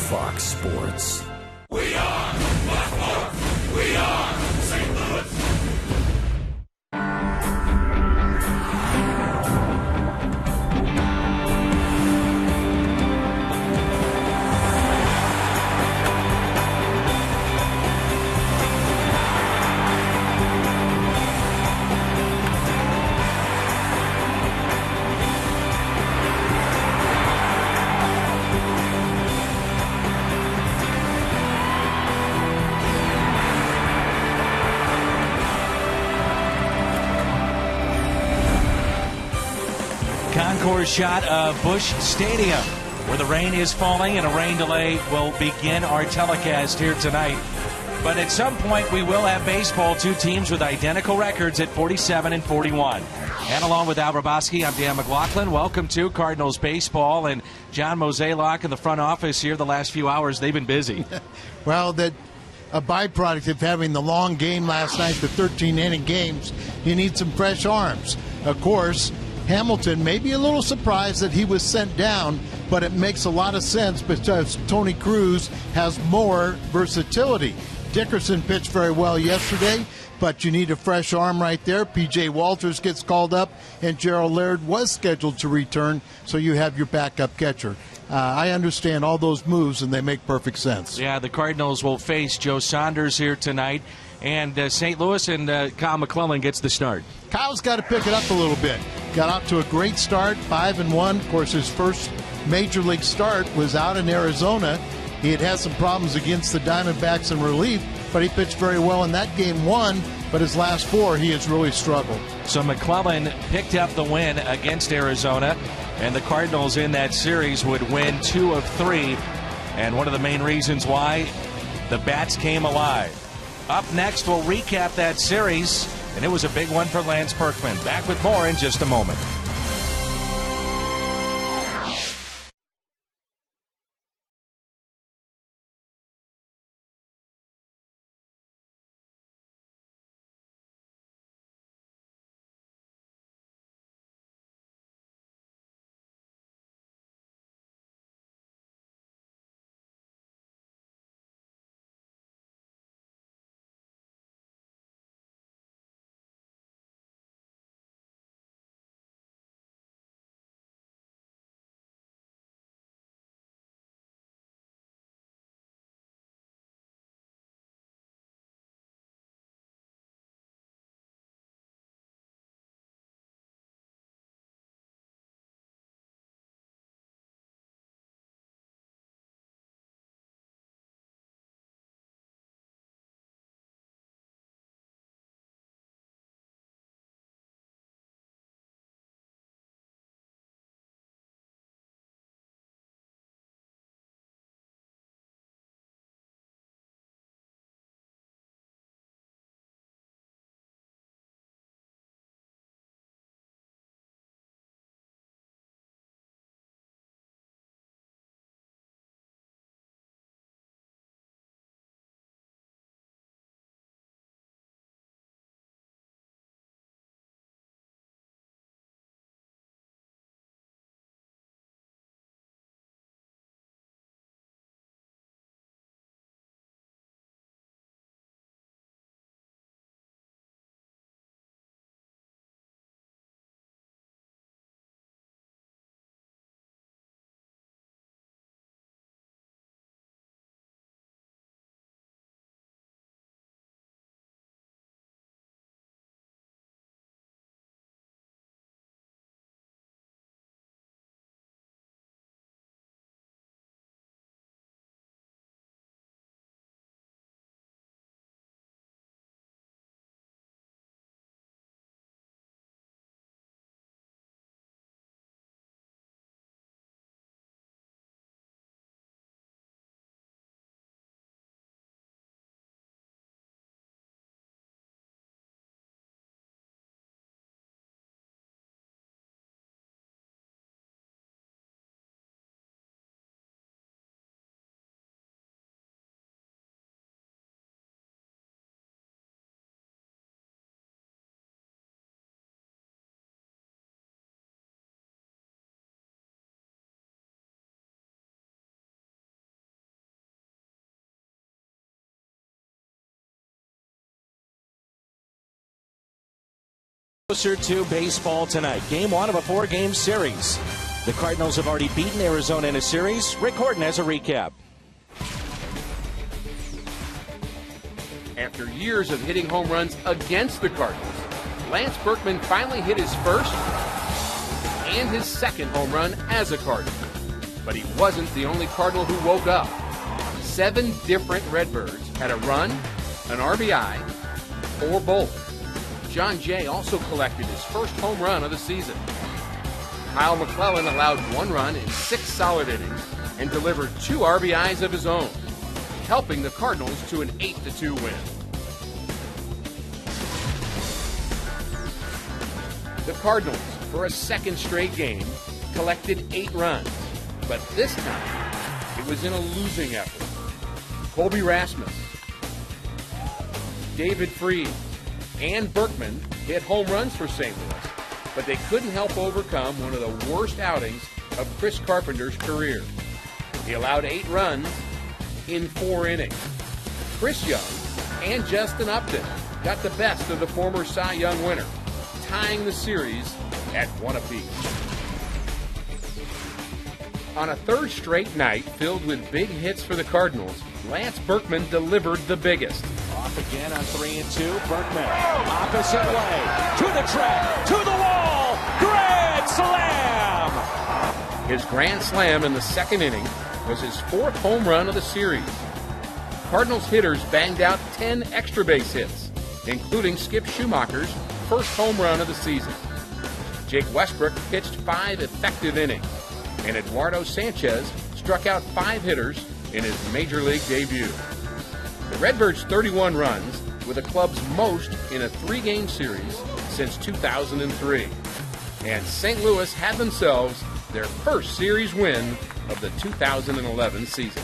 Fox Sports. We are Blackmore. We are St. Louis. Concourse shot of Busch Stadium, where the rain is falling and a rain delay will begin our telecast here tonight. But at some point, we will have baseball, two teams with identical records at 47 and 41. And along with Al Raboski, I'm Dan McLaughlin. Welcome to Cardinals Baseball. And John Mozeliak in the front office here the last few hours. They've been busy. Well, a byproduct of having the long game last night, the 13-inning games, you need some fresh arms. Of course, Hamilton may be a little surprised that he was sent down, but it makes a lot of sense because Tony Cruz has more versatility. Dickerson pitched very well yesterday, but you need a fresh arm right there. P.J. Walters gets called up, and Gerald Laird was scheduled to return, so you have your backup catcher. I understand all those moves, and they make perfect sense. Yeah, the Cardinals will face Joe Saunders here tonight, and St. Louis and Kyle McClellan gets the start. Kyle's got to pick it up a little bit. Got out to a great start, 5-1. Of course, his first major league start was out in Arizona. He had some problems against the Diamondbacks in relief, but he pitched very well in that game one. But his last four, he has really struggled. So McClellan picked up the win against Arizona, and the Cardinals in that series would win 2 of 3. And one of the main reasons why, the bats came alive. Up next, we'll recap that series, and it was a big one for Lance Berkman. Back with more in just a moment. Closer to baseball tonight. Game 1 of a 4-game series. The Cardinals have already beaten Arizona in a series. Rick Horton has a recap. After years of hitting home runs against the Cardinals, Lance Berkman finally hit his first and his second home run as a Cardinal. But he wasn't the only Cardinal who woke up. 7 different Redbirds had a run, an RBI, or both. John Jay also collected his first home run of the season. Kyle McClellan allowed 1 run in 6 solid innings and delivered 2 RBIs of his own, helping the Cardinals to an 8-2 win. The Cardinals, for a second straight game, collected 8 runs, but this time it was in a losing effort. Colby Rasmus, David Freed, and Berkman hit home runs for St. Louis, but they couldn't help overcome one of the worst outings of Chris Carpenter's career. He allowed 8 runs in 4 innings. Chris Young and Justin Upton got the best of the former Cy Young winner, tying the series at 1 apiece. On a third straight night filled with big hits for the Cardinals, Lance Berkman delivered the biggest. Off again on 3-2. Berkman, opposite way, to the track, to the wall, grand slam! His grand slam in the second inning was his 4th home run of the series. Cardinals hitters banged out 10 extra base hits, including Skip Schumacher's first home run of the season. Jake Westbrook pitched 5 effective innings, and Eduardo Sanchez struck out 5 hitters in his major league debut. The Redbirds' 31 runs were the club's most in a 3-game series since 2003. And St. Louis had themselves their first series win of the 2011 season.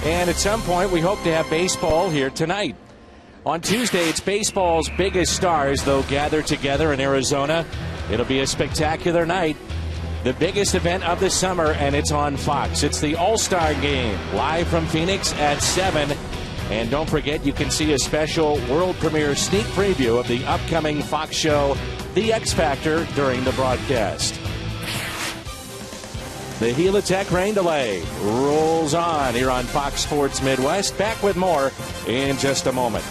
And at some point, we hope to have baseball here tonight. On Tuesday, it's baseball's biggest stars, though, gathered together in Arizona. It'll be a spectacular night. The biggest event of the summer, and it's on Fox. It's the All-Star Game, live from Phoenix at 7. And don't forget, you can see a special world premiere sneak preview of the upcoming Fox show, The X Factor, during the broadcast. The Helitech rain delay rolls on here on Fox Sports Midwest. Back with more in just a moment.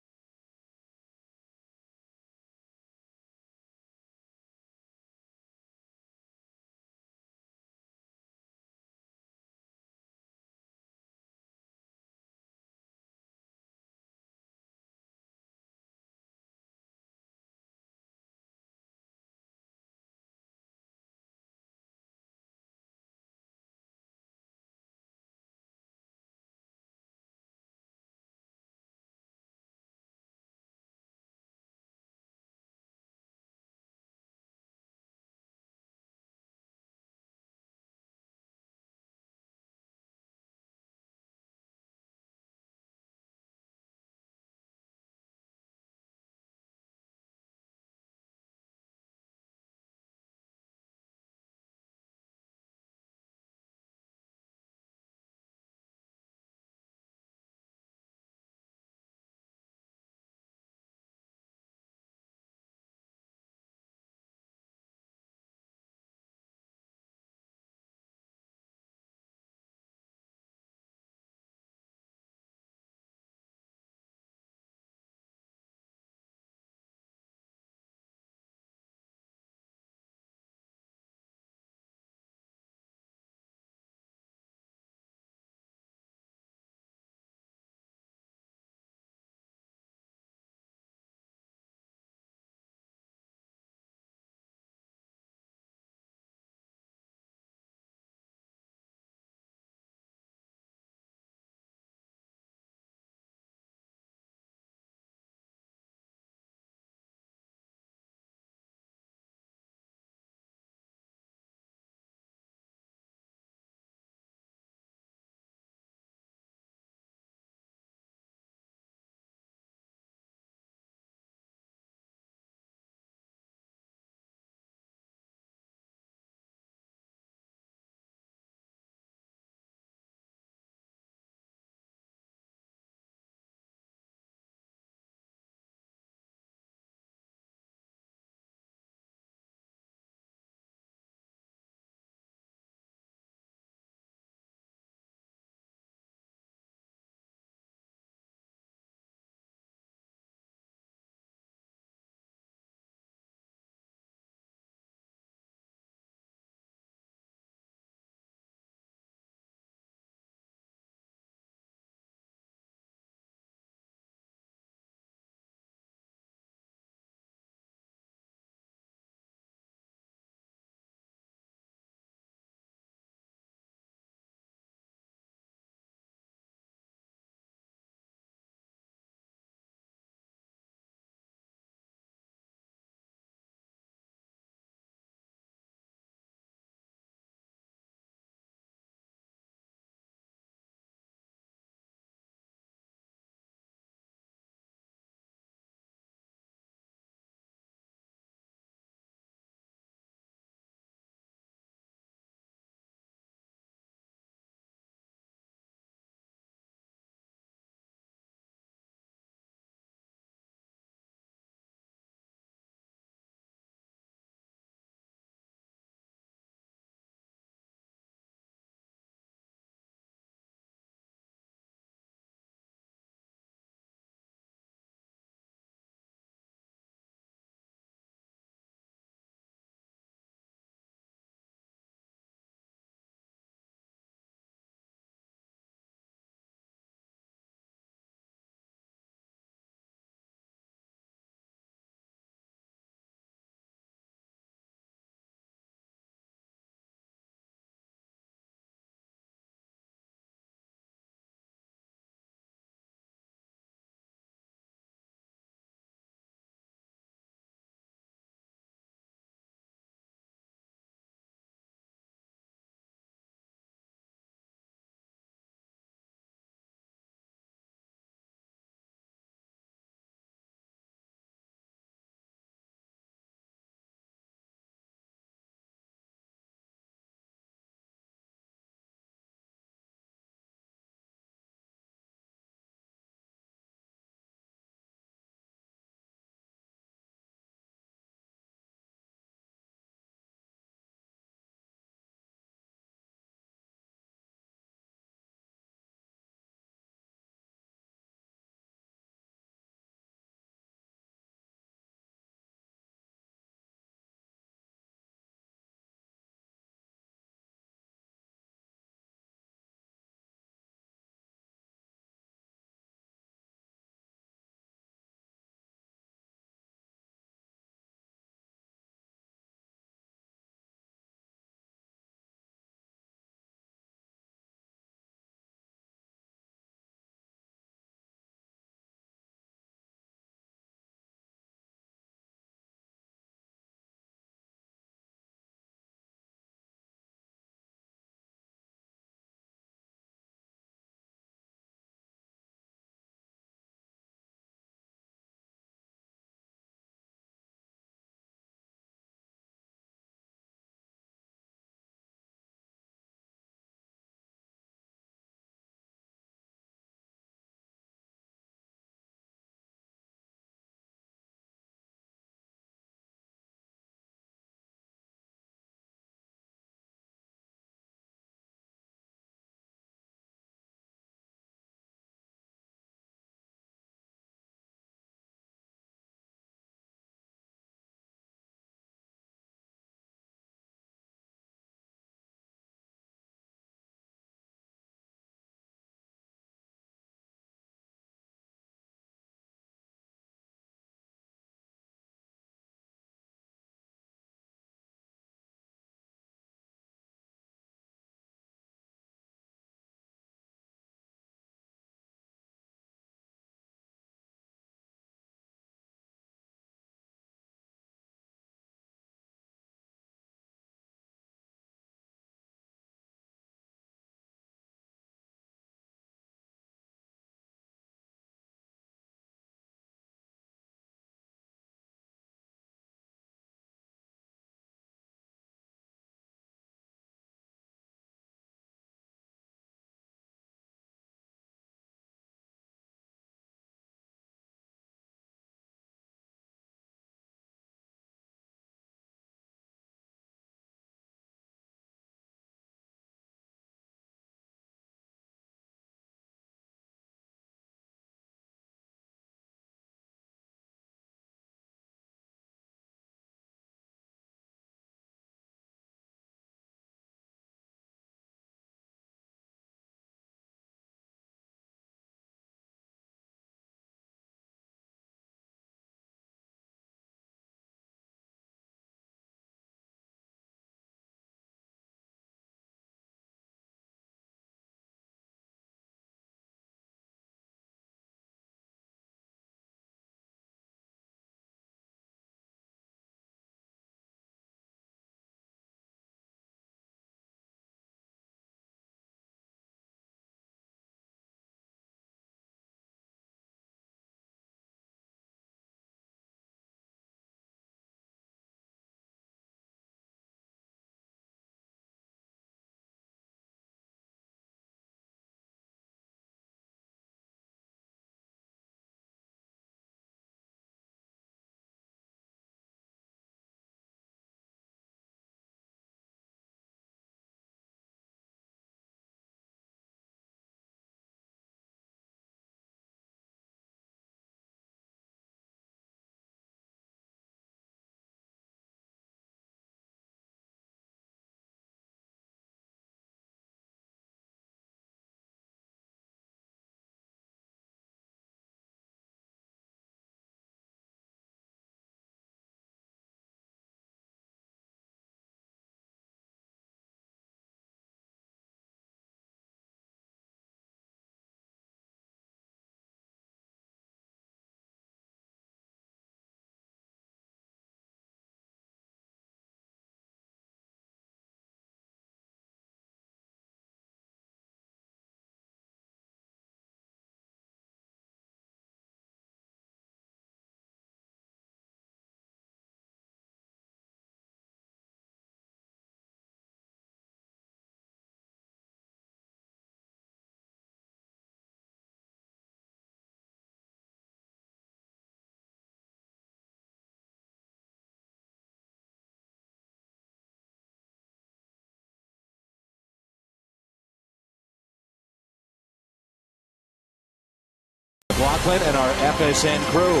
Brooklyn and our FSN crew.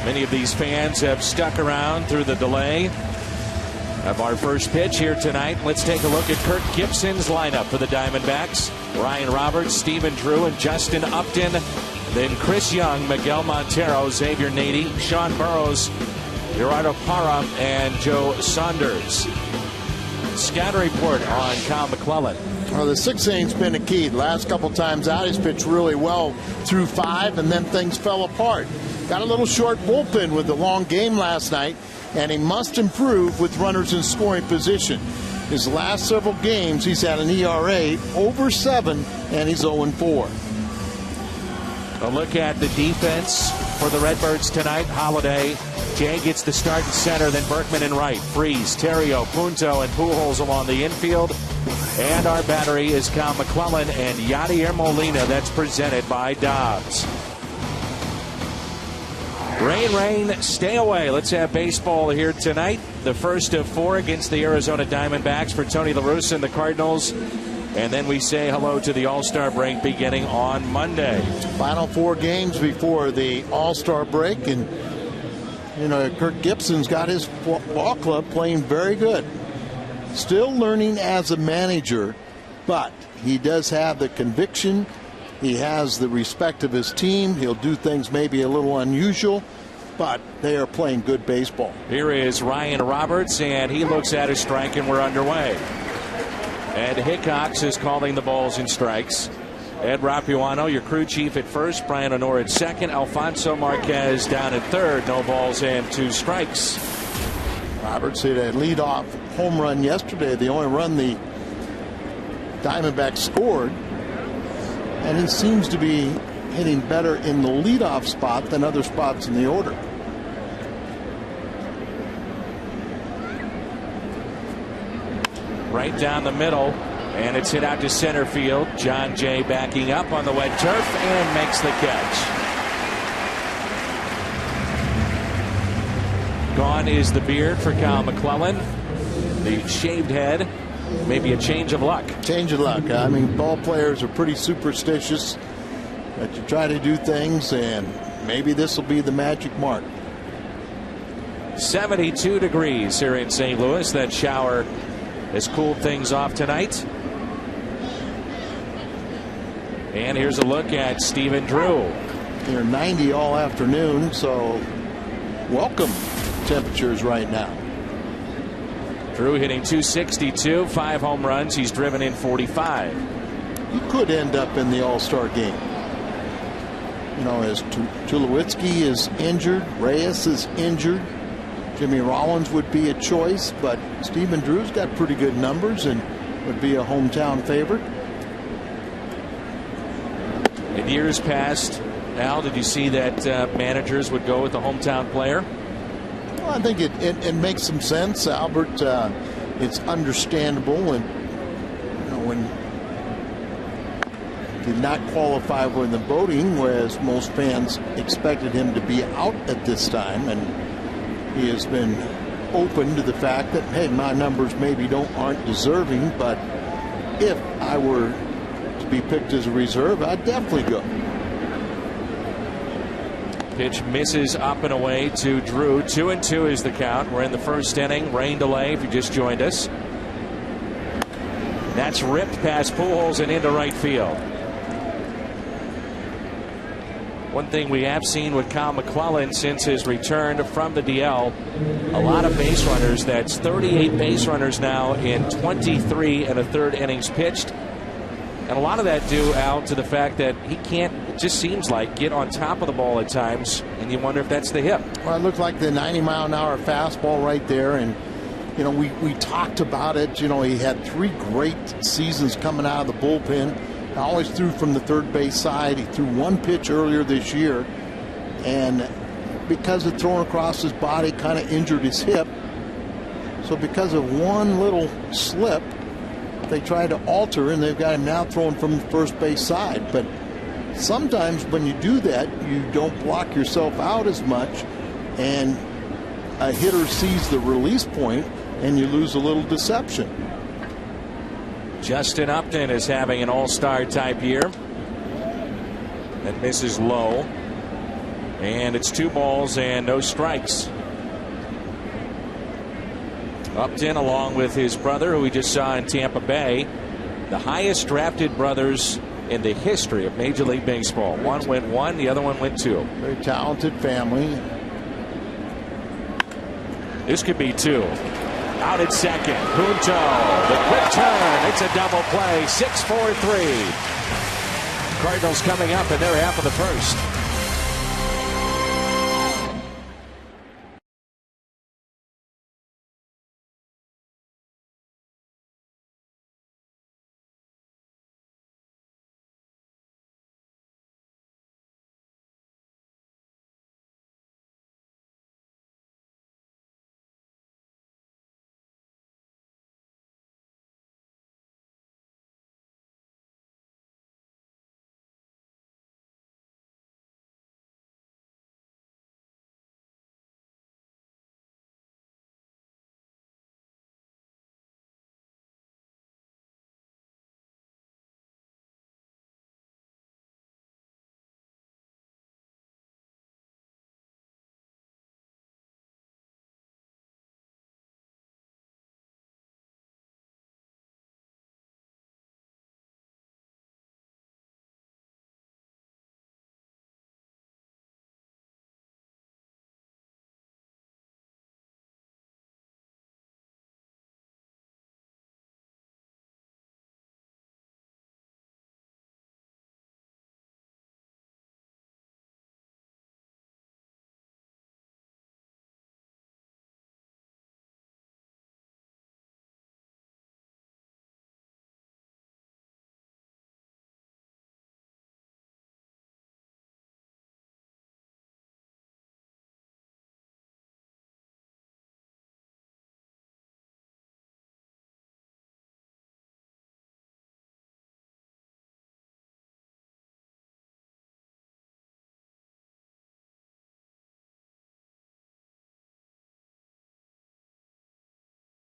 Many of these fans have stuck around through the delay of our first pitch here tonight. Let's take a look at Kirk Gibson's lineup for the Diamondbacks. Ryan Roberts, Stephen Drew, and Justin Upton. Then Chris Young, Miguel Montero, Xavier Nady, Sean Burrows, Gerardo Parra, and Joe Saunders. Scout report on Kyle McClellan. Well, the sixth inning's been a key. The last couple times out, he's pitched really well through 5, and then things fell apart. Got a little short bullpen with the long game last night, and he must improve with runners in scoring position. His last several games, he's had an ERA over 7, and he's 0-4. A look at the defense for the Redbirds tonight. Holiday, Jay gets the start in center, then Berkman in right. Freeze, Terrio, Punto, and Pujols along the infield. And our battery is Kyle McClellan and Yadier Molina. That's presented by Dobbs. Rain, rain, stay away. Let's have baseball here tonight. The first of 4 against the Arizona Diamondbacks for Tony La Russa and the Cardinals. And then we say hello to the All-Star break beginning on Monday. Final 4 games before the All-Star break. And, you know, Kirk Gibson's got his ball club playing very good. Still learning as a manager, but he does have the conviction. He has the respect of his team. He'll do things maybe a little unusual, but they are playing good baseball. Here is Ryan Roberts, and he looks at his strike, and we're underway. Ed Hickox is calling the balls and strikes. Ed Rapuano, your crew chief, at first. Brian Honor at second. Alfonso Marquez down at third. No balls and 2 strikes. Roberts hit a leadoff home run yesterday, the only run the Diamondbacks scored. And he seems to be hitting better in the leadoff spot than other spots in the order. Right down the middle, and it's hit out to center field. John Jay backing up on the wet turf and makes the catch. Gone is the beard for Kyle McClellan. The shaved head, maybe a change of luck. Change of luck. I mean, ball players are pretty superstitious, that you try to do things, and maybe this will be the magic mark. 72 degrees here in St. Louis. That shower has cooled things off tonight. And here's a look at Stephen Drew. They're 90 all afternoon, so welcome temperatures right now. Drew hitting .262, 5 home runs. He's driven in 45. He could end up in the All-Star game. You know, as Tulowitzki is injured, Reyes is injured, Jimmy Rollins would be a choice, but Stephen Drew's got pretty good numbers and would be a hometown favorite. In years past, Al, did you see that managers would go with the hometown player? Well, I think it makes some sense, Albert. It's understandable, and you know, when did not qualify for the voting, whereas most fans expected him to be out at this time, and he has been open to the fact that, hey, my numbers maybe aren't deserving, but if I were to be picked as a reserve, I'd definitely go. Pitch misses up and away to Drew. 2-2 is the count. We're in the first inning. Rain delay if you just joined us. That's ripped past Pujols and into right field. One thing we have seen with Kyle McClellan since his return from the DL, a lot of base runners. That's 38 base runners now in 23 and a third innings pitched. And a lot of that due, Al, to the fact that he can't, it just seems like, get on top of the ball at times, and you wonder if that's the hip. Well, it looked like the 90-mile-an-hour fastball right there, and, you know, we talked about it. You know, he had 3 great seasons coming out of the bullpen. Always threw from the third base side. He threw 1 pitch earlier this year, and because of throwing across his body, kind of injured his hip. So because of one little slip, they tried to alter, and they've got him now throwing from the first base side. But sometimes when you do that, you don't block yourself out as much, and a hitter sees the release point, and you lose a little deception. Justin Upton is having an all-star type year. That misses low. And it's 2 balls and no strikes. Upton, along with his brother, who we just saw in Tampa Bay, the highest drafted brothers in the history of Major League Baseball. One went 1, the other one went 2. Very talented family. This could be 2. Out at second. Punto. The quick turn. It's a double play. 6-4-3. Cardinals coming up in their half of the first.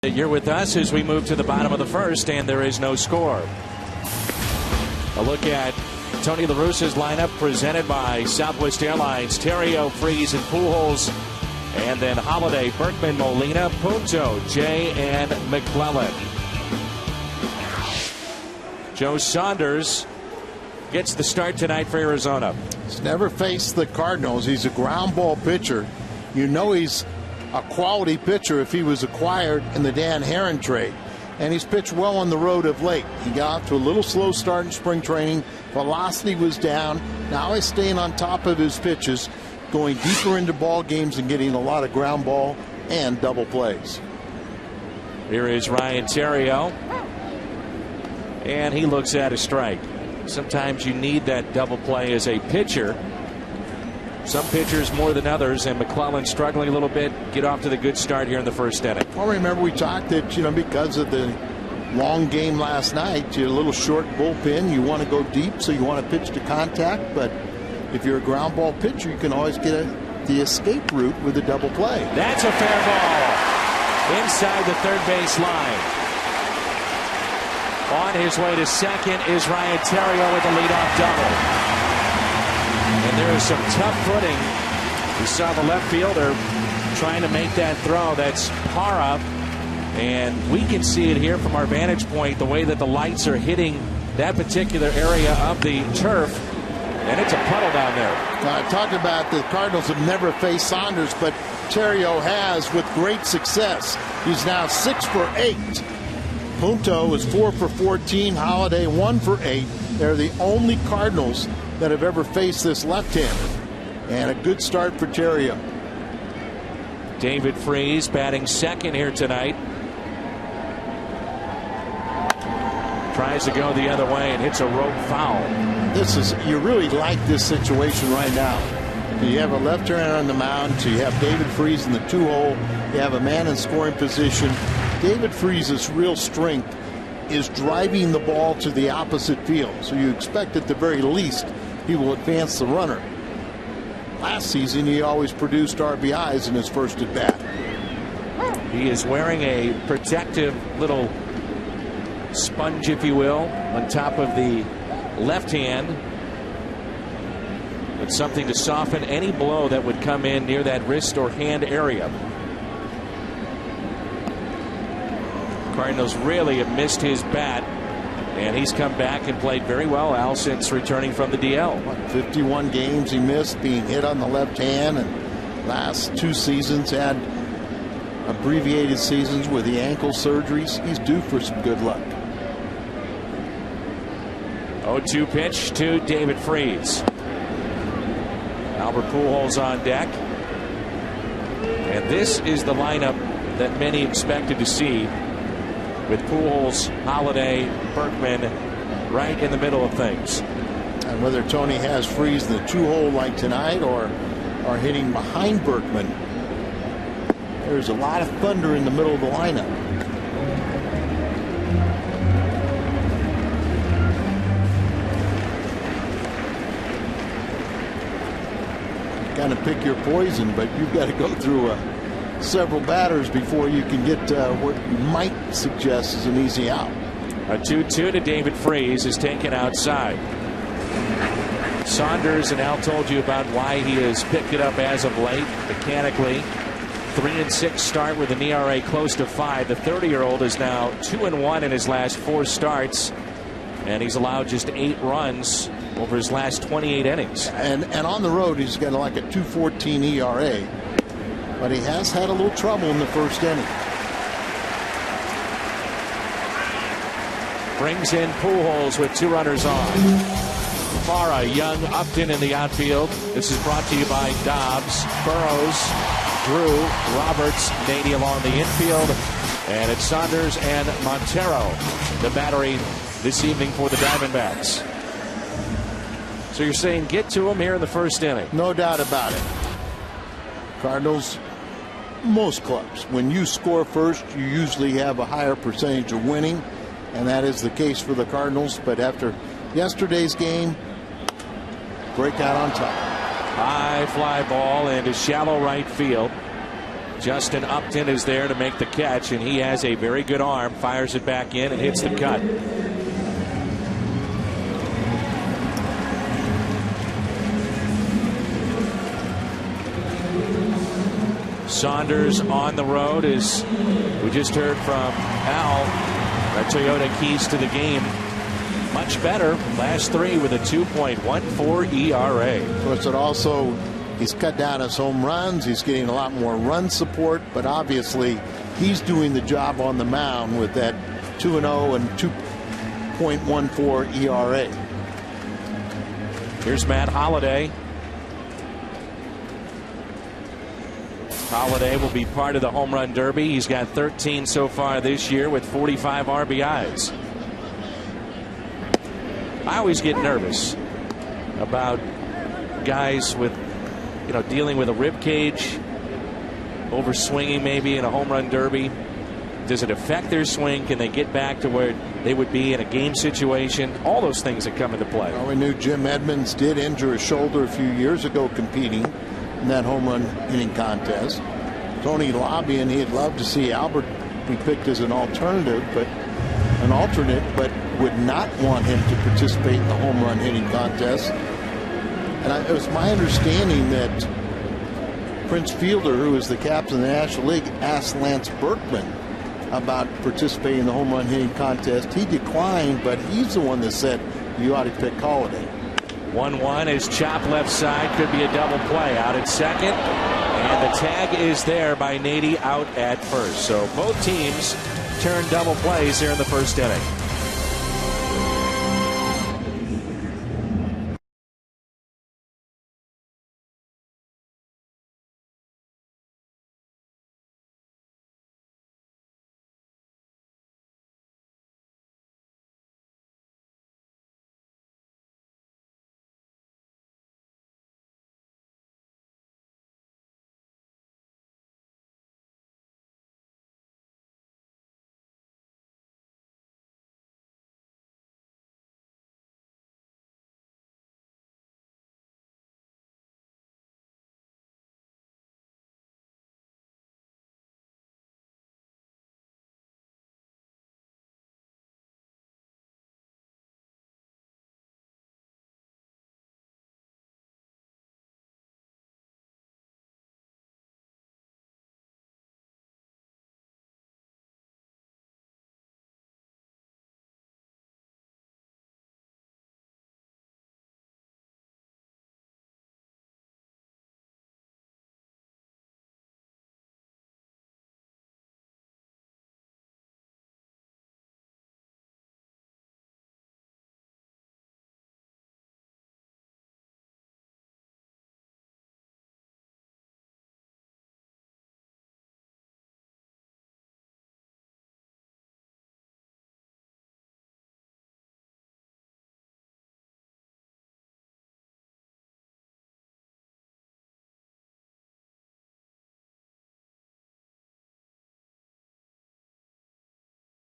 You're with us as we move to the bottom of the first, and there is no score. A look at Tony La Russa's lineup presented by Southwest Airlines. Terrio, Freeze, and Pujols. And then Holiday, Berkman, Molina, Punto, Jay, and McClellan. Joe Saunders gets the start tonight for Arizona. He's never faced the Cardinals. He's a ground ball pitcher. You know he's a quality pitcher if he was acquired in the Dan Herron trade. And he's pitched well on the road of late. He got off to a little slow start in spring training. Velocity was down. Now he's staying on top of his pitches, going deeper into ball games and getting a lot of ground ball and double plays. Here is Ryan Terrio. And he looks at a strike. Sometimes you need that double play as a pitcher. Some pitchers more than others, and McClellan struggling a little bit. Get off to the good start here in the first inning. Well, remember we talked that, because of the long game last night, you're a little short bullpen. You want to go deep, so you want to pitch to contact. But if you're a ground ball pitcher, you can always get the escape route with a double play. That's a fair ball inside the third base line. On his way to second is Ryan Terrio with a leadoff double. And there is some tough footing. We saw the left fielder trying to make that throw. That's Parra. And we can see it here from our vantage point, the way that the lights are hitting that particular area of the turf. And it's a puddle down there. I talked about the Cardinals have never faced Saunders, but Terrio has with great success. He's now 6 for 8. Punto is 4 for 14. Holiday 1 for 8. They're the only Cardinals that have ever faced this left-hander. And a good start for Terrio. David Freese batting second here tonight. Tries to go the other way and hits a rope foul. You really like this situation right now. You have a left-hander on the mound, so you have David Freese in the 2-hole. You have a man in scoring position. David Freese's real strength is driving the ball to the opposite field. So you expect at the very least he will advance the runner. Last season he always produced RBIs in his first at bat. He is wearing a protective little sponge, if you will, on top of the left hand. but something to soften any blow that would come in near that wrist or hand area. Cardinals really have missed his bat, and he's come back and played very well, Al, since returning from the DL. 51 games he missed, being hit on the left hand, and last 2 seasons had abbreviated seasons with the ankle surgeries. He's due for some good luck. 0-2 pitch to David Freese. Albert Pujols on deck. And this is the lineup that many expected to see, with Pujols, Holiday, Berkman right in the middle of things. And whether Tony has Freese in the 2-hole like tonight or hitting behind Berkman, there's a lot of thunder in the middle of the lineup. Kind of pick your poison, but you've got to go through several batters before you can get what you might suggest is an easy out. A 2-2 to David Freese is taken outside. Saunders, and Al told you about why he has picked it up as of late mechanically. 3-6 start with an ERA close to 5. The 30-year-old is now 2-1 in his last 4 starts, and he's allowed just 8 runs over his last 28 innings. And on the road, he's got like a 2.14 ERA, but he has had a little trouble in the first inning. Brings in Pujols with 2 runners on. Farah, Young, Upton in the outfield. This is brought to you by Dobbs, Burrows, Drew, Roberts, Nady along the infield, and it's Saunders and Montero, the battery this evening for the Diamondbacks. So you're saying get to him here in the first inning? No doubt about it. Cardinals, most clubs, when you score first, you usually have a higher percentage of winning, and that is the case for the Cardinals. But after yesterday's game, break out on top. High fly ball into shallow right field. Justin Upton is there to make the catch, and he has a very good arm. Fires it back in and hits the cut. Saunders on the road, as we just heard from Al. The Toyota keys to the game much better. Last 3 with a 2.14 ERA. So it's also, he's cut down his home runs. He's getting a lot more run support, but obviously he's doing the job on the mound with that 2-0 and 2.14 ERA. Here's Matt Holliday. Holiday will be part of the home run derby. He's got 13 so far this year with 45 RBIs. I always get nervous about guys with, dealing with a rib cage, over swinging maybe in a home run derby. Does it affect their swing? Can they get back to where they would be in a game situation? All those things that come into play. Well, we knew Jim Edmonds did injure his shoulder a few years ago competing in that home run hitting contest. Tony lobbying, he'd love to see Albert be picked as an alternate, but would not want him to participate in the home run hitting contest. And it was my understanding that Prince Fielder, who is the captain of the National League, asked Lance Berkman about participating in the home run hitting contest. He declined, but he's the one that said you ought to pick Holiday. 1-1 is chopped left side. Could be a double play. Out at second. And the tag is there by Nady out at first. So both teams turn double plays here in the first inning.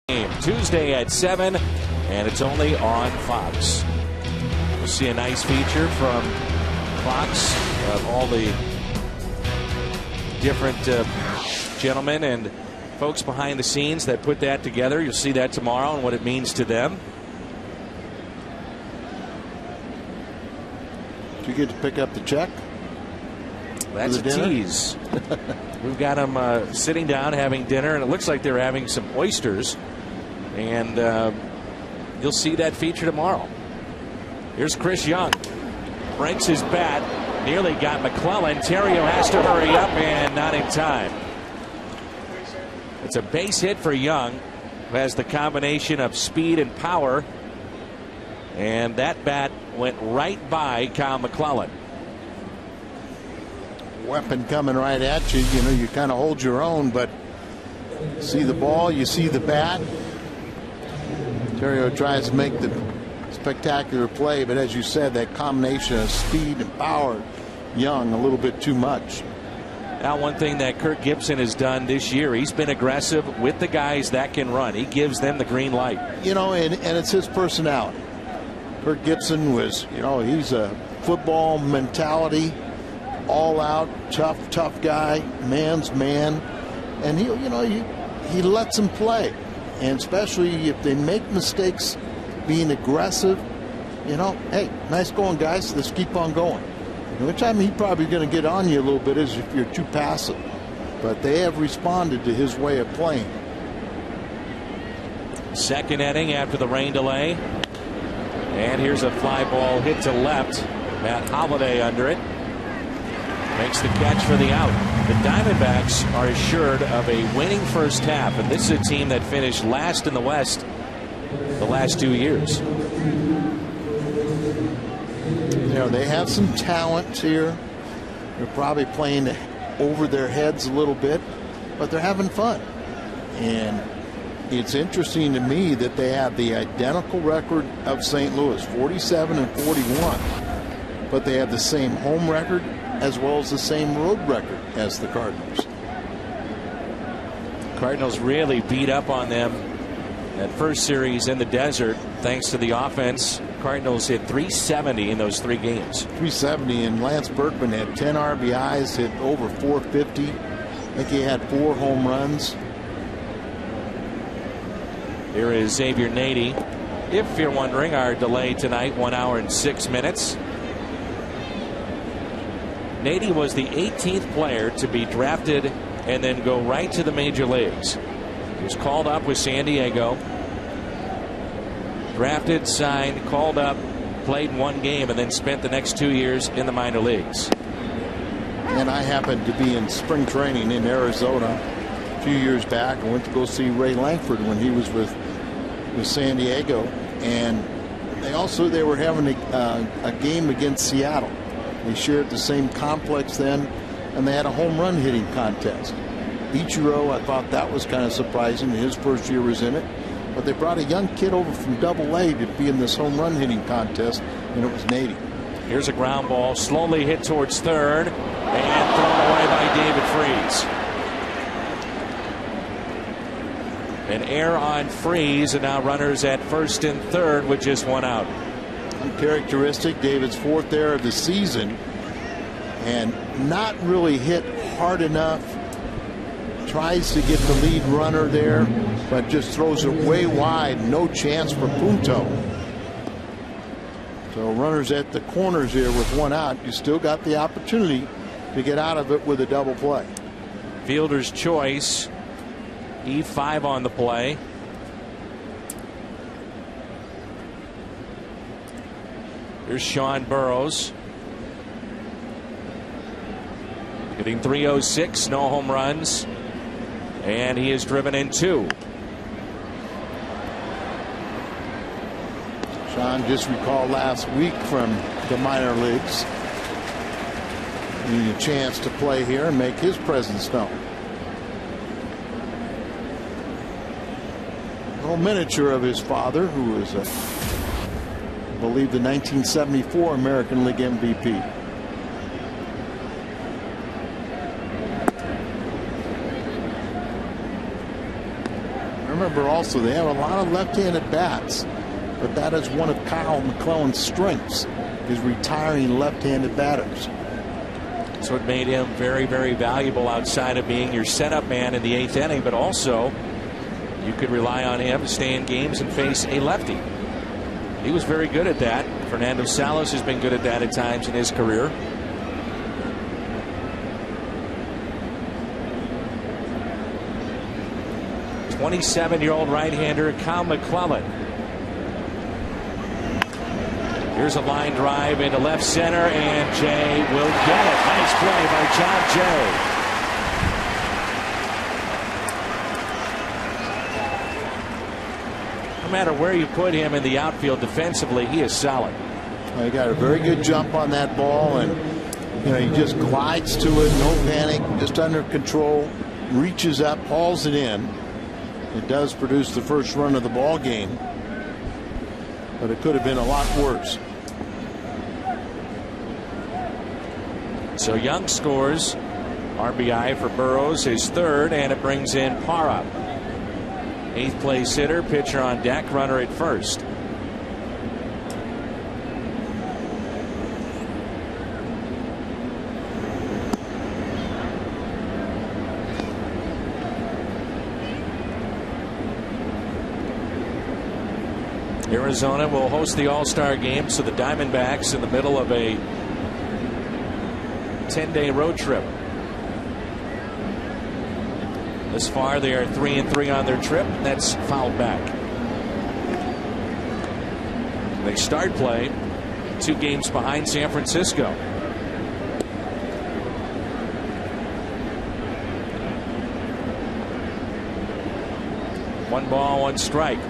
Tuesday at 7, and it's only on Fox. We'll see a nice feature from Fox of all the different gentlemen and folks behind the scenes that put that together. You'll see that tomorrow and what it means to them. Did you get to pick up the check? That's a tease. We've got them sitting down having dinner, and it looks like they're having some oysters. And you'll see that feature tomorrow. Here's Chris Young. Breaks his bat. Nearly got McClellan. Terrio has to hurry up, and not in time. It's a base hit for Young, who has the combination of speed and power. And that bat went right by Kyle McClellan. Weapon coming right at you. You know, you kind of hold your own, but see the ball, you see the bat. Terrio tries to make the spectacular play, but as you said, that combination of speed and power, Young, a little bit too much. Now, one thing that Kirk Gibson has done this year, he's been aggressive with the guys that can run. He gives them the green light. You know, and it's his personality. Kirk Gibson was, you know, he's a football mentality, all out, tough guy, man's man, and he lets them play. And especially if they make mistakes, being aggressive, you know, hey, nice going, guys. Let's keep on going. Which time he's probably going to get on you a little bit is if you're too passive. But they have responded to his way of playing. Second inning after the rain delay. And here's a fly ball hit to left. Matt Holliday under it. Makes the catch for the out. The Diamondbacks are assured of a winning first half, and this is a team that finished last in the West the last 2 years. You know, they have some talent here. They're probably playing over their heads a little bit, but they're having fun. And it's interesting to me that they have the identical record of St. Louis, 47-41, but they have the same home record as well as the same road record as the Cardinals. Cardinals really beat up on them that first series in the desert thanks to the offense. Cardinals hit 370 in those 3 games. 370, and Lance Berkman had 10 RBIs, hit over 450. I think he had 4 home runs. Here is Xavier Nady. If you're wondering, our delay tonight, 1 hour and 6 minutes. Nady was the 18th player to be drafted and then go right to the major leagues. He was called up with San Diego. Drafted, signed, called up, played 1 game, and then spent the next 2 years in the minor leagues. And I happened to be in spring training in Arizona a few years back. I went to go see Ray Langford when he was with San Diego. And they were having a game against Seattle. They shared the same complex then, and they had a home run hitting contest. Ichiro, I thought that was kind of surprising. His first year was in it. But they brought a young kid over from Double-A to be in this home run hitting contest, and it was Nady. Here's a ground ball, slowly hit towards third, and thrown away by David Freese. An error on Freese, and now runners at first and third with just 1 out. Uncharacteristic, David's 4th error of the season, and not really hit hard enough. Tries to get the lead runner there, but just throws it way wide. No chance for Punto. So runners at the corners here with 1 out. You still got the opportunity to get out of it with a double play. Fielder's choice. E5 on the play. Here's Sean Burrows. Hitting .306, no home runs. And he is driven in 2. Sean just recalled last week from the minor leagues. Need a chance to play here and make his presence known. A little miniature of his father, who was, I believe, the 1974 American League MVP. Remember also, they have a lot of left-handed bats, but that is one of Kyle McClellan's strengths, is retiring left-handed batters. So it made him very, very valuable outside of being your setup man in the 8th inning, but also you could rely on him to stay in games and face a lefty. He was very good at that. Fernando Salas has been good at that at times in his career. '27-year-old right-hander Kyle McClellan. Here's a line drive into left center, and Jay will get it. Nice play by John Jay. No matter where you put him in the outfield defensively, he is solid. Well, he got a very good jump on that ball, and he just glides to it, no panic, just under control, reaches up, hauls it in. It does produce the first run of the ball game, but it could have been a lot worse. So Young scores RBI for Burrows, his third, and it brings in Parra. 8th place hitter, pitcher on deck, runner at first. Arizona will host the All-Star game, so the Diamondbacks in the middle of a 10-day road trip. Thus far, they are 3-3 on their trip. That's fouled back. They start play 2 games behind San Francisco. One ball, one strike.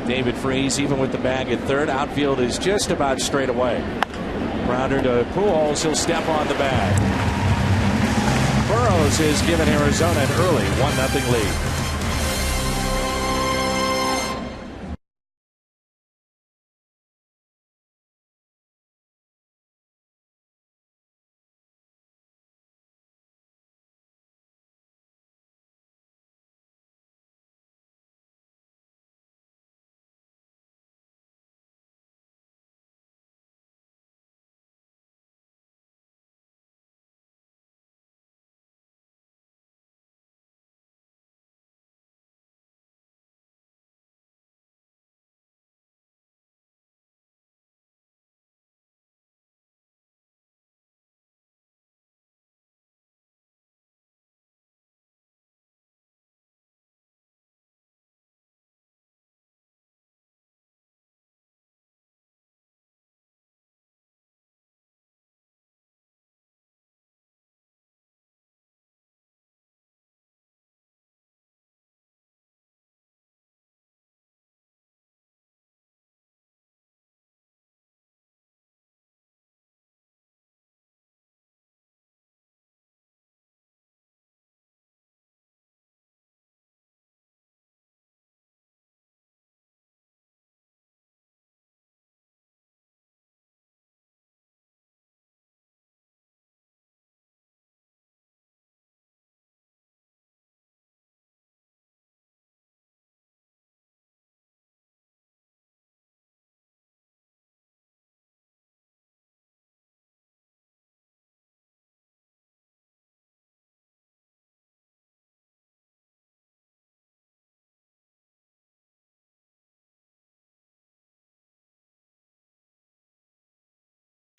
David Freese, even with the bag at third. Outfield is just about straight away. Grounder to Pujols. He'll step on the bag. Burrows has given Arizona an early 1-0 lead.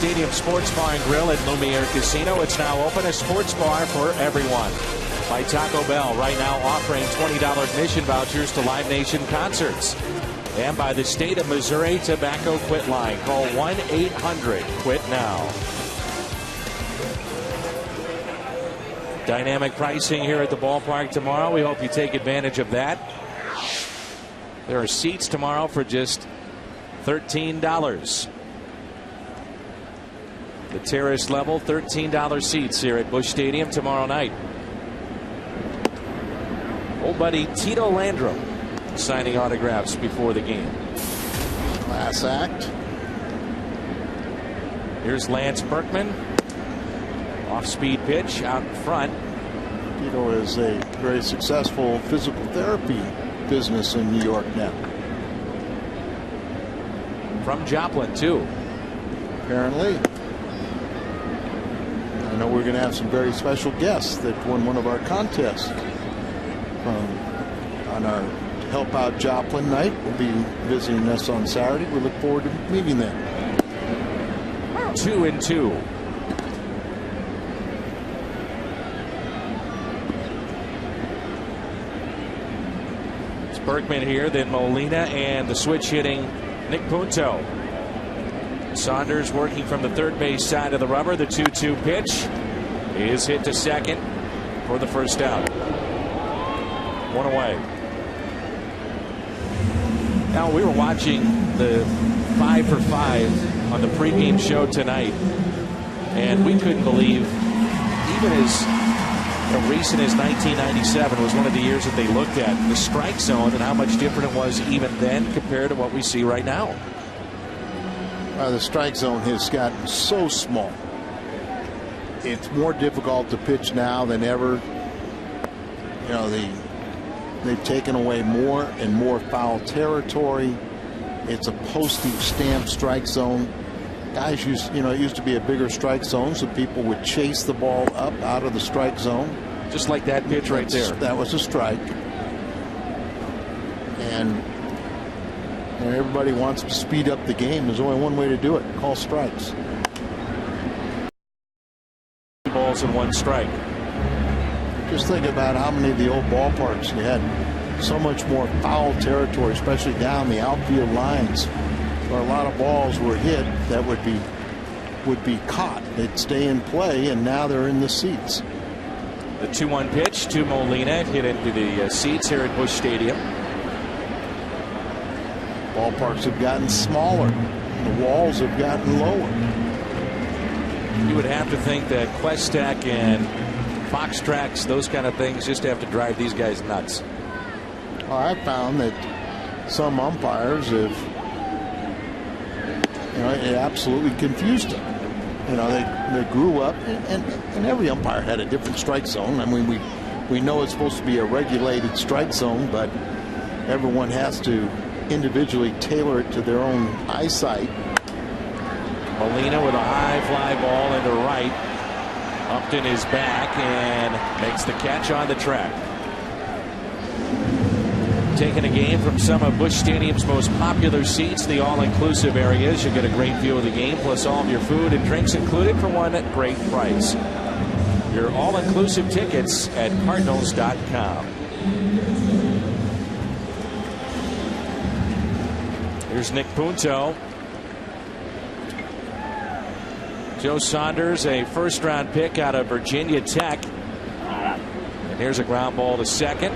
Stadium Sports Bar and Grill at Lumiere Casino. It's now open, a sports bar for everyone. By Taco Bell, right now offering $20 admission vouchers to Live Nation concerts. And by the state of Missouri Tobacco Quit Line. Call 1-800-QUIT-NOW. Dynamic pricing here at the ballpark tomorrow. We hope you take advantage of that. There are seats tomorrow for just $13. The terrace level, $13 seats here at Busch Stadium tomorrow night. Old buddy Tito Landrum signing autographs before the game. Class act. Here's Lance Berkman. Off-speed pitch out in front. Tito is a very successful physical therapy business in New York now. From Joplin, too. Apparently. I know we're going to have some very special guests that won one of our contests on our Help Out Joplin night. Will be visiting us on Saturday. We look forward to meeting them. 2-2. It's Berkman here, then Molina, and the switch hitting Nick Punto. Saunders working from the third base side of the rubber. The 2-2 pitch is hit to second for the first out. One away. Now, we were watching the 5 for 5 on the pregame show tonight, and we couldn't believe, even as recent as 1997 was one of the years that they looked at, the strike zone and how much different it was even then compared to what we see right now. The strike zone has gotten so small. It's more difficult to pitch now than ever. You know, they've taken away more and more foul territory. It's a postage stamp strike zone. Guys used, it used to be a bigger strike zone, so people would chase the ball up out of the strike zone. Just like that pitch right there. That was a strike. And everybody wants to speed up the game. There's only one way to do it. Call strikes. 2 balls and 1 strike. Just think about how many of the old ballparks you had so much more foul territory, especially down the outfield lines, where a lot of balls were hit that would be caught. They'd stay in play, and now they're in the seats. The 2-1 pitch to Molina, hit into the seats here at Busch Stadium. Ballparks have gotten smaller. The walls have gotten lower. You would have to think that Questac and Fox Tracks, those kind of things, just have to drive these guys nuts. Well, I found that some umpires have, it absolutely confused them. They grew up, and every umpire had a different strike zone. I mean, we know it's supposed to be a regulated strike zone, but everyone has to individually tailor it to their own eyesight. Molina with a high fly ball into right. Upton is back and makes the catch on the track. Taking a game from some of Busch Stadium's most popular seats, the all-inclusive areas. You get a great view of the game, plus all of your food and drinks included for one great price. Your all-inclusive tickets at Cardinals.com. Here's Nick Punto. Joe Saunders, a first-round pick out of Virginia Tech. And here's a ground ball to second.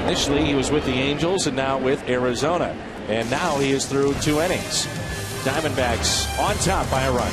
Initially, he was with the Angels and now with Arizona. And now he is through 2 innings. Diamondbacks on top by a run.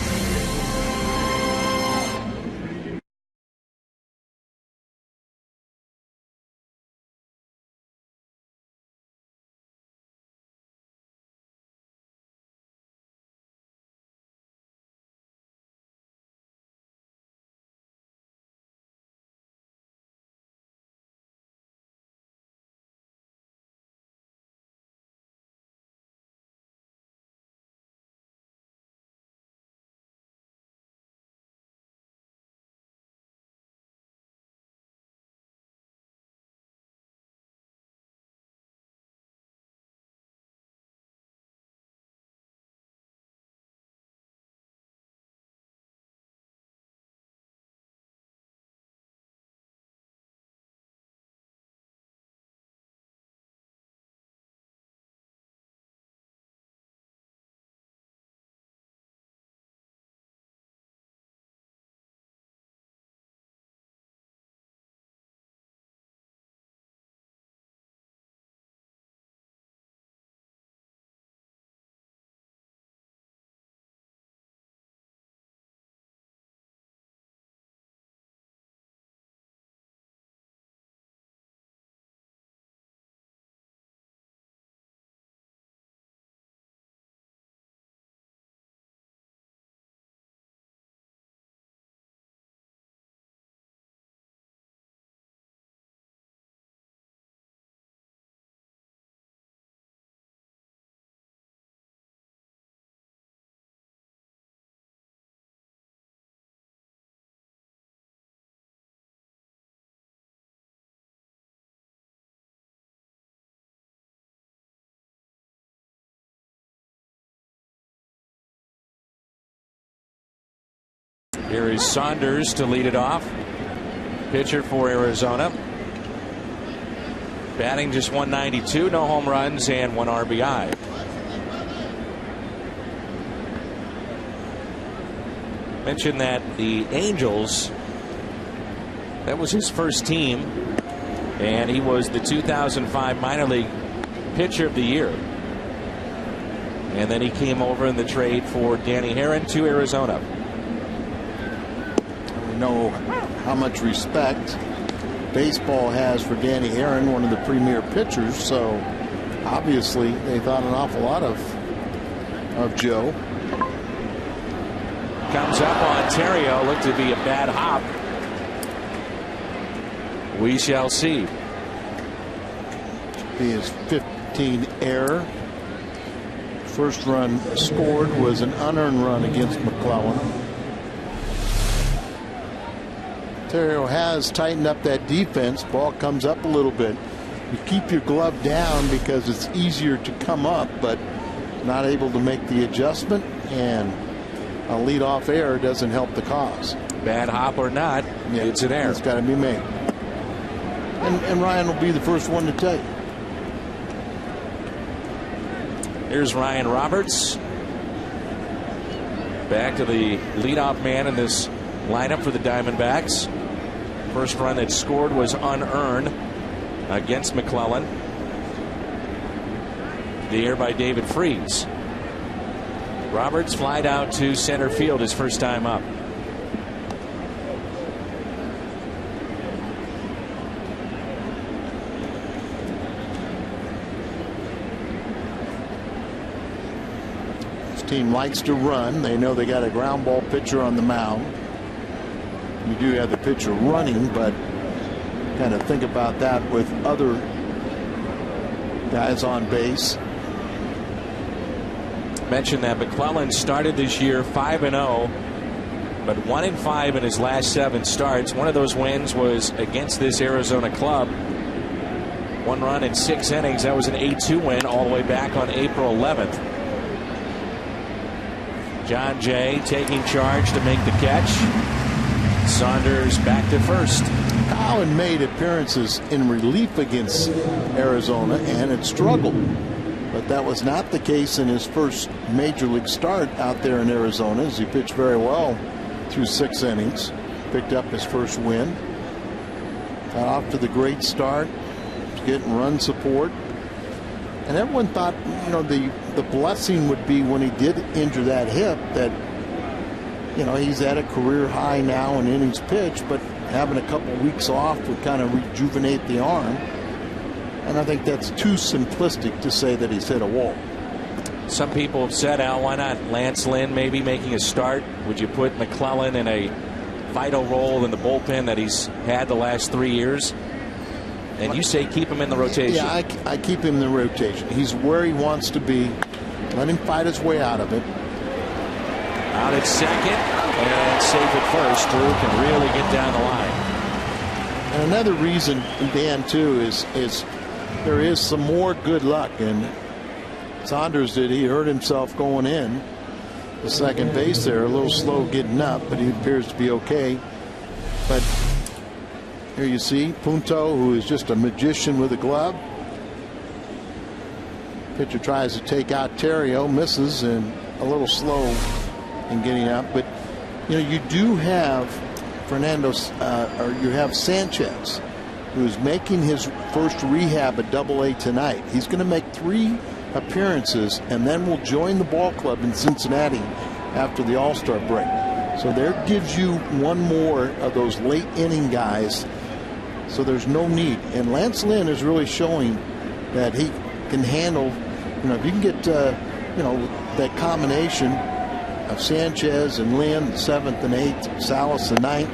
Here is Saunders to lead it off. Pitcher for Arizona. Batting just 192, no home runs, and 1 RBI. Mentioned that the Angels, that was his first team, and he was the 2005 minor league pitcher of the year. And then he came over in the trade for Danny Herron to Arizona. We know how much respect baseball has for Danny Herron, one of the premier pitchers, so obviously they thought an awful lot of Joe. Comes up on Terrio, looked to be a bad hop. We shall see. Be his 15th error. First run scored was an unearned run against McClellan. Terrio has tightened up that defense. Ball comes up a little bit. You keep your glove down because it's easier to come up, but not able to make the adjustment, and a leadoff error doesn't help the cause. Bad hop or not, it's an error. It's got to be made. And Ryan will be the first one to tell you. Here's Ryan Roberts. Back to the leadoff man in this lineup for the Diamondbacks. First run that scored was unearned against McClellan. The air by David Freese. Roberts flied out to center field his first time up. This team likes to run. They know they got a ground ball pitcher on the mound. You do have the pitcher running, but kind of think about that with other guys on base. Mentioned that McClellan started this year 5-0, but 1-5 in his last 7 starts. One of those wins was against this Arizona club. 1 run in 6 innings. That was an 8-2 win all the way back on April 11th. John Jay taking charge to make the catch. Saunders back to first. Cowan made appearances in relief against Arizona and had struggled, but that was not the case in his first major league start out there in Arizona, as he pitched very well through 6 innings. Picked up his first win. Got off to the great start. Was getting run support. And everyone thought, you know, the blessing would be when he did injure that hip, that, you know, he's at a career high now in innings pitched, but having a couple weeks off would kind of rejuvenate the arm. And I think that's too simplistic to say that he's hit a wall. Some people have said, Al, why not Lance Lynn maybe making a start? Would you put McClellan in a vital role in the bullpen that he's had the last 3 years? And you say keep him in the rotation. Yeah, I keep him in the rotation. He's where he wants to be. Let him fight his way out of it. Out at second and safe at first. Drew can really get down the line. And another reason, Dan, too, is there is some more good luck. And Saunders he hurt himself going in the second base there, a little slow getting up, but he appears to be okay. But here you see Punto, who is just a magician with a glove. Pitcher tries to take out Terrio, misses, and a little slow in getting up. But you know, you do have or you have Sanchez, who's making his first rehab at Double-A tonight. He's going to make 3 appearances and then will join the ball club in Cincinnati after the All-Star break. So there gives you one more of those late inning guys. So there's no need. And Lance Lynn is really showing that he can handle, you know, if you can get, you know, that combination of Sanchez and Lynn, 7th and 8th, Salas the 9th,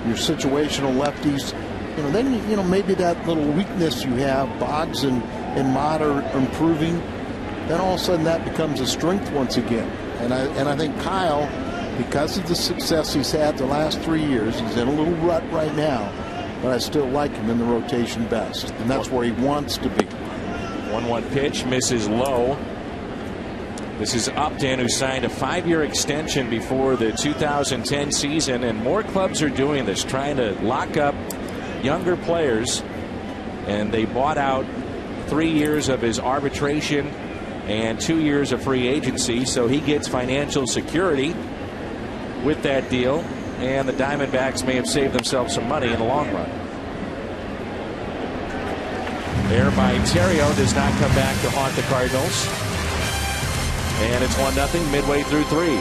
your situational lefties, you know, then, you know, maybe that little weakness you have, Boggs and Mott are improving, then all of a sudden that becomes a strength once again. And I think Kyle, because of the success he's had the last 3 years, he's in a little rut right now, but I still like him in the rotation best, and that's where he wants to be. 1-1 pitch misses low. This is Upton, who signed a 5-year extension before the 2010 season, and more clubs are doing this, trying to lock up younger players. And they bought out 3 years of his arbitration and 2 years of free agency, so he gets financial security with that deal, and the Diamondbacks may have saved themselves some money in the long run. There by Terrio does not come back to haunt the Cardinals. And it's 1-0 midway through 3.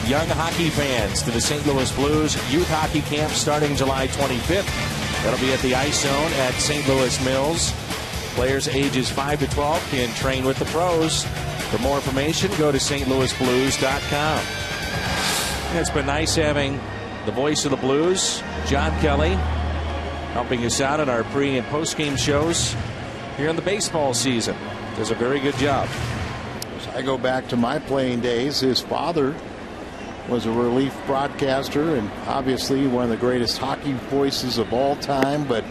Young hockey fans to the St. Louis Blues youth hockey camp starting July 25th. That'll be at the Ice Zone at St. Louis Mills. Players ages 5 to 12 can train with the pros. For more information, go to stlouisblues.com. It's been nice having the voice of the Blues, John Kelly, helping us out in our pre- and post-game shows here in the baseball season. Does a very good job. As I go back to my playing days, his father was a relief broadcaster and obviously one of the greatest hockey voices of all time, but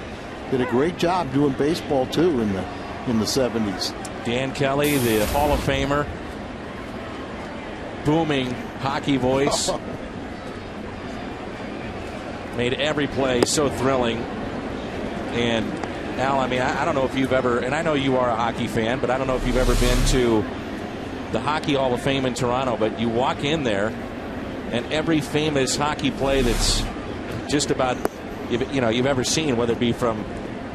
did a great job doing baseball too in the 70s. Dan Kelly, the Hall of Famer, booming hockey voice. Made every play so thrilling. And Al, I mean, I don't know if you've ever, and I know you are a hockey fan, but I don't know if you've ever been to the Hockey Hall of Fame in Toronto, but you walk in there and every famous hockey play that's just about you've ever seen, whether it be from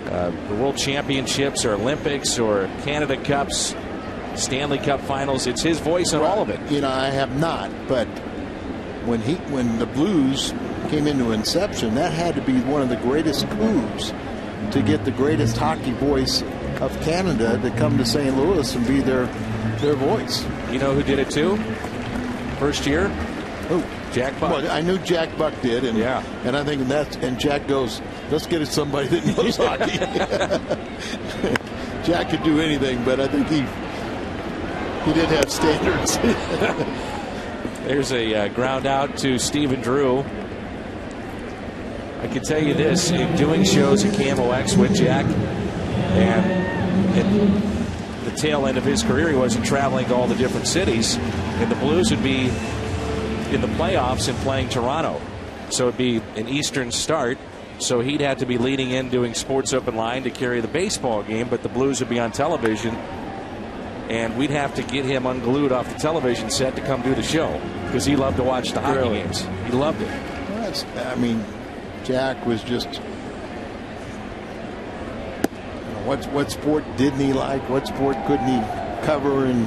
the World Championships or Olympics or Canada Cups, Stanley Cup Finals, it's his voice on all of it. You know, I have not, but when the Blues came into Inception, that had to be one of the greatest coups to get the greatest hockey voice of Canada to come to St. Louis and be their voice. You know who did it too? First year? Who? Jack Buck. Well, I knew Jack Buck did, and and I think and Jack goes, let's get it somebody that knows hockey. Jack could do anything, but I think he did have standards. There's a ground out to Stephen Drew. I can tell you this, in doing shows at KMOX with Jack, and at the tail end of his career, he wasn't traveling to all the different cities, and the Blues would be in the playoffs and playing Toronto. So it'd be an Eastern start. So he'd have to be leading in doing Sports Open Line to carry the baseball game, but the Blues would be on television. And we'd have to get him unglued off the television set to come do the show because he loved to watch the hockey games. He loved it. Well, I mean, Jack was just, what sport didn't he like? What sport couldn't he cover in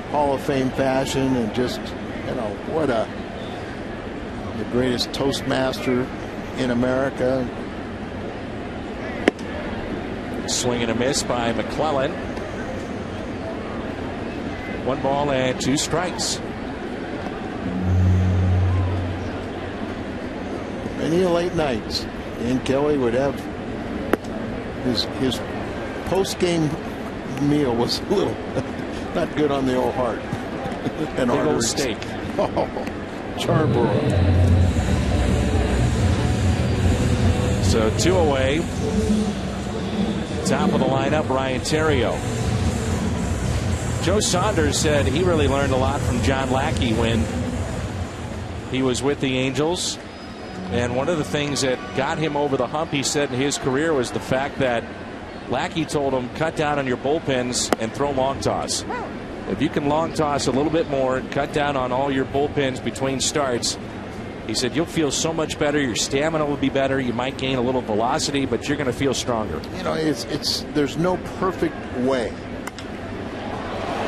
Hall of Fame fashion? And just, what the greatest Toastmaster in America. Swing and a miss by McClellan. 1 ball and 2 strikes. Many late nights, Dan Kelly would have his post-game meal was a little not good on the old heart. Big old steak. Oh, Charborough. So 2 away. Top of the lineup, Ryan Theriot. Joe Saunders said he really learned a lot from John Lackey when he was with the Angels. And one of the things that got him over the hump, he said, in his career was the fact that Lackey told him, cut down on your bullpens and throw long toss. If you can long toss a little bit more, cut down on all your bullpens between starts, he said, you'll feel so much better. Your stamina will be better. You might gain a little velocity, but you're going to feel stronger. You know, there's no perfect way.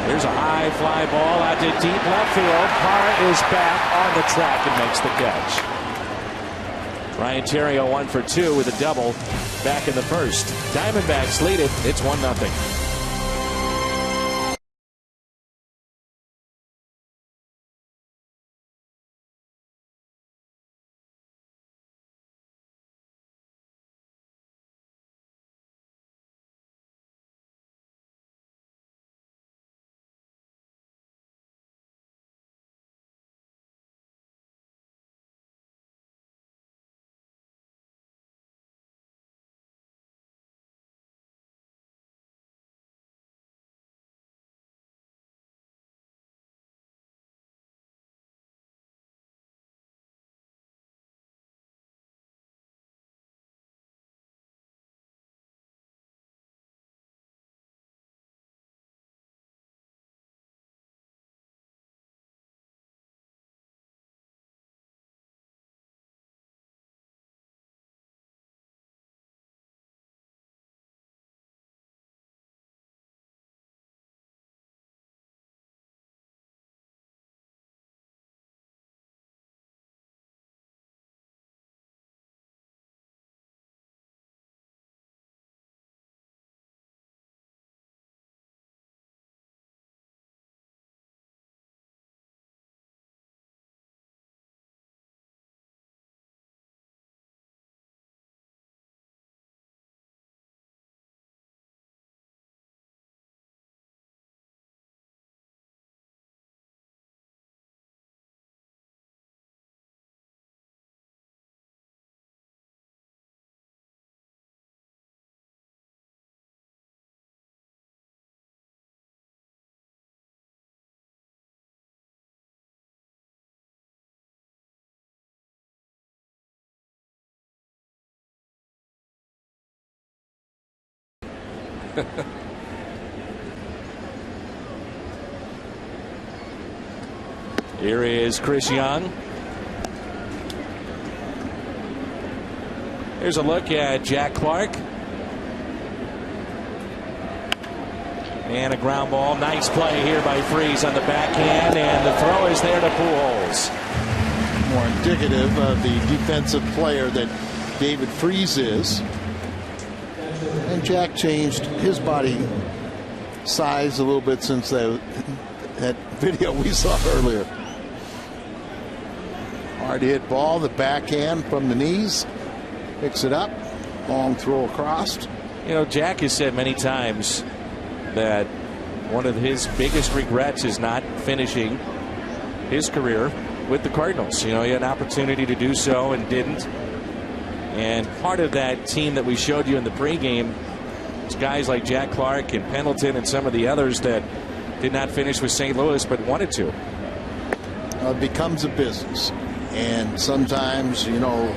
There's a high fly ball out to deep left field. Parra is back on the track and makes the catch. Ryan Theriot 1 for 2 with a double back in the first. Diamondbacks lead it. It's 1-0. Here is Chris Young. Here's a look at Jack Clark. And a ground ball. Nice play here by Freese on the backhand, and the throw is there to Pujols. More indicative of the defensive player that David Freese is. And Jack changed his body size a little bit since that video we saw earlier. Hard hit ball, the backhand from the knees. Picks it up. Long throw across. You know, Jack has said many times that one of his biggest regrets is not finishing his career with the Cardinals. You know, he had an opportunity to do so and didn't. And part of that team that we showed you in the pregame is guys like Jack Clark and Pendleton and some of the others that did not finish with St. Louis but wanted to. It becomes a business. And sometimes, you know,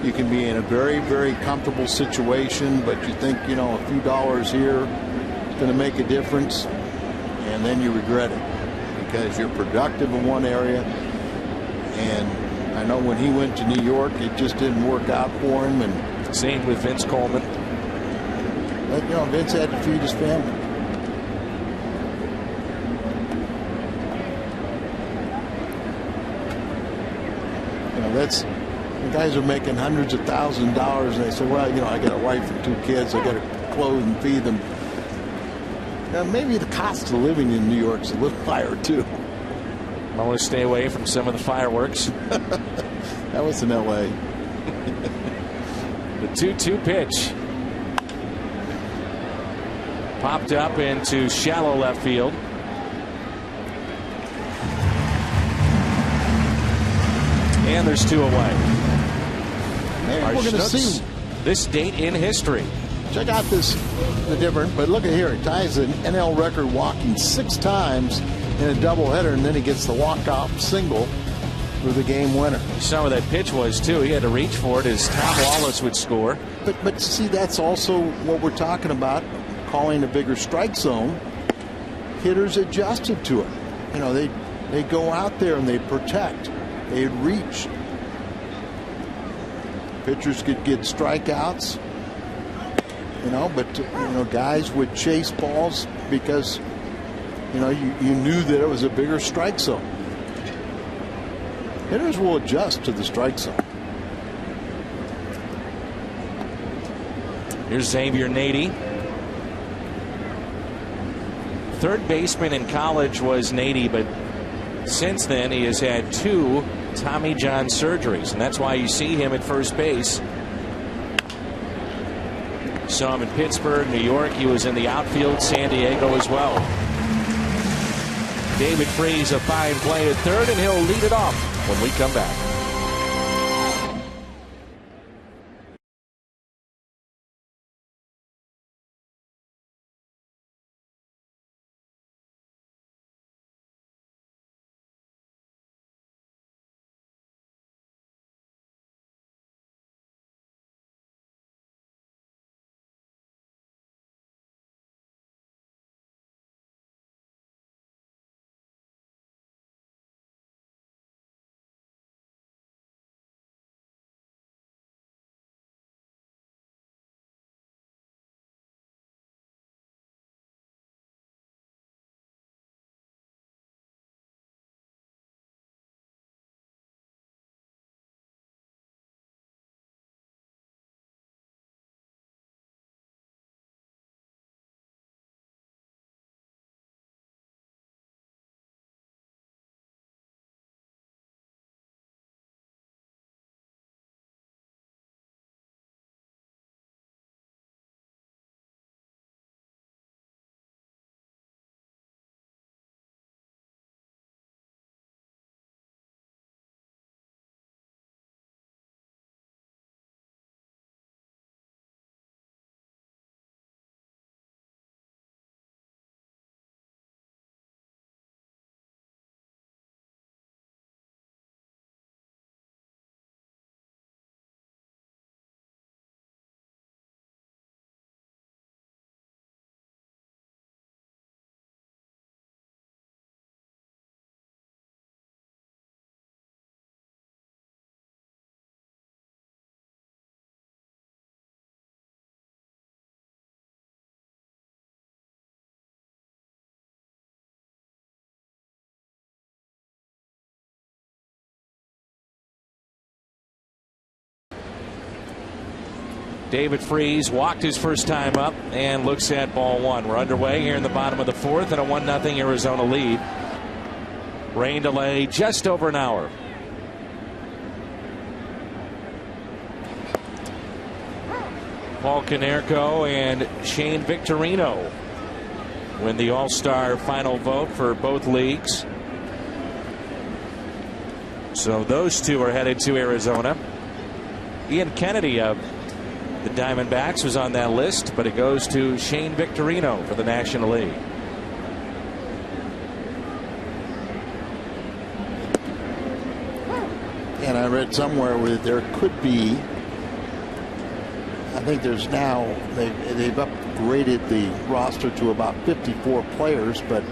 you can be in a very, very comfortable situation, but you think, you know, a few dollars here is going to make a difference, and then you regret it because you're productive in one area. And I know when he went to New York, it just didn't work out for him. And same with Vince Coleman. But, you know, Vince had to feed his family. You know, that's, the guys are making hundreds of thousands of dollars, and they say, well, you know, I got a wife and 2 kids, I got to clothe and feed them. Maybe the cost of living in New York's a little higher, too. I want to stay away from some of the fireworks. That was in L.A. The 2-2 pitch. Popped up into shallow left field. And there's 2 away. Maybe we're going to see this date in history. Check out the different, but look at here. He ties an NL record walking 6 times in a doubleheader, and then he gets the walk-off single for the game winner. You saw where that pitch was, too. He had to reach for it as Tom Wallace would score. But see, that's also what we're talking about, calling a bigger strike zone. Hitters adjusted to it. You know, they go out there and they protect. They reach. Pitchers could get strikeouts. You know, but guys would chase balls because you knew that it was a bigger strike zone. Hitters will adjust to the strike zone. Here's Xavier Nady. Third baseman in college was Nady, but since then he has had 2 Tommy John surgeries, and that's why you see him at first base. Saw him in Pittsburgh, New York. He was in the outfield, San Diego as well. David Freese, a fine play at third, and he'll lead it off when we come back. David Freese walked his first time up and looks at ball 1. We're underway here in the bottom of the 4th and a 1-0 Arizona lead. Rain delay just over an hour. Paul Konerko and Shane Victorino win the All-Star final vote for both leagues. So those 2 are headed to Arizona. Ian Kennedy of the Diamondbacks was on that list, but it goes to Shane Victorino for the National League. And I read somewhere where there could be, I think there's now, they've upgraded the roster to about 54 players, but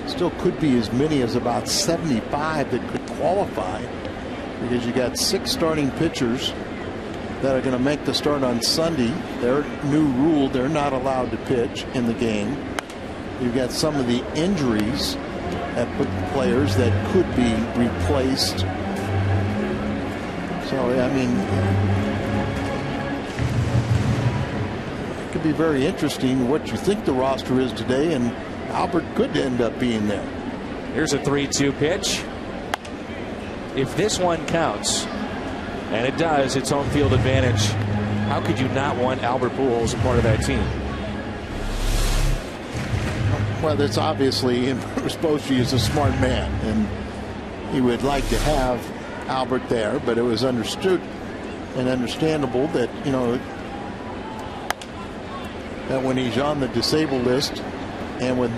still could be as many as about 75 that could qualify, because you got 6 starting pitchers that are going to make the start on Sunday. Their new rule, they're not allowed to pitch in the game. You've got some of the injuries that put players that could be replaced. So, I mean, it could be very interesting what you think the roster is today, and Albert could end up being there. Here's a 3-2 pitch. If this one counts, and it does, it's home field advantage. How could you not want Albert Pujols a part of that team? Well, that's obviously, Rispochi is a smart man, and he would like to have Albert there, but it was understood and understandable that, you know, that when he's on the disabled list and when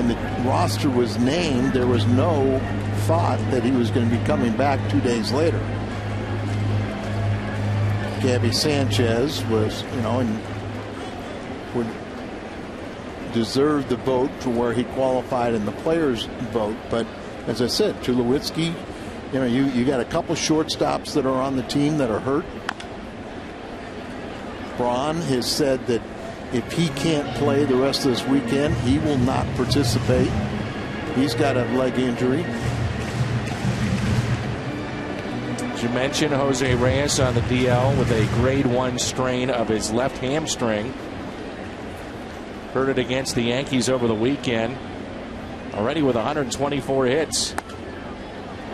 the roster was named, there was no thought that he was going to be coming back 2 days later. Gabby Sanchez was, you know, and would deserve the vote for where he qualified in the players' vote. But as I said, Tulowitzki, you know, you got a couple shortstops that are on the team that are hurt. Braun has said that if he can't play the rest of this weekend, he will not participate. He's got a leg injury. As you mentioned, Jose Reyes on the DL with a grade 1 strain of his left hamstring. Heard it against the Yankees over the weekend. Already with 124 hits.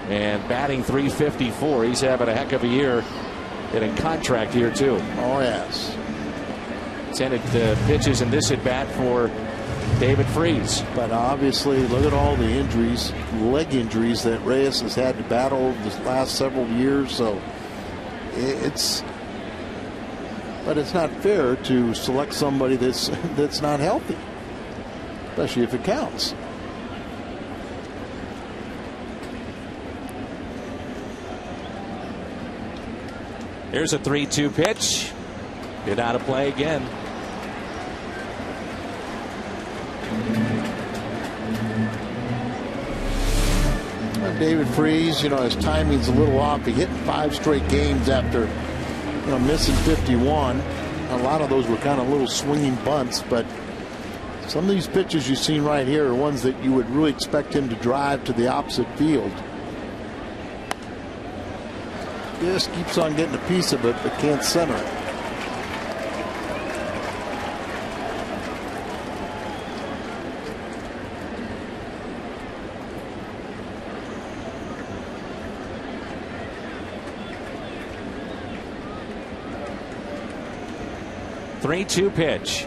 And batting .354. He's having a heck of a year in a contract year, too. Oh, yes. Intended pitches in this at bat for David Freese. But obviously, look at all the injuries, leg injuries that Reyes has had to battle the last several years. So but it's not fair to select somebody that's not healthy, especially if it counts. Here's a 3-2 pitch. Get out of play again. David Freese, you know, his timing's a little off. He hit 5 straight games after, you know, missing 51. A lot of those were kind of little swinging bunts, but some of these pitches you've seen right here are ones that you would really expect him to drive to the opposite field. Just keeps on getting a piece of it, but can't center it. Three-two pitch.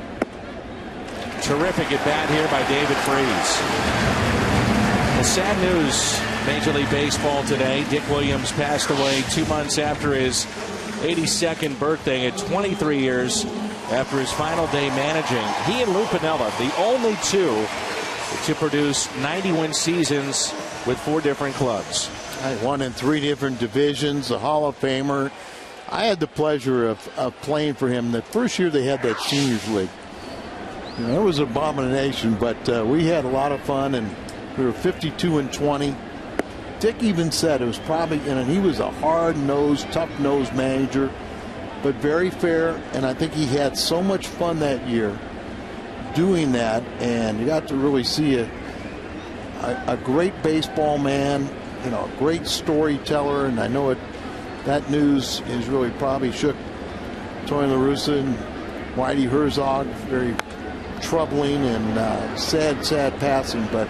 Terrific at bat here by David Freese. The sad news, Major League Baseball today. Dick Williams passed away 2 months after his 82nd birthday at 23 years after his final day managing. He and Lou Piniella, the only two to produce 91 seasons with 4 different clubs. Won in 3 different divisions, a Hall of Famer. I had the pleasure of playing for him the first year they had that seniors league. You know, it was an abomination, but we had a lot of fun, and we were 52-20. Dick even said it was probably, and he was a hard-nosed, tough-nosed manager, but very fair, and I think he had so much fun that year doing that, and you got to really see a great baseball man, you know, a great storyteller, and I know that news is really probably shook Tony La Russa and Whitey Herzog. Very troubling and sad passing, but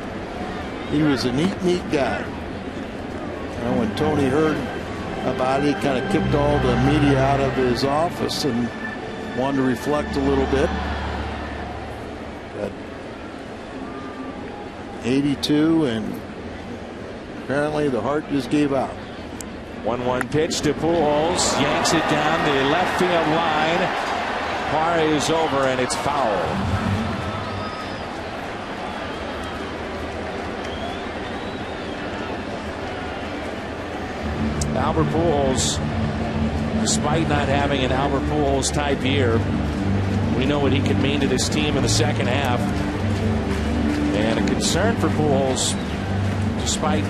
he was a neat guy. And when Tony heard about it, he kind of kicked all the media out of his office and wanted to reflect a little bit. But 82, and apparently the heart just gave out. 1-1 pitch to Pujols, yanks it down the left field line. Par is over, and it's foul. Albert Pujols, despite not having an Albert Pujols type year, we know what he could mean to this team in the second half. And a concern for Pujols, despite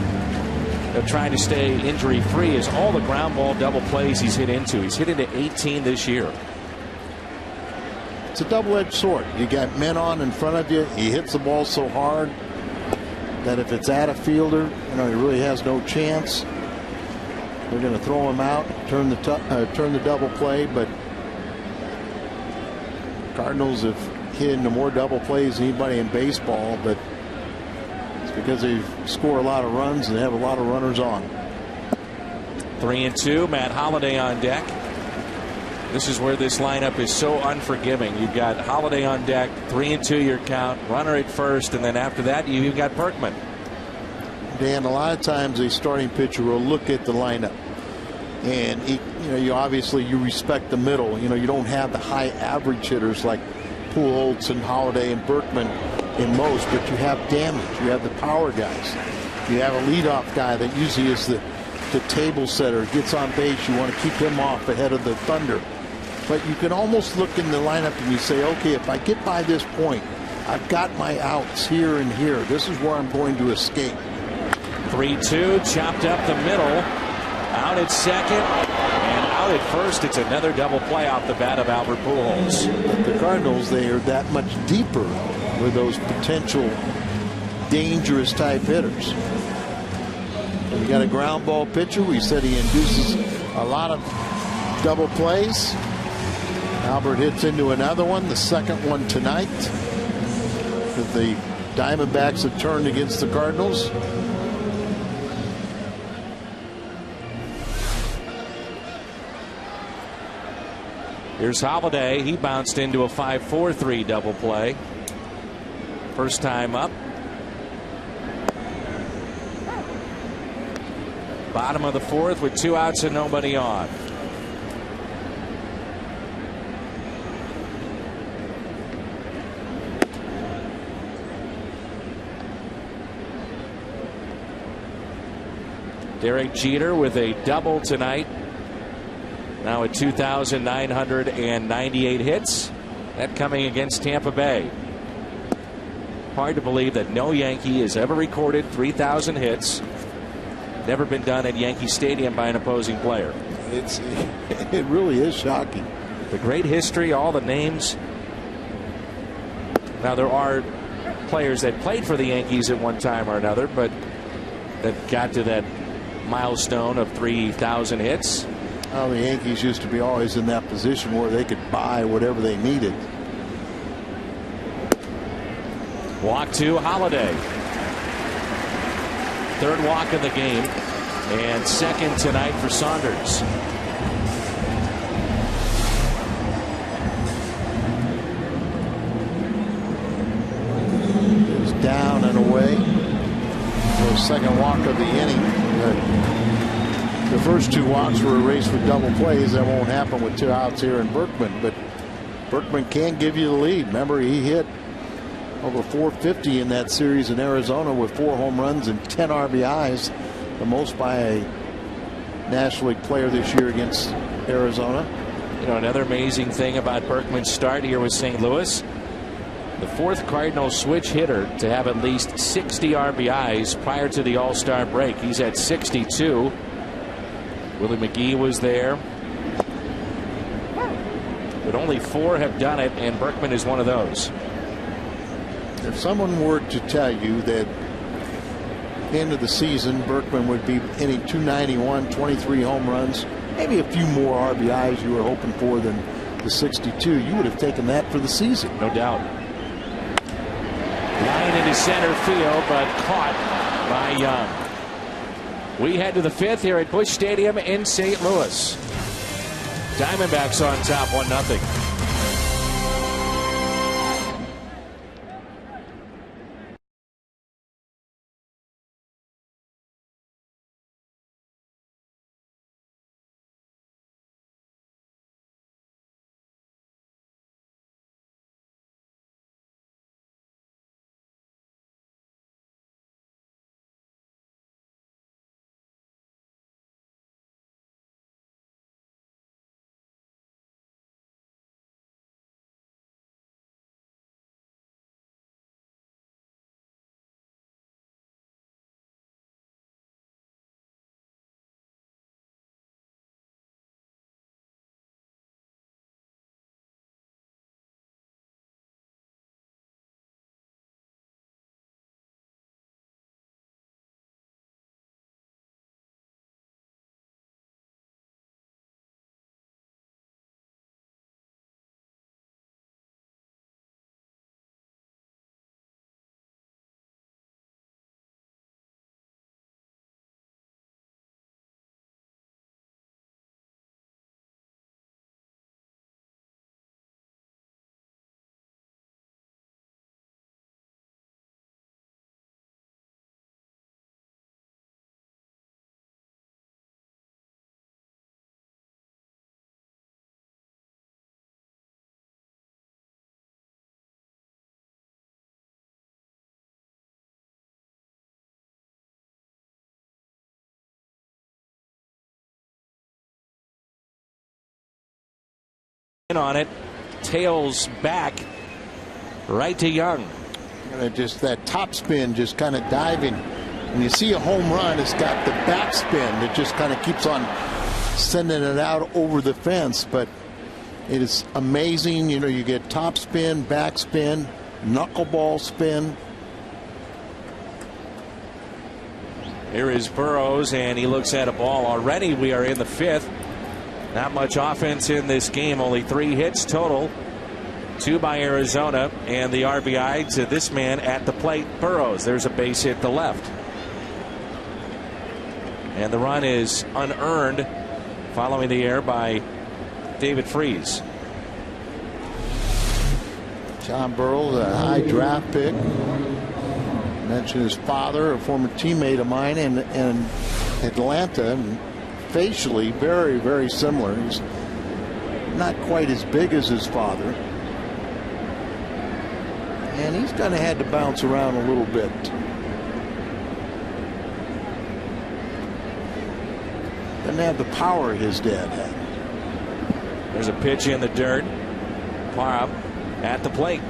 trying to stay injury free, is all the ground ball double plays he's hit into. He's hit into 18 this year. It's a double-edged sword. You got men on in front of you. He hits the ball so hard that if it's at a fielder, you know, he really has no chance. They're going to throw him out, turn the double play, but Cardinals have hit into more double plays than anybody in baseball, but it's because they score a lot of runs and have a lot of runners on. 3-2. Matt Holliday on deck. This is where this lineup is so unforgiving. You've got Holliday on deck, 3-2 your count, runner at first, and then after that you've got Berkman. Dan, a lot of times a starting pitcher will look at the lineup, and you respect the middle. You don't have the high average hitters like Pujols and Holliday and Berkman in most, but you have damage. You have the power guys. You have a leadoff guy that usually is the table setter, gets on base. You want to keep him off ahead of the Thunder. But you can almost look in the lineup and you say, okay, if I get by this point, I've got my outs here and here. This is where I'm going to escape. 3-2, chopped up the middle. Out at second and out at first. It's another double play off the bat of Albert Pujols. But the Cardinals, they are that much deeper with those potential dangerous type hitters. And we got a ground ball pitcher. We said he induces a lot of double plays. Albert hits into another one, the second one tonight. The Diamondbacks have turned against the Cardinals. Here's Holliday. He bounced into a 5-4-3 double play. First time up. Bottom of the fourth with 2 outs and nobody on. Derek Jeter with a double tonight. Now at 2,998 hits. That coming against Tampa Bay. Hard to believe that no Yankee has ever recorded 3,000 hits. Never been done at Yankee Stadium by an opposing player. It really is shocking. The great history, all the names. Now there are players that played for the Yankees at one time or another, but that got to that milestone of 3,000 hits. Well, the Yankees used to be always in that position where they could buy whatever they needed. Walk to Holliday. Third walk of the game and second tonight for Saunders. It's down and away. The second walk of the inning. The first 2 walks were a race for double plays. That won't happen with 2 outs here in Berkman, but Berkman can give you the lead. Remember, he hit over 450 in that series in Arizona with 4 home runs and 10 RBIs, the most by a National League player this year against Arizona. Another amazing thing about Berkman's start here with St. Louis, the 4th Cardinals switch hitter to have at least 60 RBIs prior to the All-Star break. He's at 62. Willie McGee was there, but only 4 have done it, and Berkman is one of those. If someone were to tell you that at the end of the season Berkman would be hitting 291, 23 home runs, maybe a few more RBIs you were hoping for than the 62, you would have taken that for the season. No doubt. Line into center field, but caught by Young. We head to the 5th here at Busch Stadium in St. Louis. Diamondbacks on top 1-0. on it, tails back right to Young. And just that top spin, just kind of diving. When you see a home run, it's got the backspin that just kind of keeps on sending it out over the fence. But it is amazing. You know, you get top spin, backspin, knuckleball spin. Here is Burrows, and he looks at a ball. Already we are in the 5th. Not much offense in this game. Only 3 hits total. 2 by Arizona, and the RBI to this man at the plate, Burrows. There's a base hit to left. And the run is unearned following the error by David Freese. John Burrows, a high draft pick. Mentioned his father, a former teammate of mine in Atlanta, and facially very, very similar. He's not quite as big as his father. And he's kind of had to bounce around a little bit. Doesn't have the power his dad had. There's a pitch in the dirt. Parham at the plate.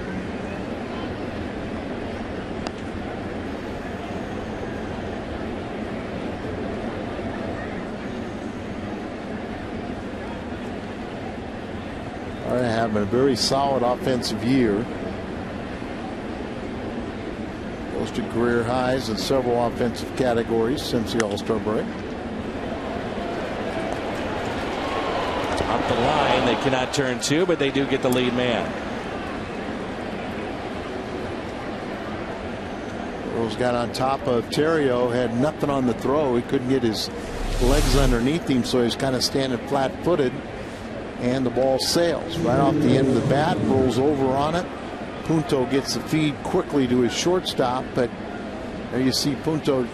Florida having a very solid offensive year. Posted career highs in several offensive categories since the All-Star break. Up the line, they cannot turn 2, but they do get the lead man. Burrows got on top of Terrio, had nothing on the throw. He couldn't get his legs underneath him, so he's kind of standing flat-footed, and the ball sails right off the end of the bat, rolls over on it. Punto gets the feed quickly to his shortstop, but there you see Terrio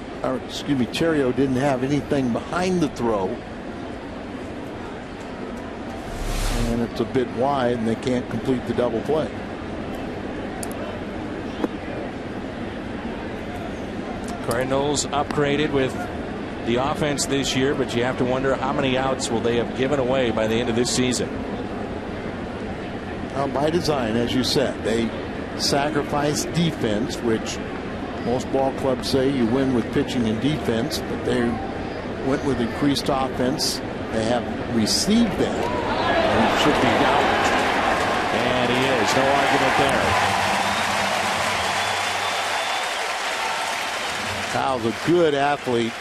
didn't have anything behind the throw. And it's a bit wide, and they can't complete the double play. Cardinals upgraded with the offense this year, but you have to wonder how many outs will they have given away by the end of this season. By design, as you said, they sacrifice defense, which most ball clubs say you win with pitching and defense, but they went with increased offense. They have received that, and he should be acknowledged. And he is. No argument there. Kyle's a good athlete,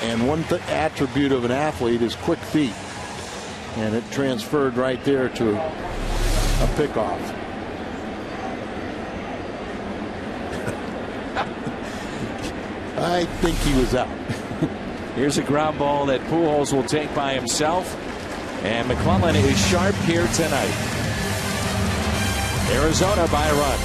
and one attribute of an athlete is quick feet, and it transferred right there to a pickoff. I think he was out. Here's a ground ball that Pujols will take by himself, and McClellan is sharp here tonight. Arizona by a run.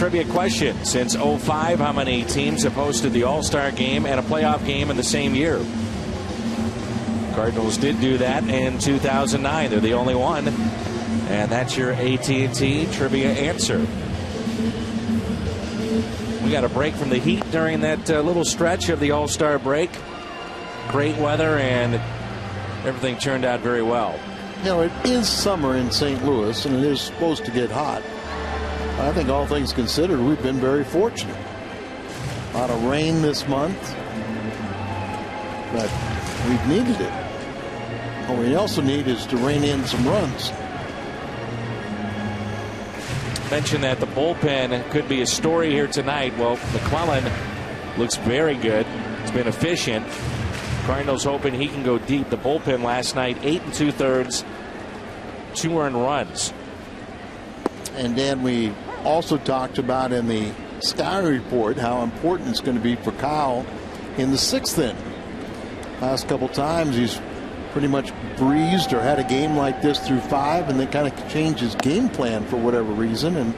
trivia question. Since 2005, how many teams have hosted the All-Star game and a playoff game in the same year? Cardinals did do that in 2009. They're the only one. And that's your AT&T trivia answer. We got a break from the heat during that little stretch of the All-Star break. Great weather, and everything turned out very well. You know, it is summer in St. Louis, and it is supposed to get hot. I think all things considered, we've been very fortunate. A lot of rain this month, but we've needed it. What we also need is to rein in some runs. Mentioned that the bullpen could be a story here tonight. Well, McClellan looks very good. It's been efficient. Cardinals hoping he can go deep. The bullpen last night, 8 2/3, 2 earned runs. And Dan, we also talked about in the Sky Report how important it's going to be for Kyle in the 6th inning. Last couple times he's pretty much breezed or had a game like this through 5, and then kind of changed his game plan for whatever reason and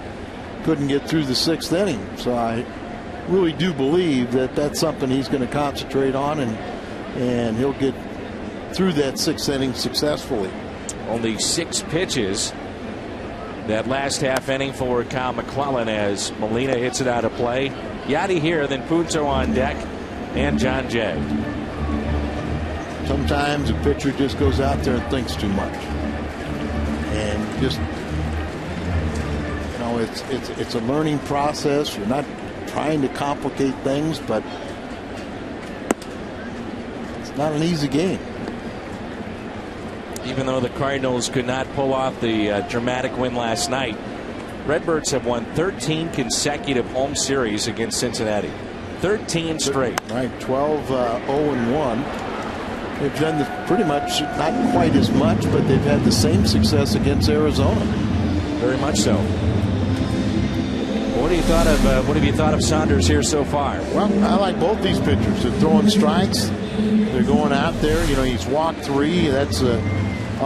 couldn't get through the 6th inning. So I really do believe that that's something he's going to concentrate on, and he'll get through that 6th inning successfully. Only 6 pitches that last half inning for Kyle McClellan as Molina hits it out of play. Yadi here, then Punto on deck, and John Jay. Sometimes a pitcher just goes out there and thinks too much, and just, you know, it's a learning process. You're not trying to complicate things, but it's not an easy game. Even though the Cardinals could not pull off the dramatic win last night, Redbirds have won 13 consecutive home series against Cincinnati. 13 straight. Right, 12-0-1. They've done pretty much, not quite as much, but they've had the same success against Arizona. Very much so. What have you thought of Saunders here so far? Well, I like both these pitchers. They're throwing strikes. They're going out there. You know, he's walked 3. That's a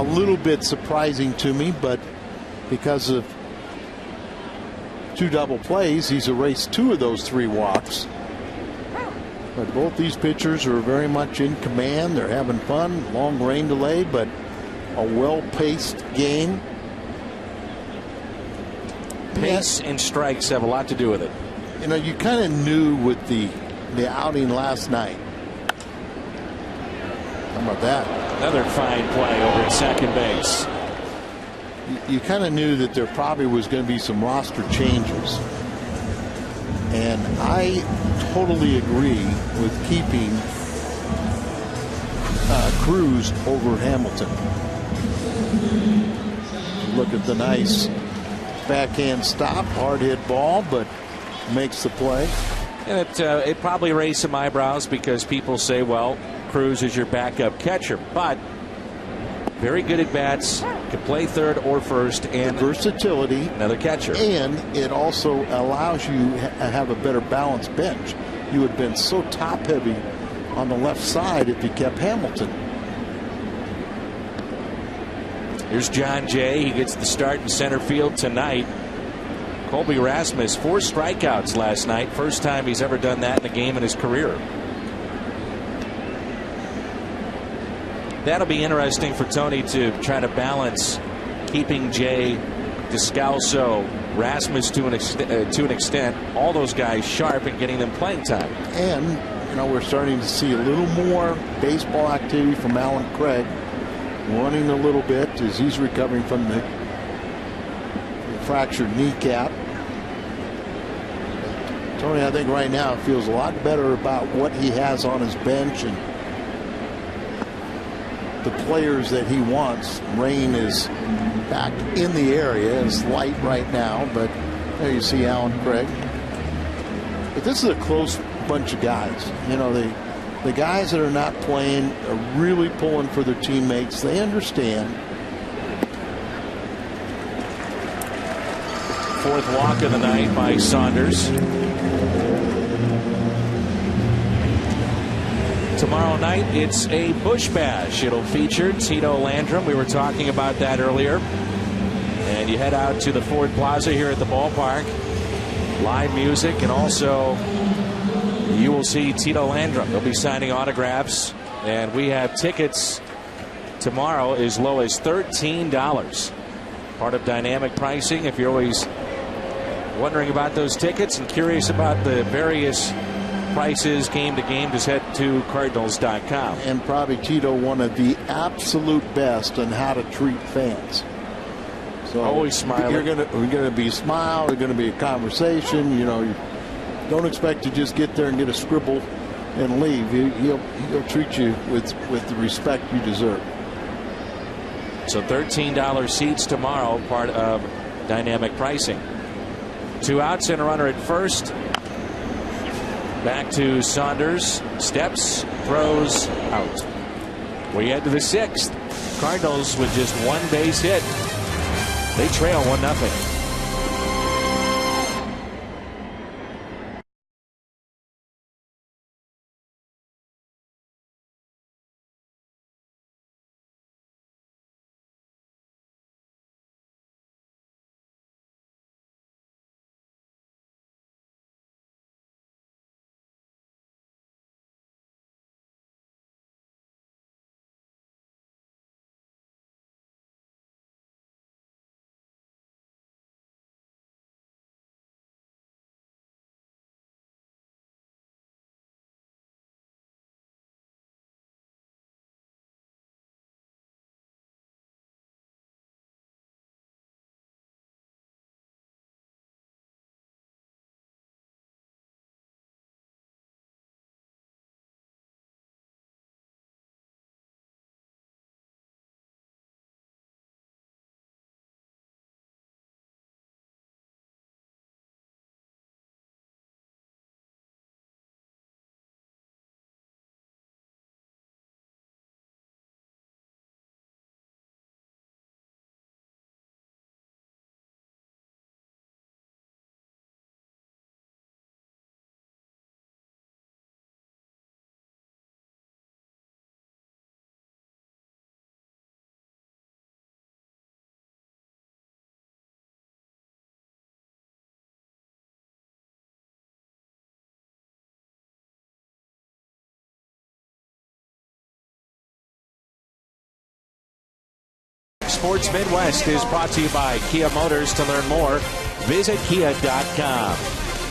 little bit surprising to me, but because of 2 double plays, he's erased 2 of those 3 walks. But both these pitchers are very much in command. They're having fun. Long rain delay, but a well-paced game. Pace and strikes have a lot to do with it. You know, you kind of knew with the outing last night. How about that? Another fine play over at second base. You kind of knew that there probably was going to be some roster changes. And I totally agree with keeping Cruz over Hamilton. Look at the nice backhand stop, hard hit ball, but makes the play. And it probably raised some eyebrows because people say, well, Cruz is your backup catcher, but very good at bats, can play third or first, and the versatility, another catcher. And it also allows you to have a better balanced bench. You had been so top heavy on the left side if you kept Hamilton. Here's John Jay. He gets the start in center field tonight. Colby Rasmus, 4 strikeouts last night. First time he's ever done that in a game in his career. That'll be interesting for Tony to try to balance keeping Jay, Descalso, Rasmus to an extent, all those guys sharp and getting them playing time. And, you know, we're starting to see a little more baseball activity from Alan Craig, running a little bit as he's recovering from the fractured kneecap. Tony, I think right now feels a lot better about what he has on his bench and the players that he wants. Rain is back in the area. It's light right now, but there you see Alan Craig. But this is a close bunch of guys. You know, the guys that are not playing are really pulling for their teammates. They understand. 4th walk of the night by Saunders. Tomorrow night, it's a Bush Bash. It'll feature Tito Landrum. We were talking about that earlier. And you head out to the Ford Plaza here at the ballpark. live music, and also you will see Tito Landrum. They'll be signing autographs, and we have tickets tomorrow as low as $13. Part of dynamic pricing. If you're always wondering about those tickets and curious about the various prices game to game, just head to Cardinals.com. And probably Tito, one of the absolute best on how to treat fans. So always smiling. We're gonna be smile. There's gonna be a conversation. You know, you don't expect to just get there and get a scribble and leave. He'll treat you with the respect you deserve. So $13 seats tomorrow, part of dynamic pricing. 2 outs and a runner at first. Back to Saunders. Steps, throws, out. We head to the 6th. Cardinals with just 1 base hit. They trail 1-0. Sports Midwest is brought to you by Kia Motors. To learn more, visit kia.com.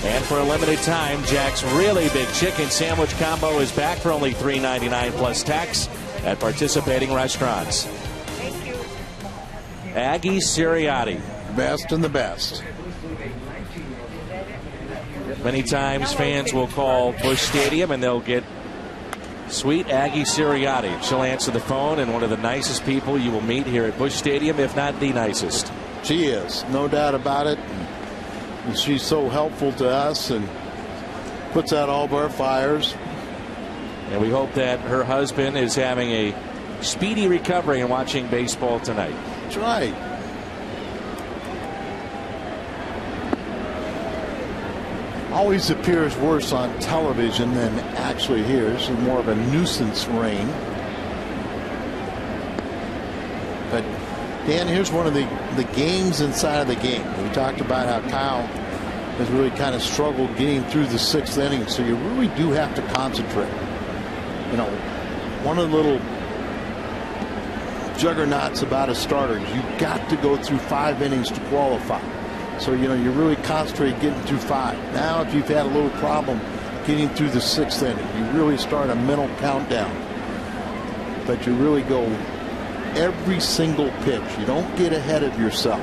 And for a limited time, Jack's Really Big Chicken Sandwich Combo is back for only $3.99 plus tax at participating restaurants. Thank you. Aggie Siriati. Best and the best. Many times fans will call Busch Stadium and they'll get sweet Aggie Siriati. She'll answer the phone, and one of the nicest people you will meet here at Busch Stadium, if not the nicest. She is, no doubt about it. And she's so helpful to us and puts out all of our fires. And we hope that her husband is having a speedy recovery and watching baseball tonight. That's right. Always appears worse on television than actually here. This is more of a nuisance rain. But Dan, here's one of the games inside of the game. We talked about how Kyle has really kind of struggled getting through the 6th inning, so you really do have to concentrate. You know, one of the little juggernauts about a starter is you've got to go through 5 innings to qualify. So, you know, you really concentrate getting through 5. Now, if you've had a little problem getting through the 6th inning, you really start a mental countdown. But you really go every single pitch. You don't get ahead of yourself.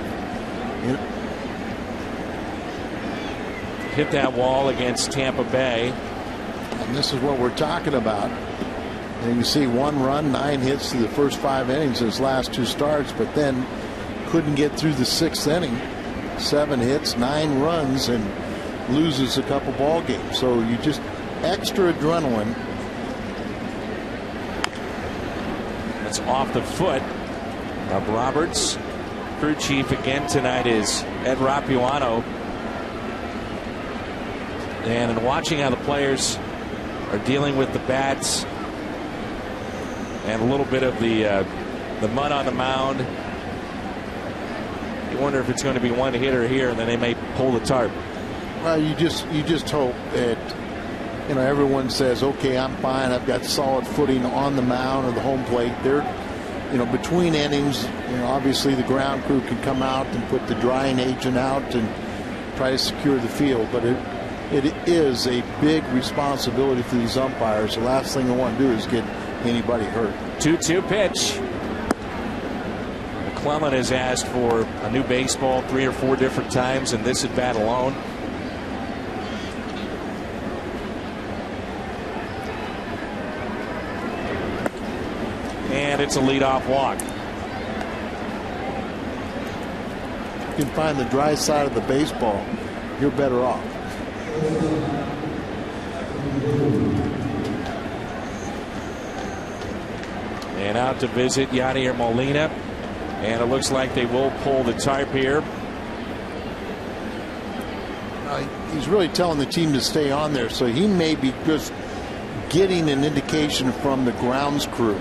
You know, hit that wall against Tampa Bay. and this is what we're talking about. And you see 1 run, 9 hits through the first 5 innings in his last 2 starts, but then couldn't get through the 6th inning. 7 hits, 9 runs, and loses a couple ball games. So you just extra adrenaline. That's off the foot of Roberts. Crew chief again tonight is Ed Rapuano. And in watching how the players are dealing with the bats and a little bit of the mud on the mound, you wonder if it's going to be one hitter here and then they may pull the tarp. Well, you just hope that, you know, everyone says, okay, I'm fine. I've got solid footing on the mound or the home plate. They're, you know, between innings, you know, obviously the ground crew can come out and put the drying agent out and try to secure the field. But it is a big responsibility for these umpires. The last thing they want to do is get anybody hurt. 2-2 pitch. McClellan has asked for a new baseball 3 or 4 different times in this at bat alone. And it's a leadoff walk. If you can find the dry side of the baseball, you're better off. And out to visit Yadier Molina. And it looks like they will pull the tarp here. He's really telling the team to stay on there, so he may be just getting an indication from the grounds crew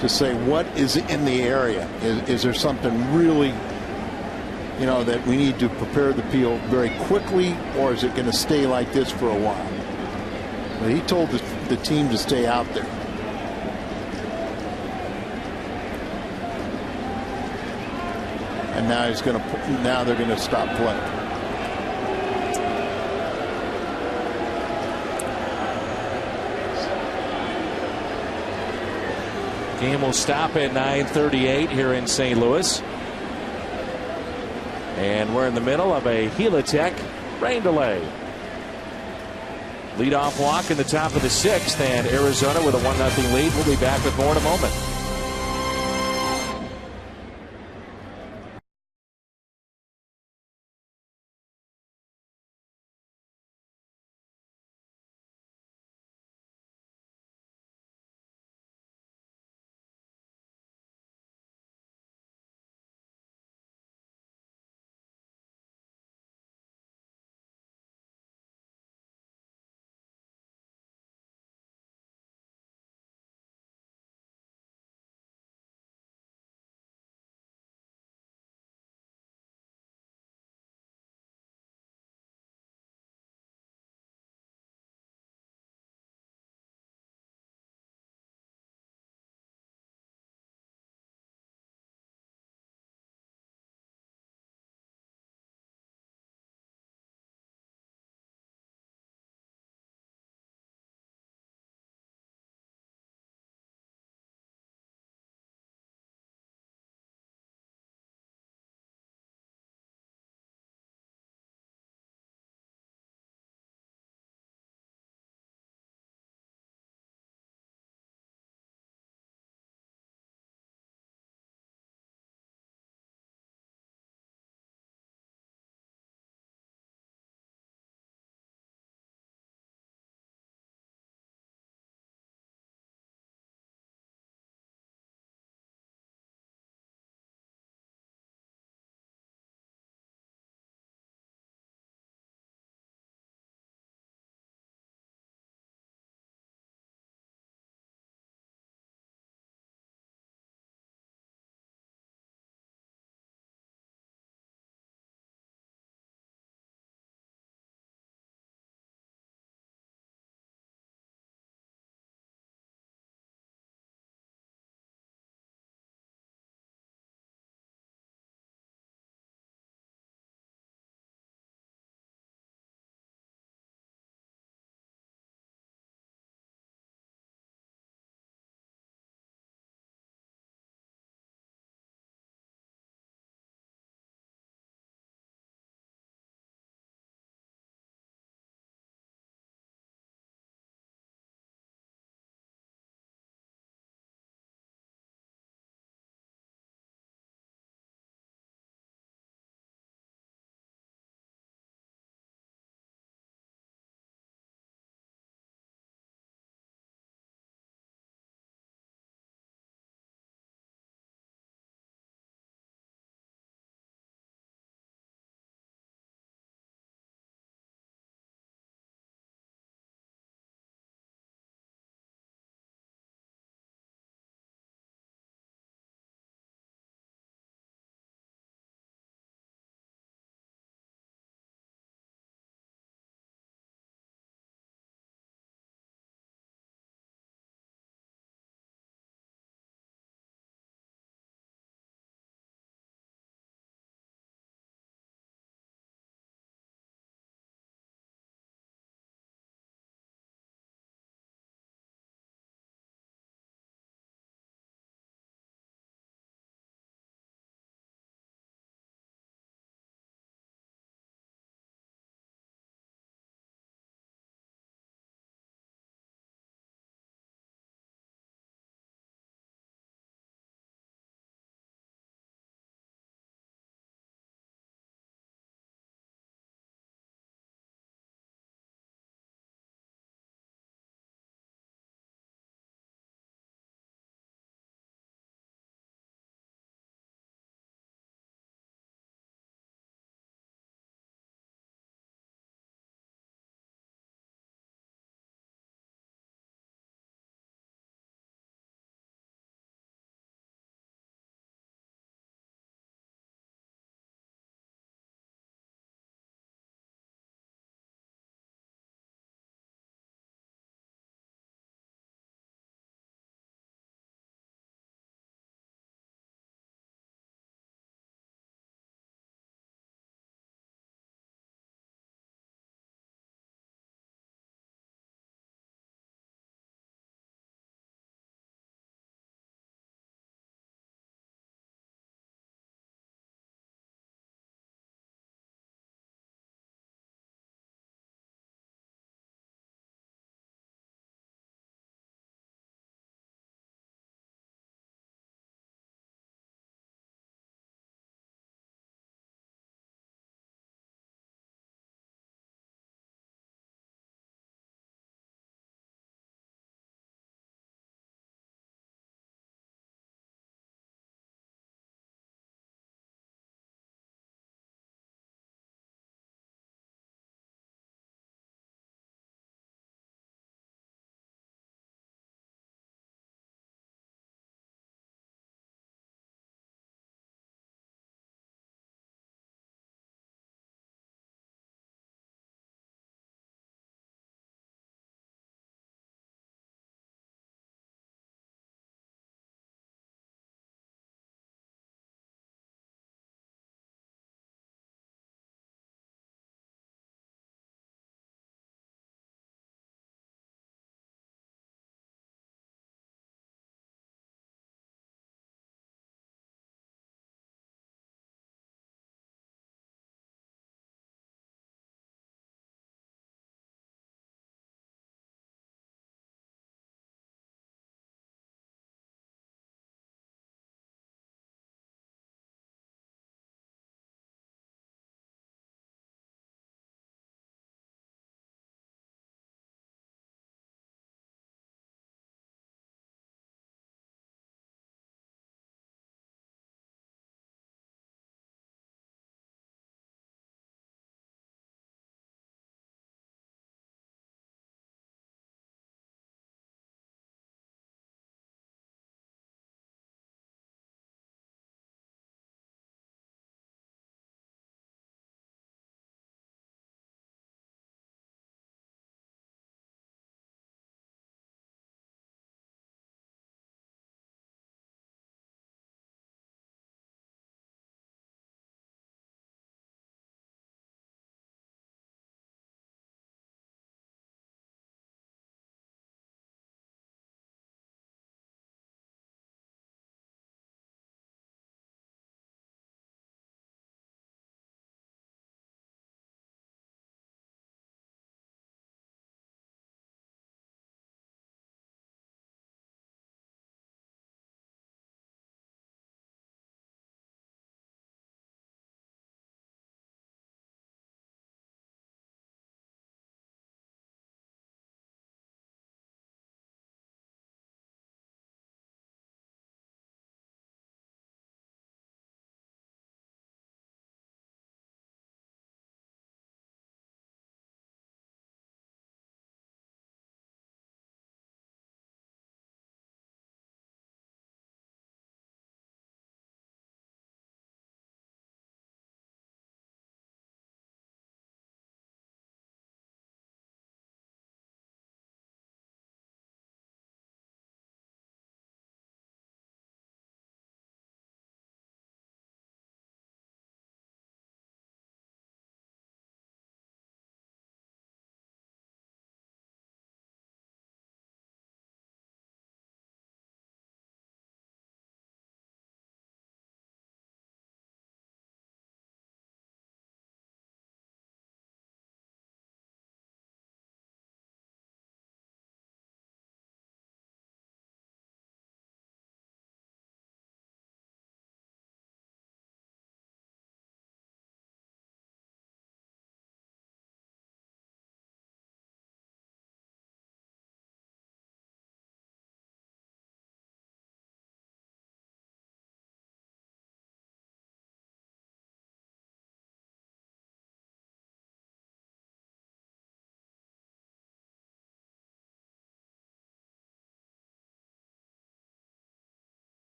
to say what is in the area. Is there something really, you know, that we need to prepare the field very quickly, or is it going to stay like this for a while? But he told the team to stay out there. And now they're going to stop playing. Game will stop at 9:38 here in St. Louis. And we're in the middle of a Helitech rain delay. Leadoff walk in the top of the 6th, and Arizona with a 1-0 lead. We'll be back with more in a moment.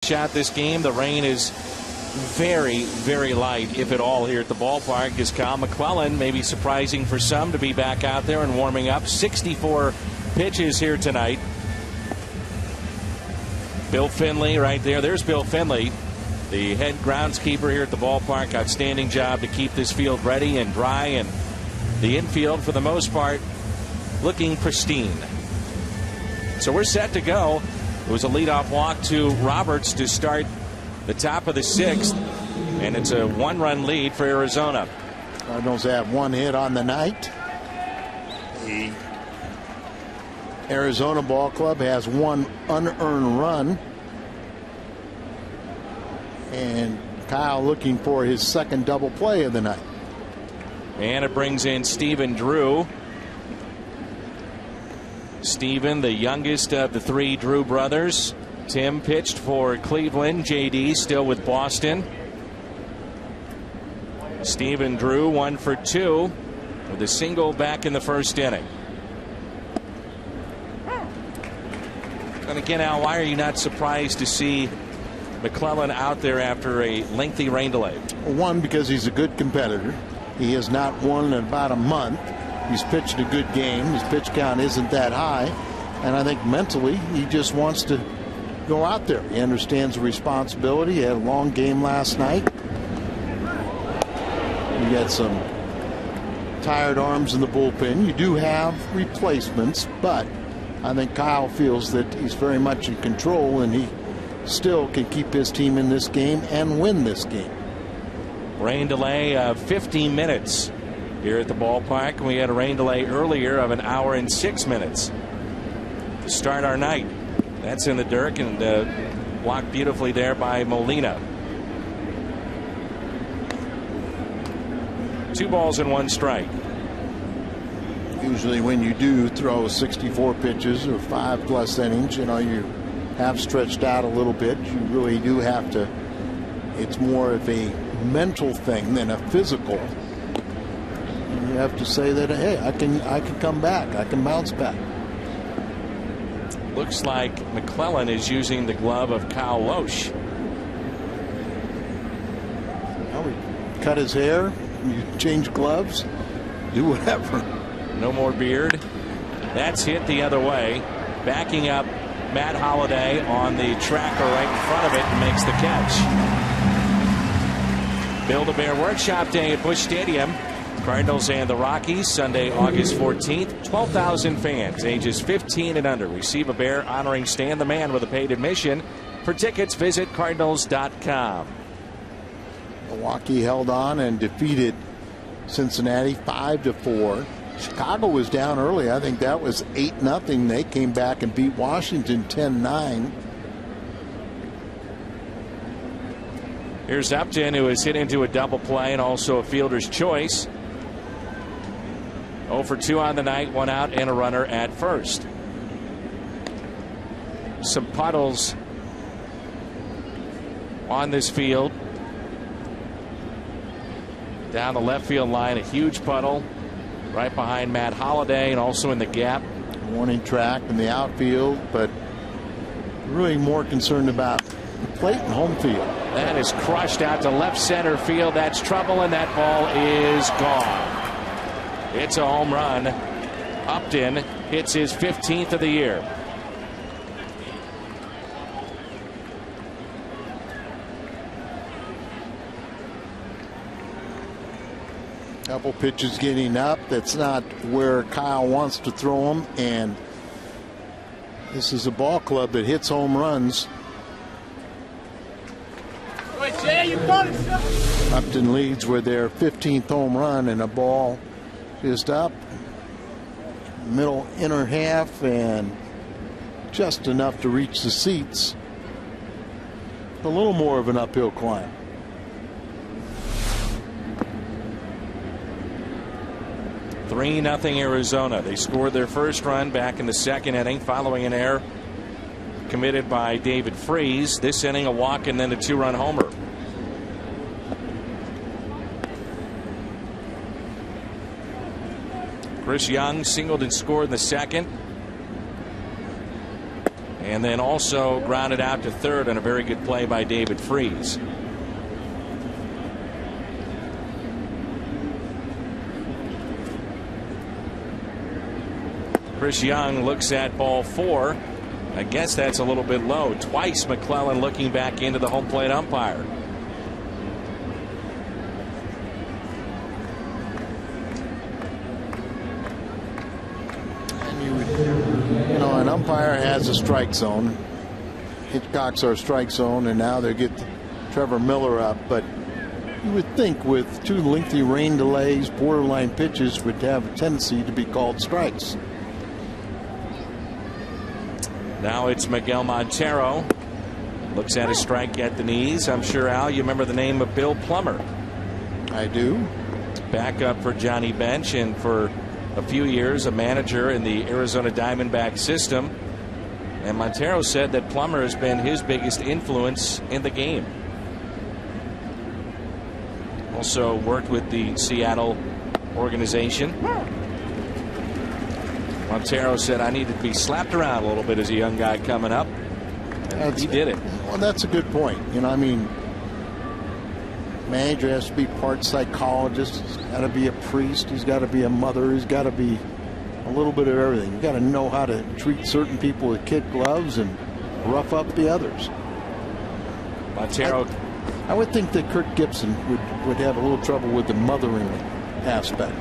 shot this game. The rain is very, very light, if at all, here at the ballpark, as Kyle McClellan, maybe surprising for some to be back out there and warming up. 64 pitches here tonight. Bill Finley right there. There's Bill Finley, the head groundskeeper here at the ballpark. Outstanding job to keep this field ready and dry, and the infield, for the most part, looking pristine. So we're set to go. It was a leadoff walk to Roberts to start the top of the 6th, and it's a 1-run lead for Arizona. Cardinals have 1 hit on the night. The Arizona Ball Club has 1 unearned run. And Kyle looking for his 2nd double play of the night. And it brings in Stephen Drew. Stephen, the youngest of the 3 Drew brothers. Tim pitched for Cleveland. JD still with Boston. Stephen Drew 1 for 2 with a single back in the 1st inning. And again, Al, why are you not surprised to see McClellan out there after a lengthy rain delay? 1, because he's a good competitor. He has not won in about a month. He's pitched a good game. His pitch count isn't that high. And I think mentally he just wants to go out there. He understands the responsibility. He had a long game last night. You got some tired arms in the bullpen. You do have replacements, but I think Kyle feels that he's very much in control, and he still can keep his team in this game and win this game. Rain delay of 15 minutes here at the ballpark. We had a rain delay earlier of 1 hour and 6 minutes to start our night. That's in the dirt and blocked beautifully there by Molina. 2 balls and 1 strike. Usually when you do throw 64 pitches or 5+ innings, you know, you have stretched out a little bit. You really do have to. It's more of a mental thing than a physical. And you have to say that, hey, I can come back. I can bounce back. Looks like McClellan is using the glove of Kyle Loesch. Well, we cut his hair. You change gloves. Do whatever. No more beard. That's hit the other way. Backing up Matt Holliday on the tracker right in front of it and makes the catch. Build-A-Bear Workshop Day at Busch Stadium. Cardinals and the Rockies, Sunday, August 14th. 12,000 fans, ages 15 and under, receive a bear honoring Stan the Man with a paid admission. For tickets, visit Cardinals.com. Milwaukee held on and defeated Cincinnati 5-4. Chicago was down early. I think that was 8-0. They came back and beat Washington 10-9. Here's Upton, who has hit into a double play and also a fielder's choice. 0 for 2 on the night, 1 out and a runner at first. Some puddles on this field. Down the left field line, a huge puddle right behind Matt Holliday and also in the gap. Warning track in the outfield, but really more concerned about the plate and home field. That is crushed out to left center field. That's trouble, and that ball is gone. It's a home run. Upton hits his 15th of the year. Couple pitches getting up. That's not where Kyle wants to throw them, and this is a ball club that hits home runs. Upton leads with their 15th home run, and a ball just up middle inner half and just enough to reach the seats. A little more of an uphill climb. (3-0) Arizona. They scored their first run back in the 2nd inning following an error committed by David Freese. This inning, a walk and then a 2-run homer. Chris Young singled and scored in the 2nd. And then also grounded out to third on a very good play by David Freese. Chris Young looks at ball 4. I guess that's a little bit low. Twice McClellan looking back into the home plate umpire. You know, an umpire has a strike zone. Hitchcock's our strike zone, and now they get Trevor Miller up. But you would think with 2 lengthy rain delays, borderline pitches would have a tendency to be called strikes. Now it's Miguel Montero. Looks at a strike at the knees. I'm sure, Al, you remember the name of Bill Plummer. I do. Backup for Johnny Bench, and for a few years a manager in the Arizona Diamondback system. And Montero said that Plummer has been his biggest influence in the game. Also worked with the Seattle organization. Montero said, I needed to be slapped around a little bit as a young guy coming up. And he did it. Well, that's a good point. You know, I mean, manager has to be part psychologist. He's got to be a priest. He's got to be a mother. He's got to be a little bit of everything. You got to know how to treat certain people with kid gloves and rough up the others. Montero. I would think that Kirk Gibson would have a little trouble with the mothering aspect,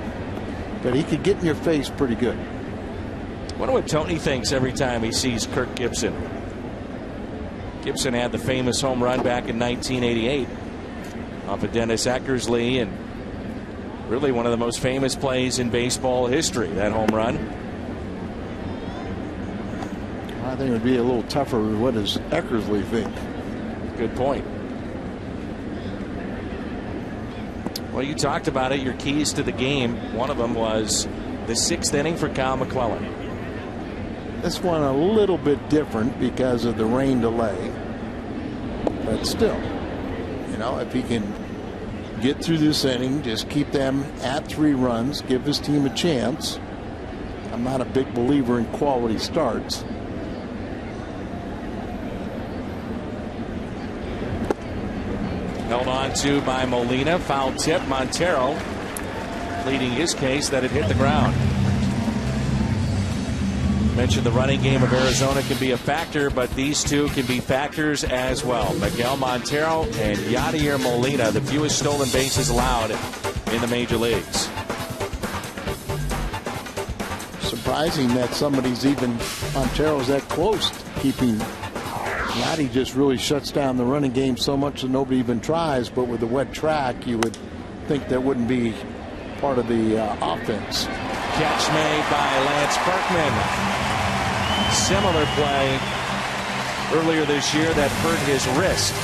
but he could get in your face pretty good. I wonder what Tony thinks every time he sees Kirk Gibson. Gibson had the famous home run back in 1988 off of Dennis Eckersley, and really one of the most famous plays in baseball history, that home run. I think it would be a little tougher. What does Eckersley think? Good point. Well, you talked about it. Your keys to the game, one of them was the 6th inning for Kyle McClellan. This one a little bit different because of the rain delay, but still, you know, if he can get through this inning, just keep them at 3 runs, give his team a chance. I'm not a big believer in quality starts. Held on to by Molina. Foul tip. Montero pleading his case that it hit the ground. Mentioned the running game of Arizona can be a factor, but these two can be factors as well. Miguel Montero and Yadier Molina, the fewest stolen bases allowed in the major leagues. Surprising that somebody's even Montero's that close to keeping. Yadi just really shuts down the running game so much that nobody even tries, but with the wet track you would think that wouldn't be part of the offense. Catch made by Lance Berkman. Similar play earlier this year that hurt his wrist.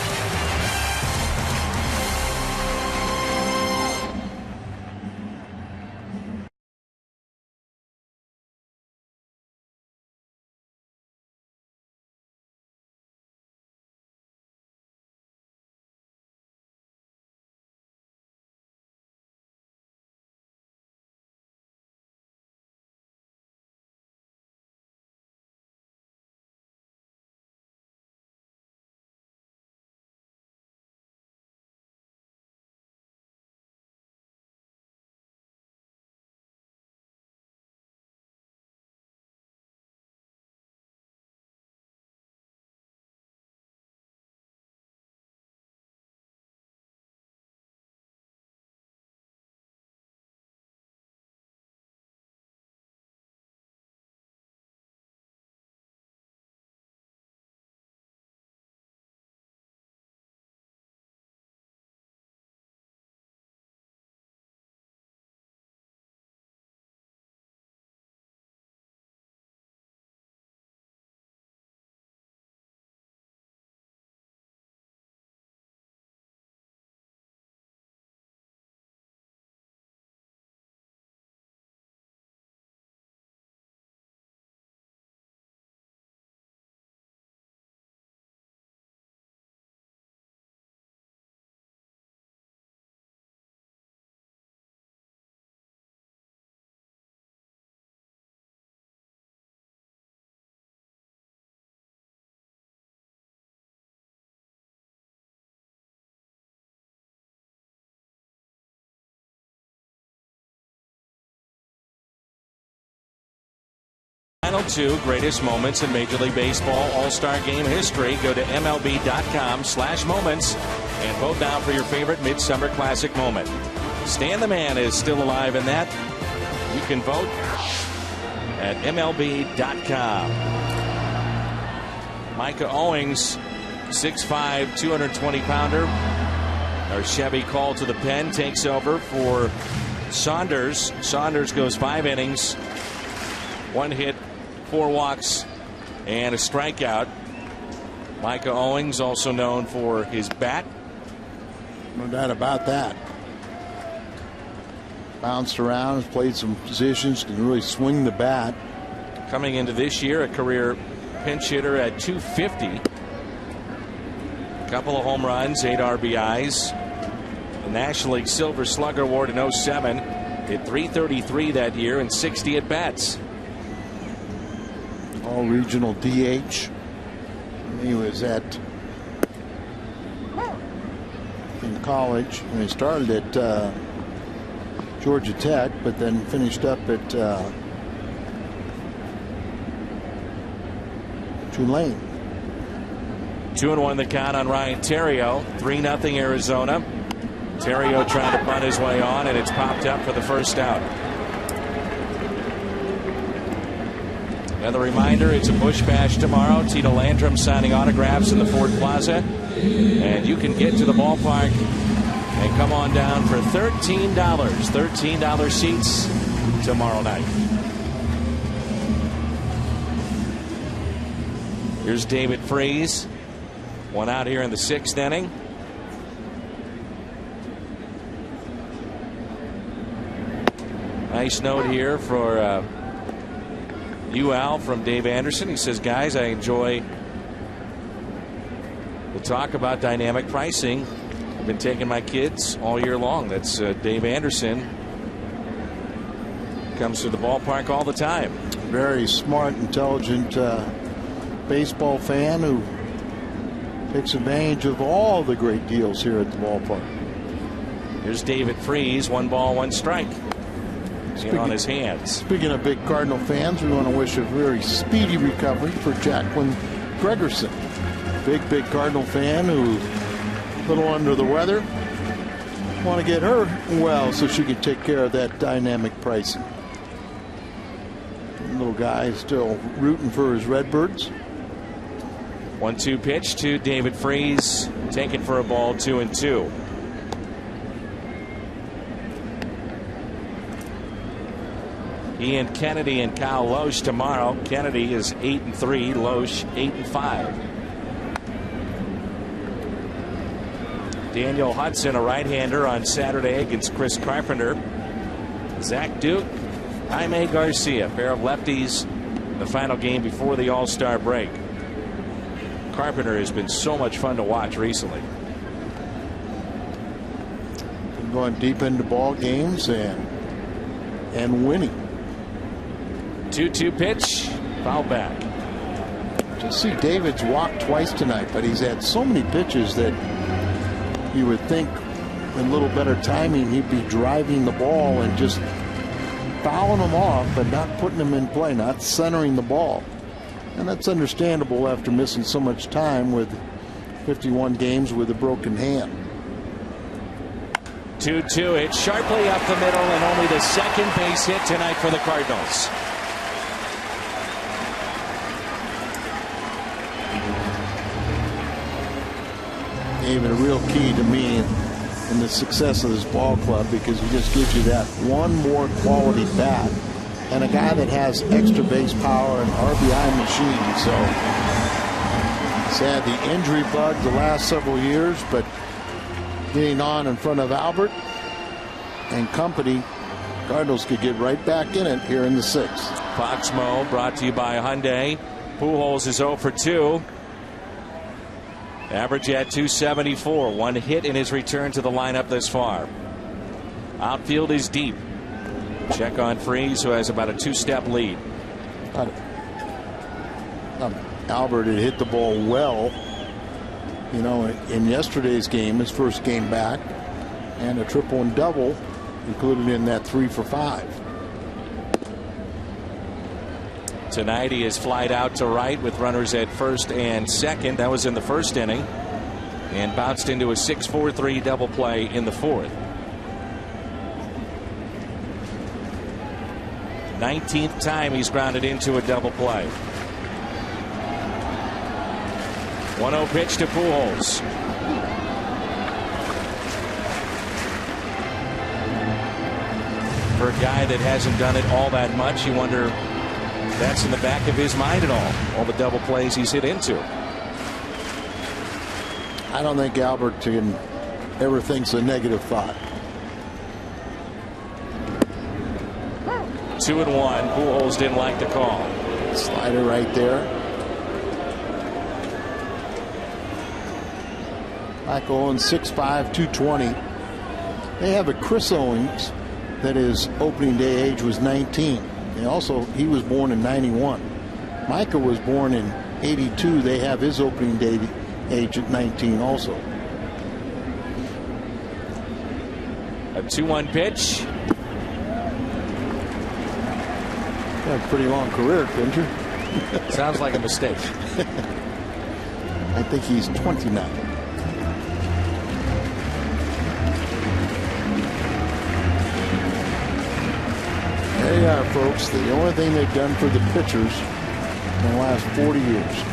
final two greatest moments in Major League Baseball All-Star Game history. Go to MLB.com/moments and vote now for your favorite Midsummer Classic moment. Stan the Man is still alive in that. You can vote at MLB.com. Micah Owings, 6'5", 220-pounder. Our Chevy call to the pen takes over for Saunders. Saunders goes 5 innings, 1 hit, 4 walks, and a strikeout. Micah Owings, also known for his bat. No doubt about that. Bounced around, has played some positions, can really swing the bat. Coming into this year, a career pinch hitter at 250. A couple of home runs, 8 RBIs. The National League Silver Slugger Award in 07. Hit .333 that year and 60 at bats. All regional DH. He was in college, and he started at Georgia Tech, but then finished up at Tulane. 2-1 the count on Ryan Theriot. 3-0 Arizona. Theriot trying to bunt his way on, and it's popped up for the first out. Another reminder, it's a Busch Bash tomorrow. Tito Landrum signing autographs in the Ford Plaza. And you can get to the ballpark and come on down for $13. $13 seats tomorrow night. Here's David Freese. 1 out here in the 6th inning. Nice note here for UL from Dave Anderson. He says, guys, I enjoy the talk about dynamic pricing. I've been taking my kids all year long. That's Dave Anderson. Comes to the ballpark all the time. Very smart, intelligent baseball fan who takes advantage of all the great deals here at the ballpark. Here's David Freese. 1 ball, 1 strike. On his hands. Speaking of big Cardinal fans, we want to wish a very speedy recovery for Jacqueline Gregerson. Big Cardinal fan who's a little under the weather. Want to get her well so she can take care of that dynamic pricing. The little guy is still rooting for his Redbirds. 1-2 pitch to David Freese. Taken for a ball, 2-2. Ian Kennedy and Kyle Loesch tomorrow. Kennedy is 8-3, Loesch 8-5. Daniel Hudson, a right-hander, on Saturday against Chris Carpenter. Zach Duke, Jaime Garcia, pair of lefties in the final game before the All-Star break. Carpenter has been so much fun to watch recently. Been going deep into ball games and winning. 2-2 pitch, foul back. Just see David's walked twice tonight, but he's had so many pitches that you would think with a little better timing he'd be driving the ball and just fouling them off, but not putting them in play, not centering the ball. And that's understandable after missing so much time with 51 games with a broken hand. 2-2. It's sharply up the middle, and only the second base hit tonight for the Cardinals. David, a real key to me in the success of this ball club, because he just gives you that one more quality bat and a guy that has extra base power and RBI machine. So he's had the injury bug the last several years, but getting on in front of Albert and company, Cardinals could get right back in it here in the 6th. Foxmo brought to you by Hyundai. Pujols is 0 for 2. Average at 274. 1 hit in his return to the lineup this far. Outfield is deep. Check on Freese, who has about a 2-step lead. Albert had hit the ball well, you know, in yesterday's game, his first game back, and a triple and double included in that 3 for 5. Tonight he is flied out to right with runners at first and second. That was in the first inning, and bounced into a 6-4-3 double play in the fourth. 19th time he's grounded into a double play. 1-0 pitch to Pujols. For a guy that hasn't done it all that much, you wonder if that's in the back of his mind at all the double plays he's hit into. I don't think Albertson ever thinks a negative thought. 2-1. Pujols didn't like the call. Slider right there. Mike Owens, 6'5", 220. They have a Chris Owens that his opening day age was 19. He was born in 91. Micah was born in 82. They have his opening day age at 19 also. A 2-1 pitch. Got a pretty long career, Pinger. Sounds like a mistake. I think he's 29. There you are, folks. The only thing they've done for the pitchers in the last 40 years.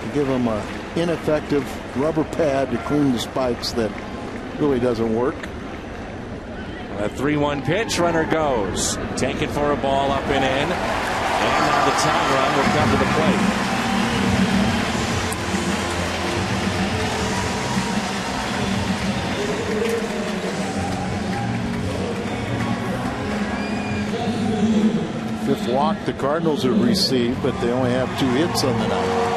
To give them an ineffective rubber pad to clean the spikes that really doesn't work. A 3-1 pitch. Runner goes. Taken for a ball up and in. And now the tag run will come to the plate. Fifth walk the Cardinals have received, but they only have 2 hits on the night.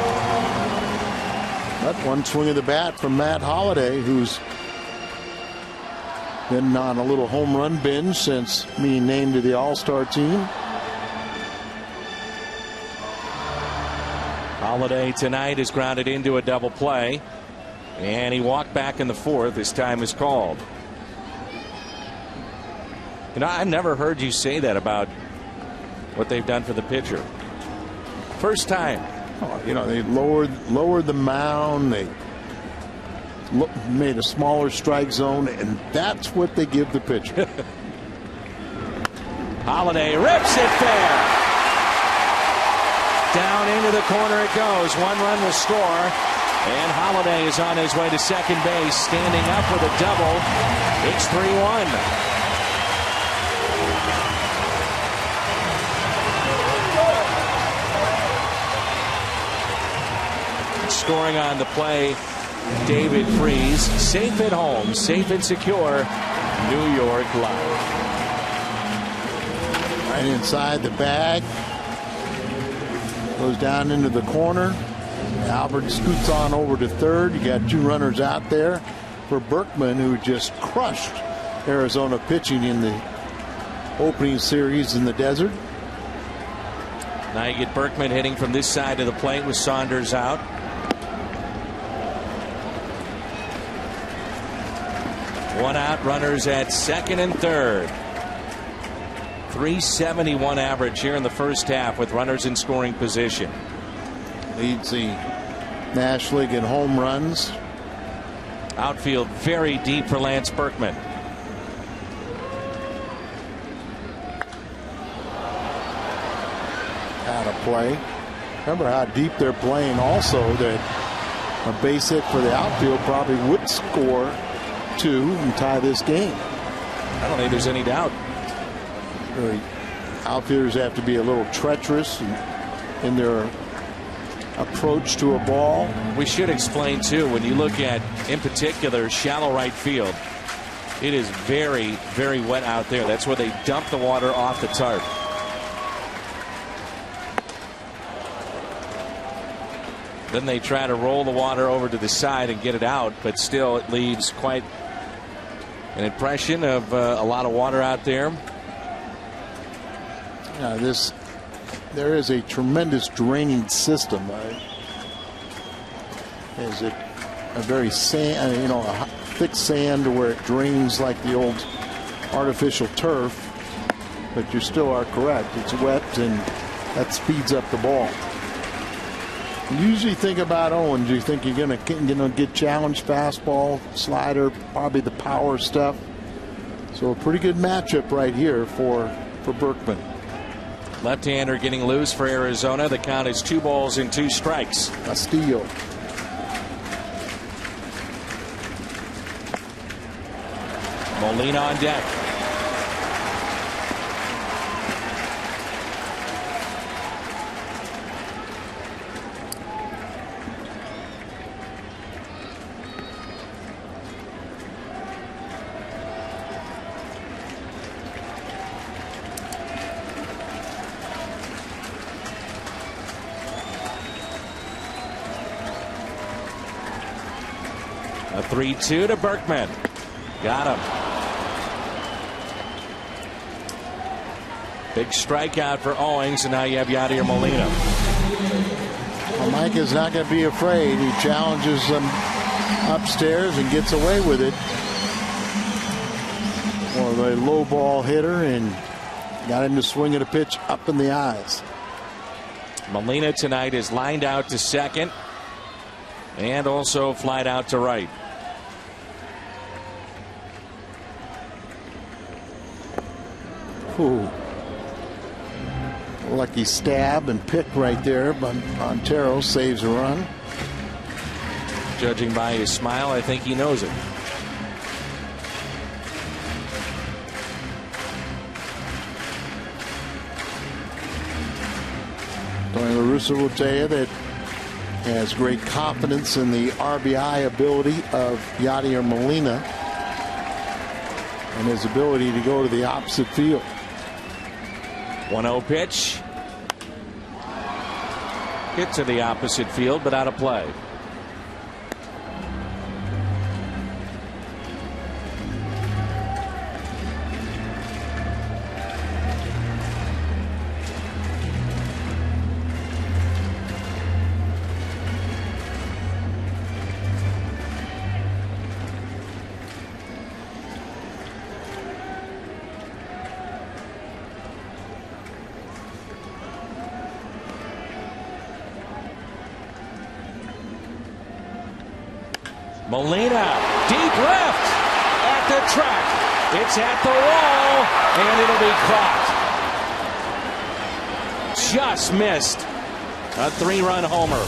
But one swing of the bat from Matt Holliday, who's been on a little home run binge since being named to the All-Star team. Holliday tonight is grounded into a double play, and he walked back in the fourth. His time is called. You know, I've never heard you say that about what they've done for the pitcher. First time. Oh, you know, they lowered the mound. They made a smaller strike zone, and that's what they give the pitcher. Holliday rips it fair. Down into the corner it goes. 1 run will score, and Holliday is on his way to second base, standing up with a double. It's 3-1. Scoring on the play, David Freese. Safe at home, safe and secure, New York Live. Right inside the bag. Goes down into the corner. Albert scoots on over to third. You got 2 runners out there for Berkman, who just crushed Arizona pitching in the opening series in the desert. Now you get Berkman hitting from this side of the plate with Saunders out. One out, runners at second and third. 371 average here in the first half with runners in scoring position. Leads the National League in home runs. Outfield very deep for Lance Berkman. Out of play. Remember how deep they're playing also, that a base hit for the outfield probably would score 2 and tie this game. I don't think there's any doubt. The outfielders have to be a little treacherous in their approach to a ball. We should explain too, when you look at, in particular, shallow right field, it is very, very wet out there. That's where they dump the water off the tarp. Then they try to roll the water over to the side and get it out, but still it leaves quite an impression of a lot of water out there. There is a tremendous draining system. Is it a very a thick sand where it drains like the old artificial turf? But you still are correct. It's wet, and that speeds up the ball. You usually think about Owens, you think you're going to get challenged fastball, slider, probably the power stuff. So a pretty good matchup right here for Berkman. Left-hander getting loose for Arizona. The count is 2 balls and 2 strikes. Castillo. Molina on deck. A 3-2 to Berkman. Got him. Big strikeout for Owings, and now you have Yadier Molina. Well, Mike is not going to be afraid. He challenges them upstairs and gets away with it. Or a low ball hitter and got him to swing at a pitch up in the eyes. Molina tonight is lined out to second and also flied out to right. Ooh. Lucky stab and pick right there, but Montero saves a run. Judging by his smile, I think he knows it. Tony La Russa will tell you that he has great confidence in the RBI ability of Yadier Molina and his ability to go to the opposite field. 1-0 pitch. Hit to the opposite field, but out of play. Molina, deep left at the track. It's at the wall, and it'll be caught. Just missed. A 3-run homer.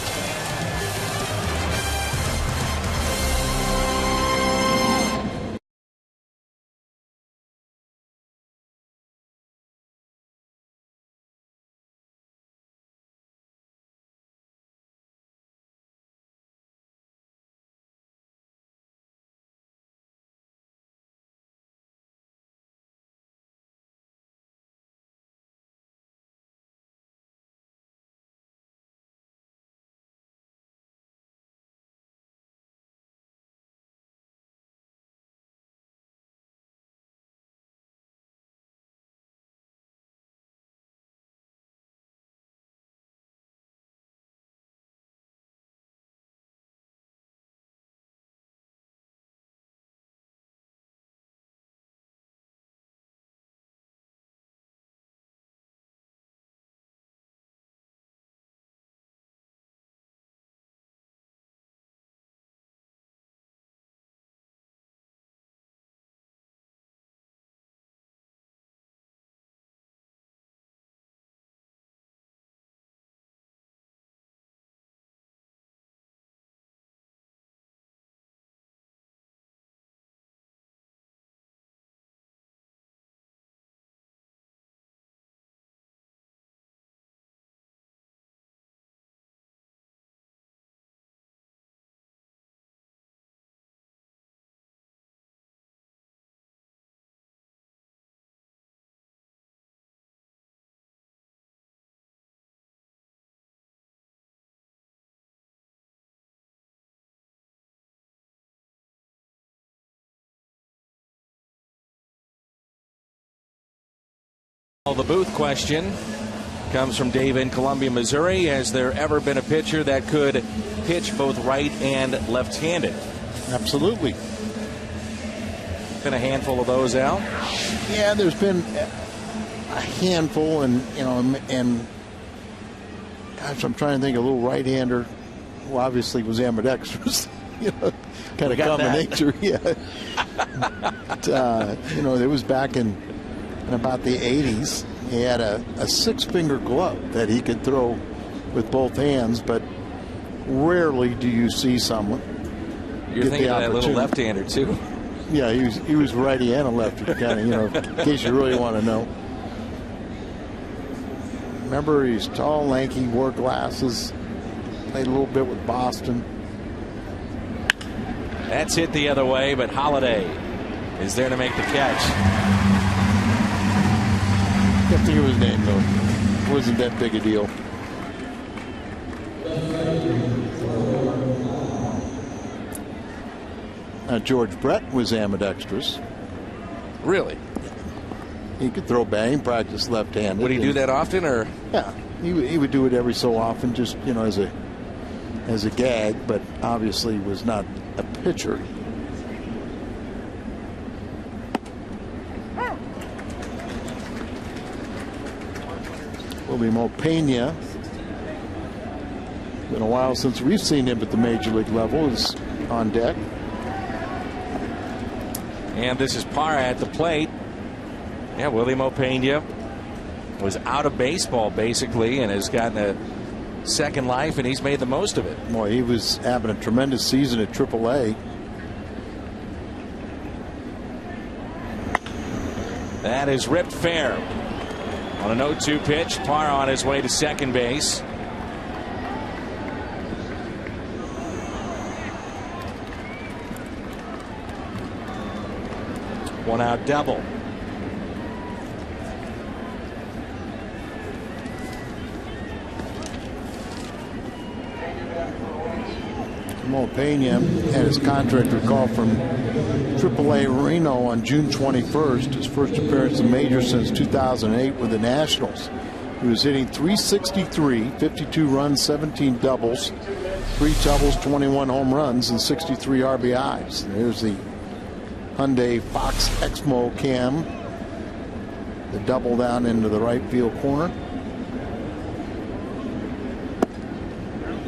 Well, the booth question comes from Dave in Columbia, Missouri. Has there ever been a pitcher that could pitch both right and left-handed? Absolutely. Been a handful of those, Al? Yeah, there's been a handful, and Gosh, I'm trying to think of a little right-hander who obviously was ambidextrous. Kind of common nature. Yeah. But, it was back in about the 80s. He had a 6-finger glove that he could throw with both hands, but rarely do you see someone. You're thinking of that little left-hander too. Yeah, he was righty and a lefty, kind of, in case you really want to know. Remember, he's tall, lanky, wore glasses, played a little bit with Boston. That's hit the other way, but Holiday is there to make the catch. Can't think of his name, though. It wasn't that big a deal. George Brett was ambidextrous. Really? He could throw bang, practice left-handed. Would he do that often, or? Yeah, he would do it every so often, just as a gag, but obviously was not a pitcher. Willie Mopena. Been a while since we've seen him at the major league level. Is on deck. And this is Parra at the plate. Yeah, Willie Mopena was out of baseball basically and has gotten a second life, and he's made the most of it. Boy, he was having a tremendous season at AAA. That is ripped fair. On an 0-2 pitch, Parra on his way to second base. One out double. Mopena had his contract recalled from AAA Reno on June 21st. His first appearance in major since 2008 with the Nationals. He was hitting .363, 52 runs, 17 doubles, 3 doubles, 21 home runs, and 63 RBIs. And here's the Hyundai Fox Exmo cam. The double down into the right field corner.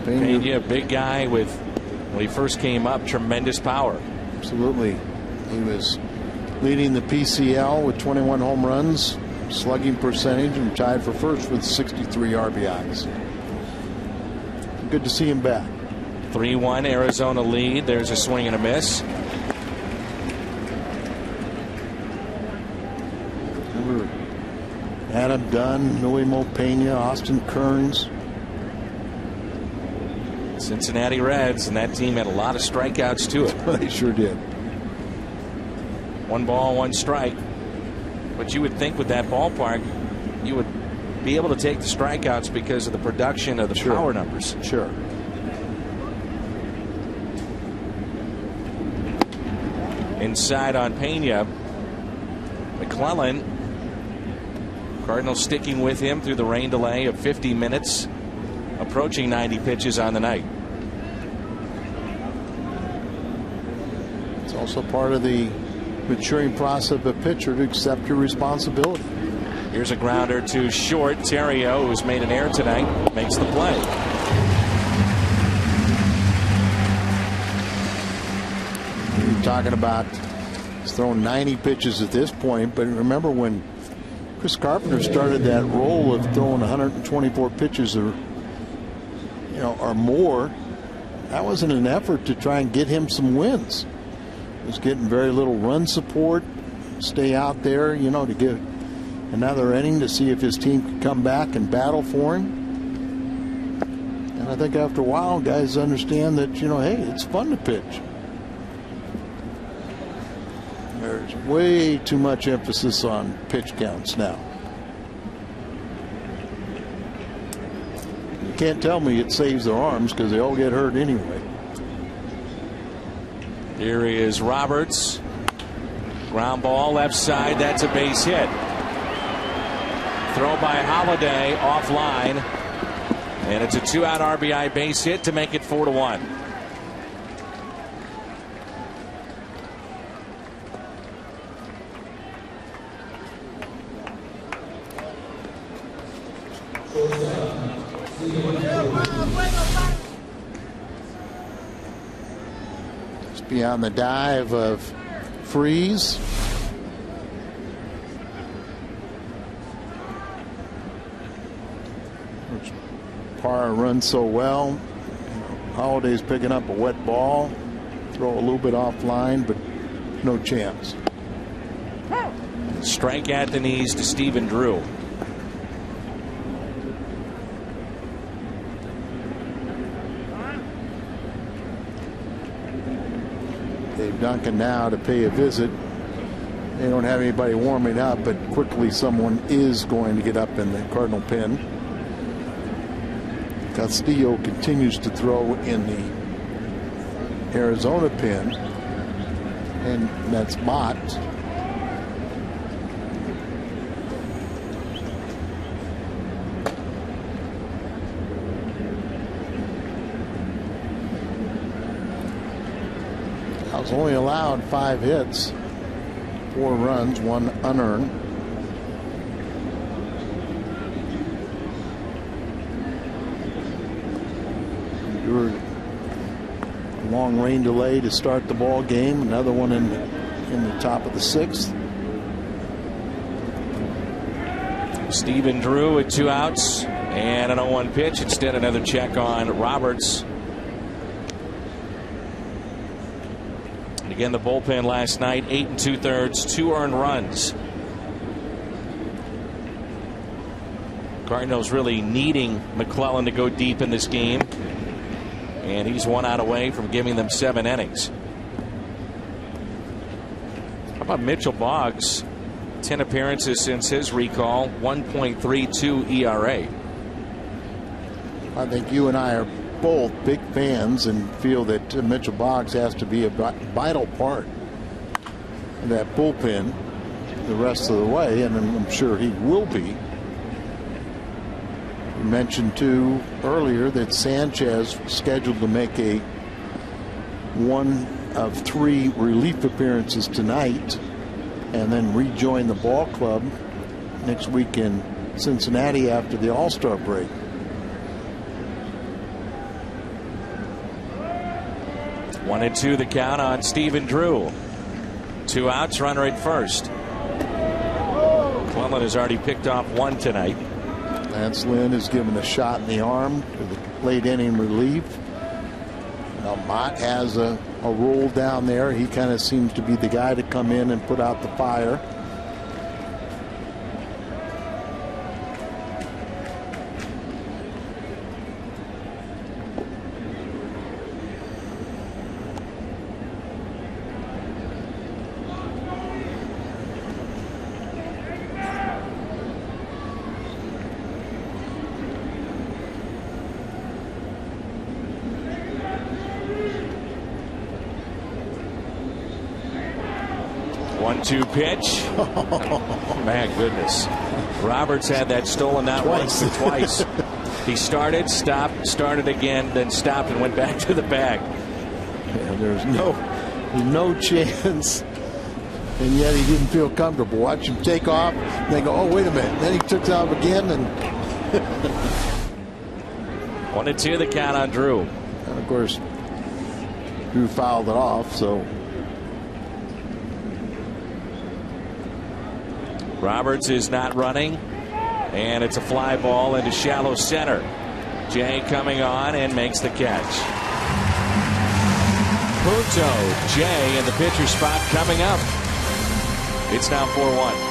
Pena, big guy with, when he first came up, tremendous power. Absolutely. He was leading the PCL with 21 home runs, slugging percentage, and tied for first with 63 RBIs. Good to see him back. 3-1 Arizona lead. There's a swing and a miss. Remember Adam Dunn, Willie Mopena, Austin Kearns. Cincinnati Reds, and that team had a lot of strikeouts to it. They sure did. 1 ball, 1 strike. But you would think with that ballpark, you would be able to take the strikeouts because of the production of the power numbers. Sure. Inside on Pena. McClellan. Cardinals sticking with him through the rain delay of 50 minutes. Approaching 90 pitches on the night. It's also part of the maturing process of a pitcher to accept your responsibility. Here's a grounder to short. Terrio, who's made an error tonight, makes the play. You're talking about he's thrown 90 pitches at this point, but remember when Chris Carpenter started that role of throwing 124 pitches or more, that was in an effort to try and get him some wins. He was getting very little run support, stay out there, to give another inning to see if his team could come back and battle for him. And I think after a while, guys understand that, hey, it's fun to pitch. There's way too much emphasis on pitch counts now. You can't tell me it saves their arms because they all get hurt anyway. Here is Roberts. Ground ball left side. That's a base hit. Throw by Holiday offline. And it's a 2-out RBI base hit to make it 4-1. Just beyond the dive of Freeze. Which Parra runs so well. Holiday's picking up a wet ball. Throw a little bit offline, but no chance. Strike at the knees to Stephen Drew. Dave Duncan now to pay a visit. They don't have anybody warming up, but quickly someone is going to get up in the Cardinal pen. Castillo continues to throw in the Arizona pen, and that's Mott. Kyle's only allowed 5 hits, 4 runs, 1 unearned. A long rain delay to start the ball game. Another one in the top of the 6th. Stephen Drew with 2 outs and an 0-1 pitch. Instead, another check on Roberts. And again, the bullpen last night, 8 2/3, 2 earned runs. Cardinals really needing McClellan to go deep in this game. And he's 1 out away from giving them 7 innings. How about Mitchell Boggs? 10 appearances since his recall, 1.32 ERA. I think you and I are both big fans and feel that Mitchell Boggs has to be a vital part of that bullpen the rest of the way, and I'm sure he will be. You mentioned too earlier that Sanchez scheduled to make a 1 of 3 relief appearances tonight and then rejoin the ball club next week in Cincinnati after the All-Star break. One and 2 the count on Stephen Drew. 2 outs, runner at first. McClellan has already picked off 1 tonight. Lance Lynn is given a shot in the arm for the late inning relief. Now Mott has a roll down there. He kind of seems to be the guy to come in and put out the fire. One-two pitch. My goodness. Roberts had that stolen out once or twice. He started, stopped, started again, then stopped and went back to the bag. Yeah, there's no chance. And yet he didn't feel comfortable. Watch him take off. They go, oh, wait a minute. Then he took off again. And 1-2 the count on Drew. And of course, Drew fouled it off. So Roberts is not running, and it's a fly ball into shallow center. Jay coming on and makes the catch. Punto, Jay in the pitcher spot coming up. It's now 4-1.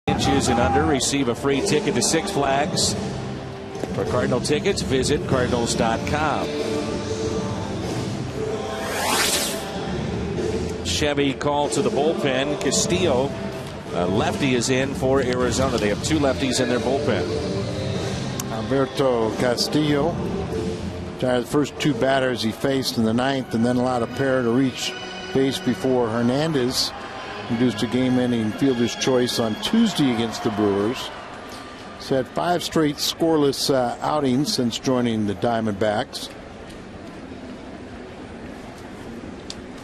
Inches and under receive a free ticket to Six Flags. For Cardinal tickets, visit Cardinals.com. Chevy called to the bullpen. Castillo, lefty, is in for Arizona. They have 2 lefties in their bullpen. Alberto Castillo, the first 2 batters he faced in the 9th, and then allowed a pair to reach base before Hernandez induced a game-ending fielder's choice on Tuesday against the Brewers. He's had 5 straight scoreless outings since joining the Diamondbacks.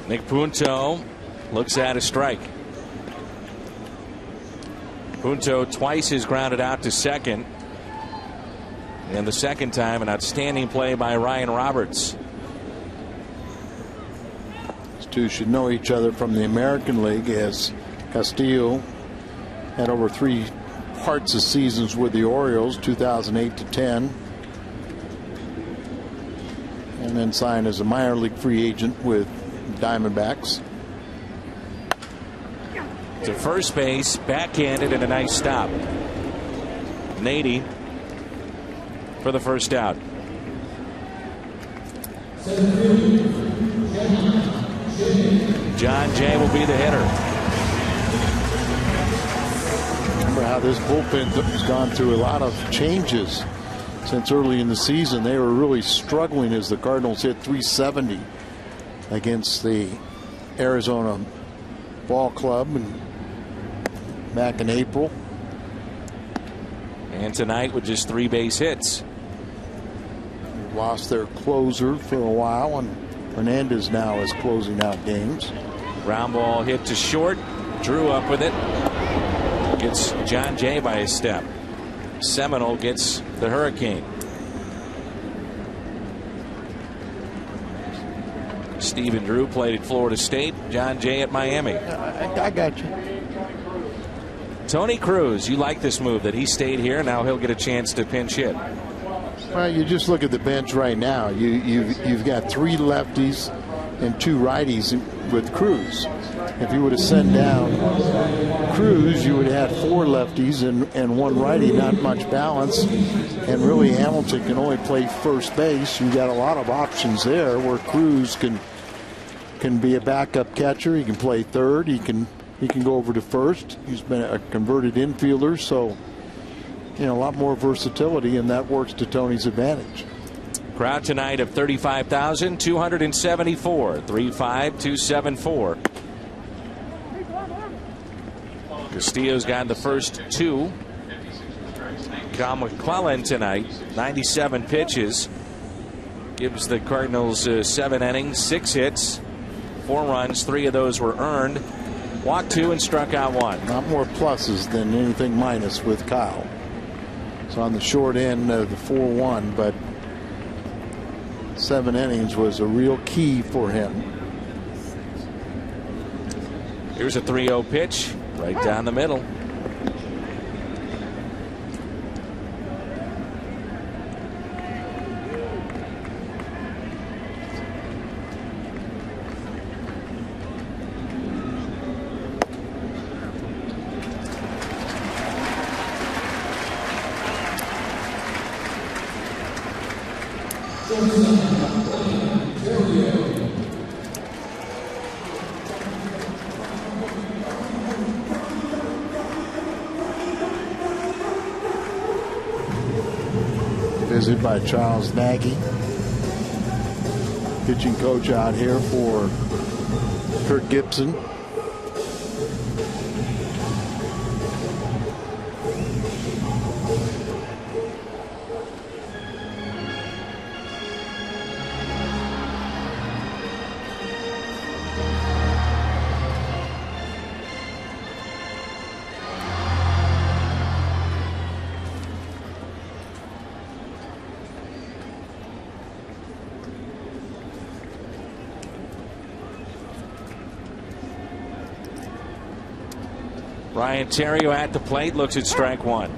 Nick Punto looks at a strike. Punto twice is grounded out to second. And the second time, an outstanding play by Ryan Roberts. These two should know each other from the American League, as Castillo had over 3 parts of seasons with the Orioles, 2008 to 10, and then signed as a minor league free agent with Diamondbacks. To first base, backhanded, and a nice stop. Nady for the first out. John Jay will be the hitter. Remember how this bullpen has gone through a lot of changes since early in the season. They were really struggling as the Cardinals hit .370 against the Arizona Ball Club and back in April. And tonight with just 3 base hits. Lost their closer for a while, and Hernandez now is closing out games. Ground ball hit to short. Drew up with it. Gets John Jay by a step. Seminole gets the Hurricane. Stephen Drew played at Florida State. John Jay at Miami. I got you. Tony Cruz, you like this move that he stayed here. Now he'll get a chance to pinch hit. Well, you just look at the bench right now. You've got 3 lefties and 2 righties with Cruz. If you would have sent down Cruz, you would have had 4 lefties and 1 righty. Not much balance. And really, Hamilton can only play first base. You got a lot of options there where Cruz can be a backup catcher. He can play third. He can go over to first. He's been a converted infielder, so a lot more versatility, and that works to Tony's advantage. Crowd tonight of 35,274. 35274. Castillo's gotten the first 2. Kyle McClellan tonight, 97 pitches, gives the Cardinals 7 innings, 6 hits, 4 runs. 3 of those were earned. Walked 2 and struck out 1. Not more pluses than anything minus with Kyle. So on the short end of the 4-1, but 7 innings was a real key for him. Here's a 3-0 pitch right down the middle. Visit by Charles Nagy, pitching coach out here for Kirk Gibson. Ryan Terrio at the plate, looks at strike 1.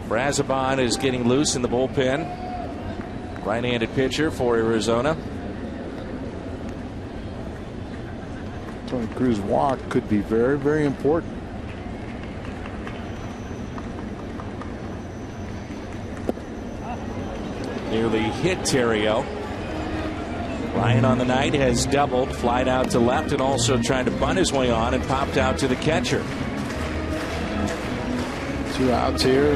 Brazoban is getting loose in the bullpen. Right-handed pitcher for Arizona. Tony Cruz walk could be very, very important. Nearly hit Terrio. Ryan on the night has doubled, flied out to left, and also tried to bunt his way on and popped out to the catcher. 2 outs here.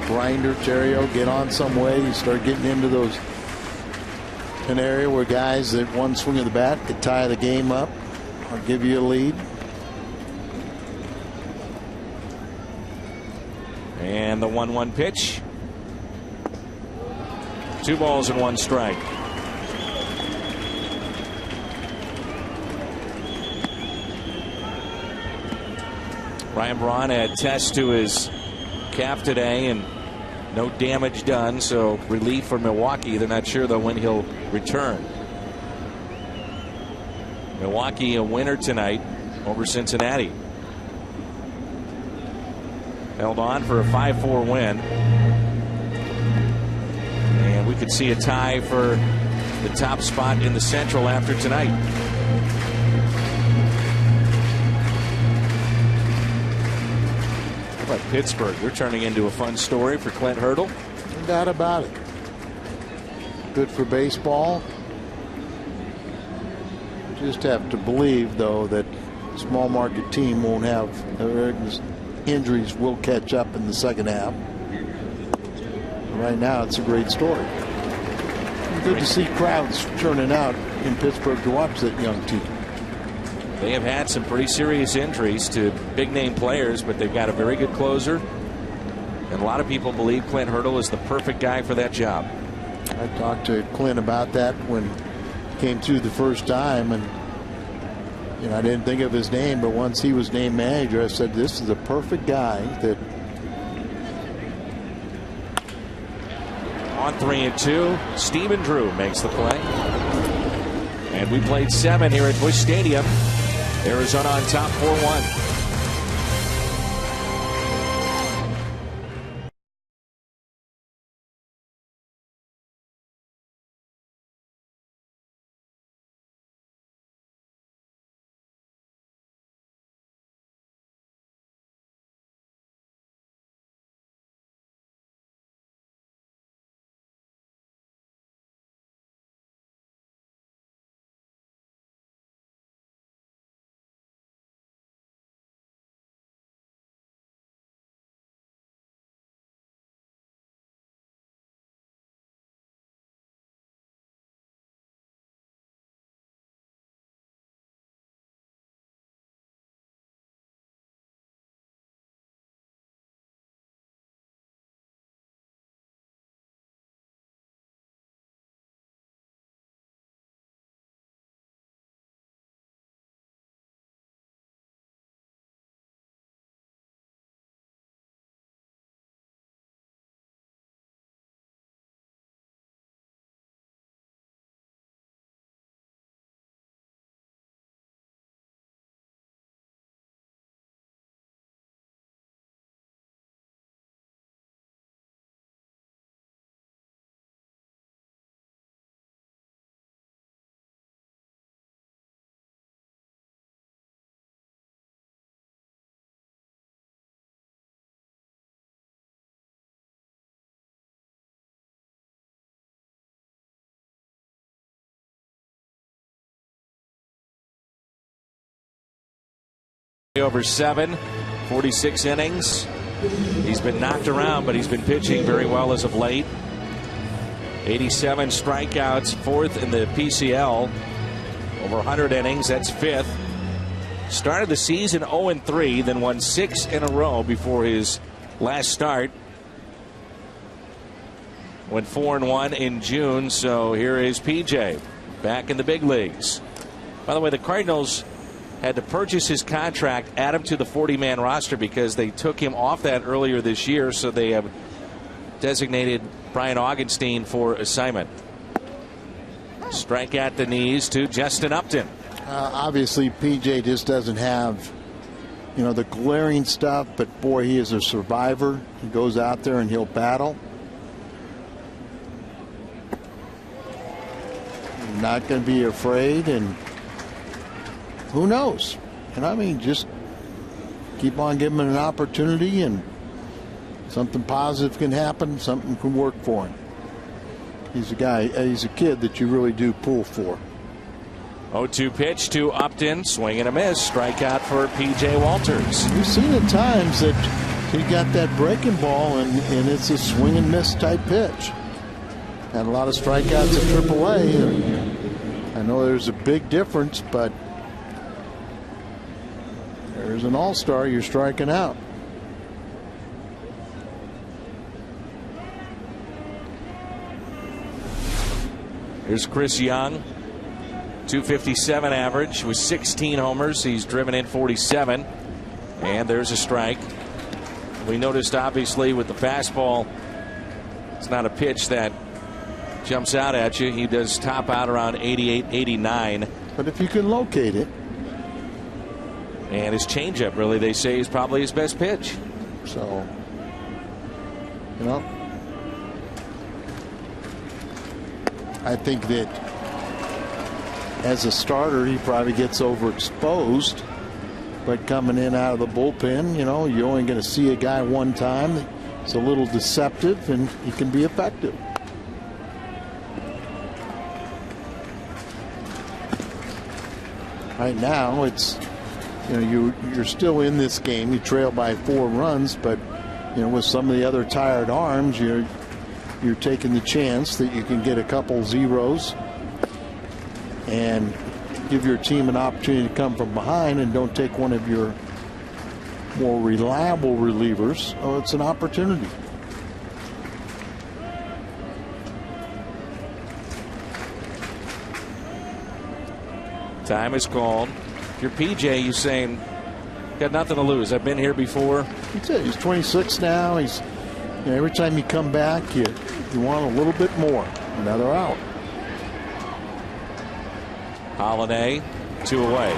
Grinder, Terrio, get on some way. You start getting into those, an area where guys that one swing of the bat could tie the game up or give you a lead. And the 1-1 pitch. 2 balls and 1 strike. Ryan Braun had tests to his calf today and no damage done, so relief for Milwaukee. They're not sure though when he'll return. Milwaukee a winner tonight over Cincinnati. Held on for a 5-4 win. And we could see a tie for the top spot in the Central after tonight. How about Pittsburgh? They're turning into a fun story for Clint Hurdle. No doubt about it. Good for baseball. Just have to believe, though, that a small market team won't have injuries will catch up in the second half. Right now, it's a great story. Good to see crowds turning out in Pittsburgh to watch that young team. They have had some pretty serious injuries to big name players, but they've got a very good closer. And a lot of people believe Clint Hurdle is the perfect guy for that job. I talked to Clint about that when he came through the first time, and I didn't think of his name, but once he was named manager, I said this is the perfect guy. That on 3-2, Stephen Drew makes the play. And we played 7 here at Busch Stadium. Arizona on top 4-1. Over 7, 46 innings. He's been knocked around, but he's been pitching very well as of late. 87 strikeouts, 4th in the PCL. Over 100 innings, that's 5th. Started the season 0-3, then won 6 in a row before his last start. Went 4-1 in June, so here is PJ back in the big leagues. By the way, the Cardinals had to purchase his contract, add him to the 40-man roster because they took him off that earlier this year, so they have designated Brian Augenstein for assignment. Strike at the knees to Justin Upton. Obviously, PJ just doesn't have, the glaring stuff, but boy, he is a survivor. He goes out there and he'll battle. Not going to be afraid, and who knows? And I mean, just keep on giving him an opportunity, and something positive can happen, something can work for him. He's a kid that you really do pull for. 0-2 pitch to Upton, swing and a miss, strikeout for P.J. Walters. We've seen at times that he got that breaking ball, and it's a swing and miss type pitch. Had a lot of strikeouts at AAA. I know there's a big difference, but there's an all-star, you're striking out. Here's Chris Young, 257 average with 16 homers. He's driven in 47, and there's a strike. We noticed, obviously, with the fastball, it's not a pitch that jumps out at you. He does top out around 88, 89. But if you can locate it. And his changeup, really, they say, is probably his best pitch. So, you know, I think that as a starter, he probably gets overexposed. But coming in out of the bullpen, you know, you're only going to see a guy one time. It's a little deceptive, and he can be effective. Right now, it's, you know, you're still in this game. You trail by 4 runs, but, you know, with some of the other tired arms, you're taking the chance that you can get a couple zeros and give your team an opportunity to come from behind, and don't take one of your more reliable relievers. Oh, it's an opportunity. Time is called. If you're PJ, you're saying, got nothing to lose. I've been here before. That's it. He's 26 now. He's, you know, every time you come back, you want a little bit more. Another out. Holiday, 2 away.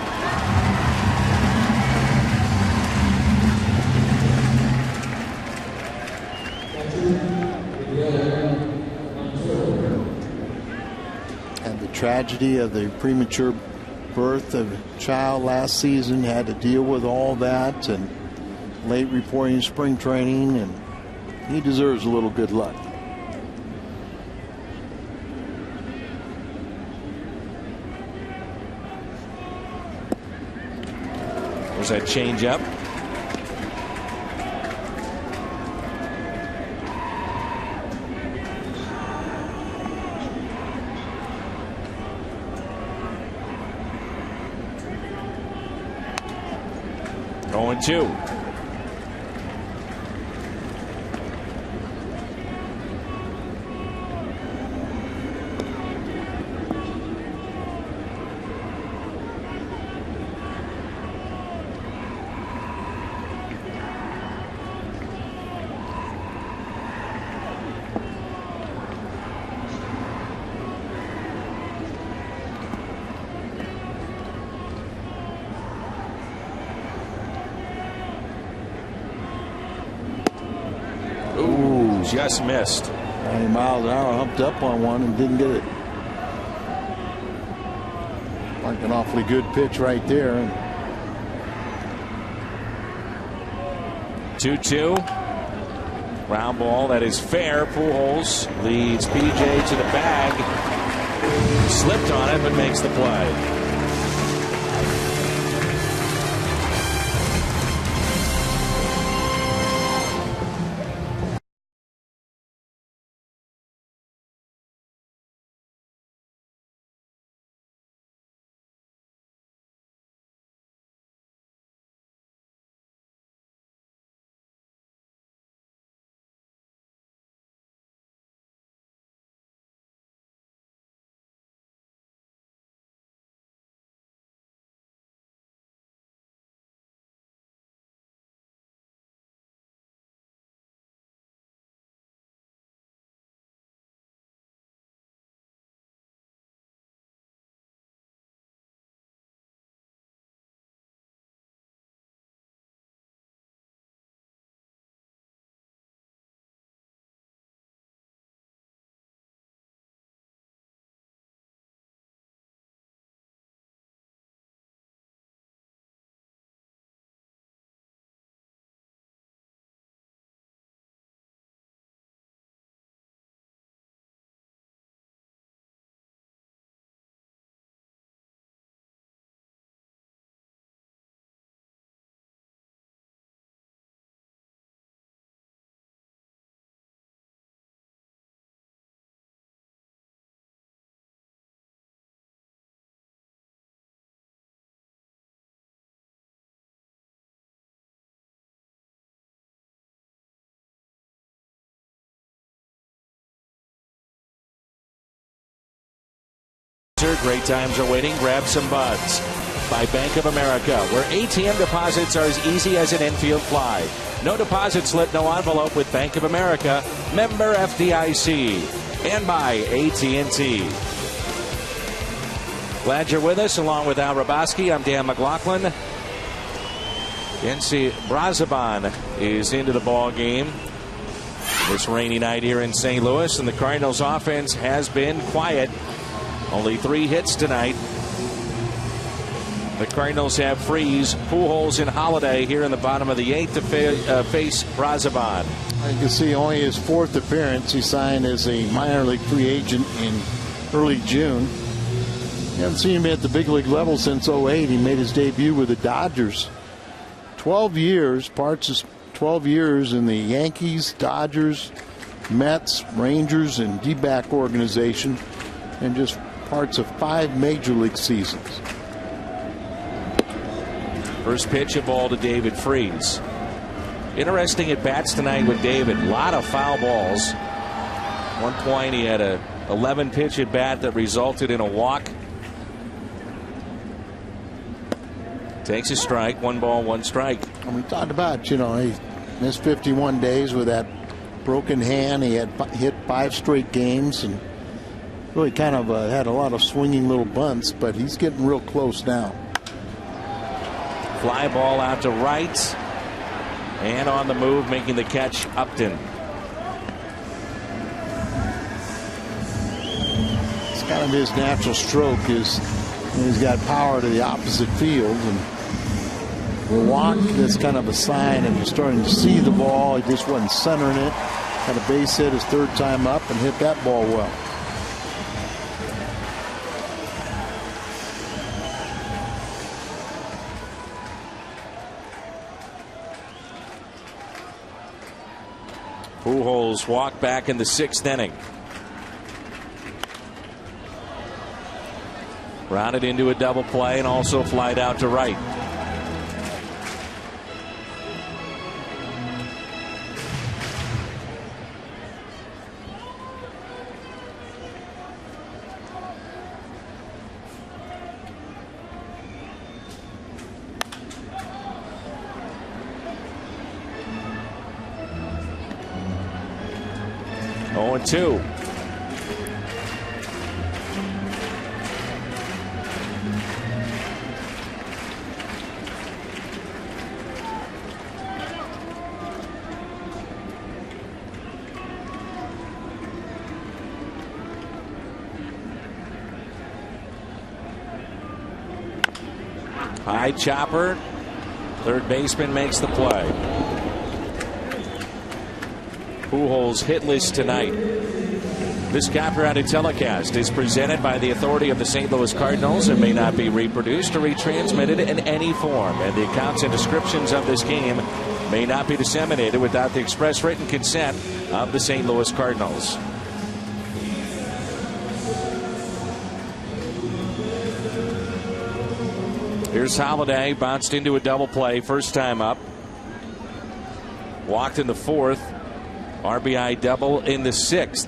And the tragedy of the premature birth of a child last season, had to deal with all that, and late reporting spring training, and he deserves a little good luck. There's that changeup. Going 2. Just missed. 90 miles an hour, humped up on one and didn't get it. Like an awfully good pitch right there. 2-2. Ground ball that is fair. Pujols leads PJ to the bag. Slipped on it, but makes the play. future. Great times are waiting. Grab some buds. By Bank of America, where ATM deposits are as easy as an infield fly. No deposit slip, no envelope with Bank of America. Member FDIC. And by AT&T. Glad you're with us, along with Al Raboski. I'm Dan McLaughlin. NC Brazoban is into the ball game this rainy night here in St. Louis, and the Cardinals' offense has been quiet. Only 3 hits tonight. The Cardinals have Freeze, Pujols, and Holiday here in the bottom of the 8th to face Brazoban. You can see only his 4th appearance. He signed as a minor league free agent in early June. You haven't seen him at the big league level since '08. He made his debut with the Dodgers. 12 years, parts of 12 years in the Yankees, Dodgers, Mets, Rangers, and D-back organization, and just parts of 5 major league seasons. First pitch, a ball to David Freese. Interesting at bats tonight with David. A lot of foul balls. At one point, he had a 11 pitch at bat that resulted in a walk. Takes a strike. 1 ball, 1 strike. And we talked about, he missed 51 days with that broken hand. He had hit 5 straight games and really kind of had a lot of swinging little bunts, but he's getting real close now. Fly ball out to right. And on the move, making the catch, Upton. It's kind of his natural stroke. He's got power to the opposite field. And the walk, that's kind of a sign of he's starting to see the ball. He just wasn't centering it. Had a base hit his 3rd time up and hit that ball well. Pujols walk back in the 6th inning. Rounded into a double play and also flied out to right. Oh, and 2. High chopper. 3rd baseman makes the play. Pujols hitless tonight. This copyrighted telecast is presented by the authority of the St. Louis Cardinals and may not be reproduced or retransmitted in any form. And the accounts and descriptions of this game may not be disseminated without the express written consent of the St. Louis Cardinals. Here's Holiday, bounced into a double play, 1st time up. Walked in the 4th. RBI double in the 6th.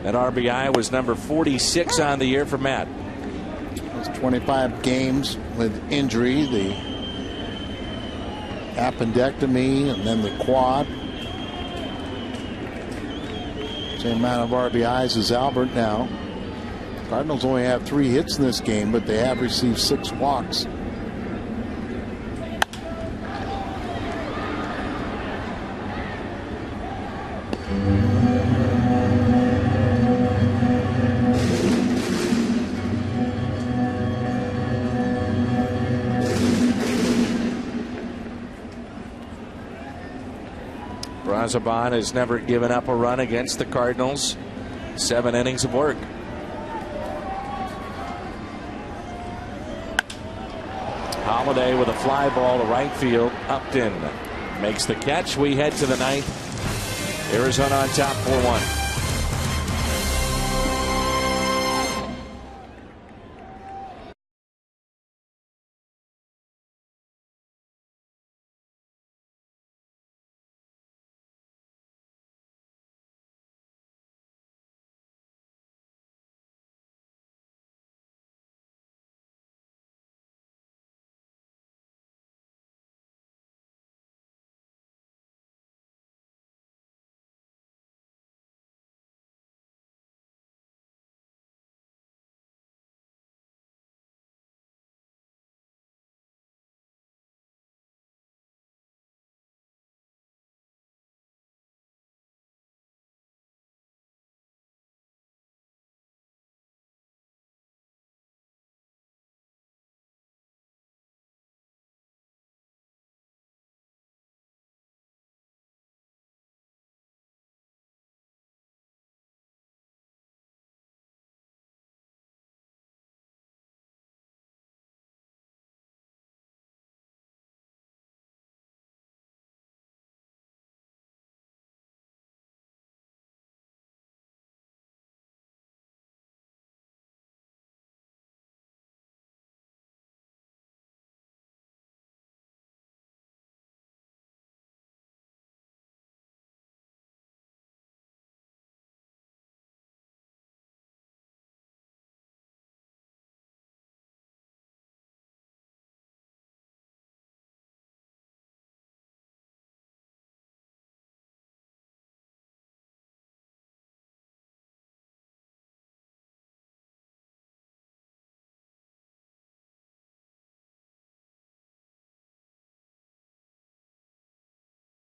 That RBI was number 46 on the year for Matt. It's 25 games with injury, the appendectomy, and then the quad. Same amount of RBIs as Albert now. Cardinals only have 3 hits in this game, but they have received 6 walks. Brazoban has never given up a run against the Cardinals. 7 innings of work. Holiday with a fly ball to right field. Upton makes the catch. We head to the 9th. Arizona on top 4-1.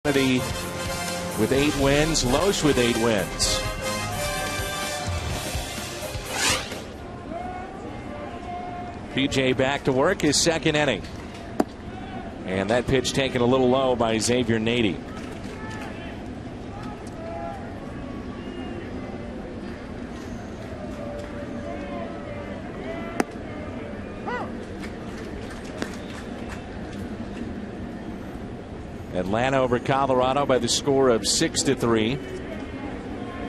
With 8 wins, Loesch with 8 wins. PJ back to work his second inning. And that pitch taken a little low by Xavier Nady. Atlanta over Colorado by the score of 6-3.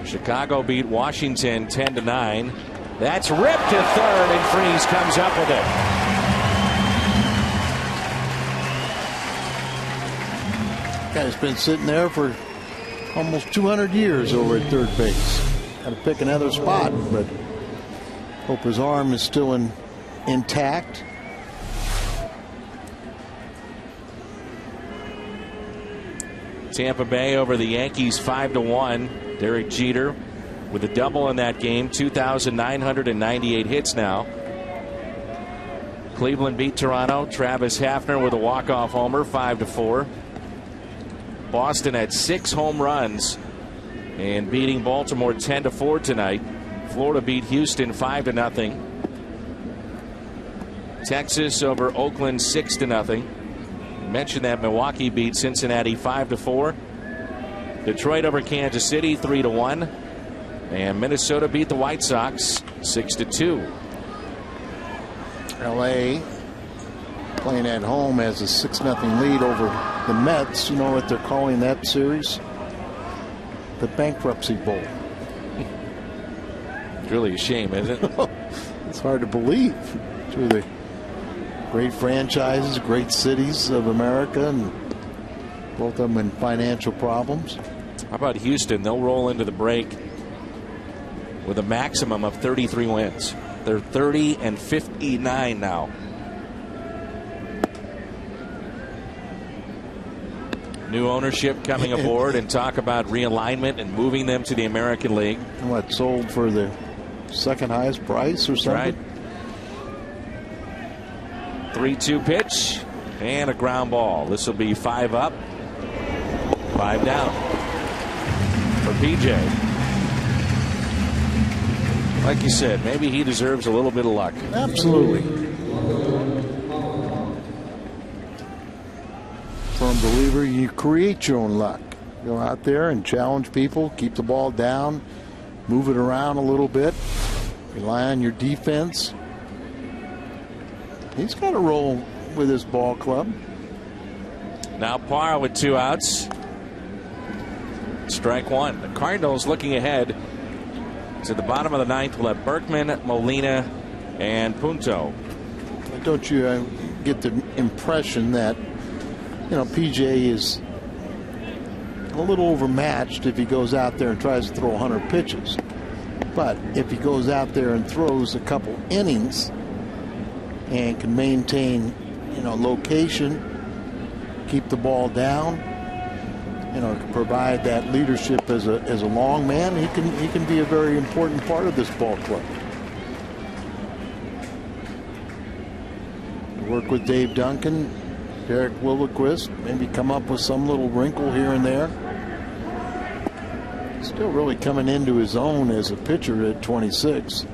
Chicago beat Washington 10-9. That's ripped to third, and Freese comes up with it. Guy's been sitting there for almost 200 years over at third base. Got to pick another spot, but hope his arm is still intact. Tampa Bay over the Yankees 5-1. Derek Jeter with a double in that game. 2,998 hits now. Cleveland beat Toronto. Travis Hafner with a walk-off homer, 5-4. Boston had 6 home runs and beating Baltimore 10-4 tonight. Florida beat Houston 5-0. Texas over Oakland 6-0. Mentioned that Milwaukee beat Cincinnati 5-4. Detroit over Kansas City 3-1. And Minnesota beat the White Sox 6-2. LA playing at home has a 6-0 lead over the Mets. You know what they're calling that series? The Bankruptcy Bowl. It's really a shame, isn't it? It's hard to believe. Two of the great franchises, great cities of America, and both of them in financial problems. How about Houston? They'll roll into the break with a maximum of 33 wins. They're 30-59 now. New ownership coming aboard, and talk about realignment and moving them to the American League. What, sold for the second highest price or something? Right. 3-2 pitch and a ground ball. This will be 5 up, 5 down for PJ. Like you said, maybe he deserves a little bit of luck. Absolutely. Firm believer, you create your own luck. Go out there and challenge people, keep the ball down, move it around a little bit, rely on your defense. He's got to roll with his ball club. Now Parra with 2 outs. Strike 1. The Cardinals looking ahead to the bottom of the 9th. We'll have Berkman, Molina, and Punto. Don't you get the impression that, you know, PJ is a little overmatched if he goes out there and tries to throw 100 pitches. But if he goes out there and throws a couple innings and can maintain, you know, location, keep the ball down, you know, provide that leadership as a long man, he can be a very important part of this ball club. Work with Dave Duncan, Derek Williquist, maybe come up with some little wrinkle here and there. Still really coming into his own as a pitcher at 26.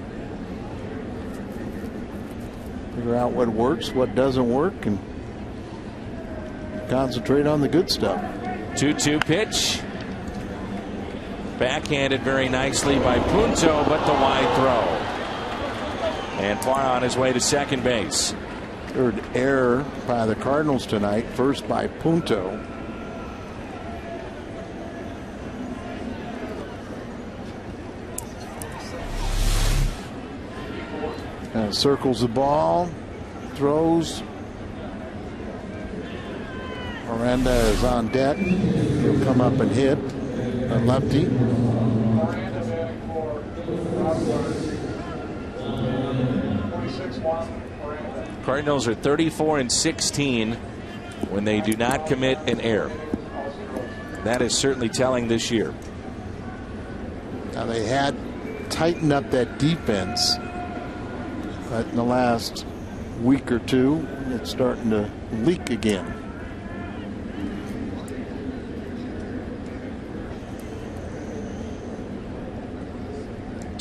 Figure out what works, what doesn't work, and concentrate on the good stuff. 2-2 pitch. Backhanded very nicely by Punto, but the wide throw. And Parra on his way to second base. Third error by the Cardinals tonight, first by Punto. And circles the ball, throws. Miranda is on deck. He'll come up and hit a lefty. Cardinals are 34-16 when they do not commit an error. That is certainly telling this year. Now they had tightened up that defense, but in the last week or two, it's starting to leak again.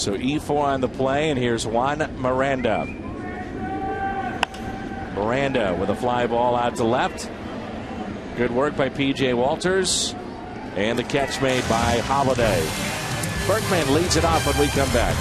So E4 on the play, and here's Juan Miranda. Miranda with a fly ball out to left. Good work by P.J. Walters. And the catch made by Holiday. Berkman leads it off when we come back.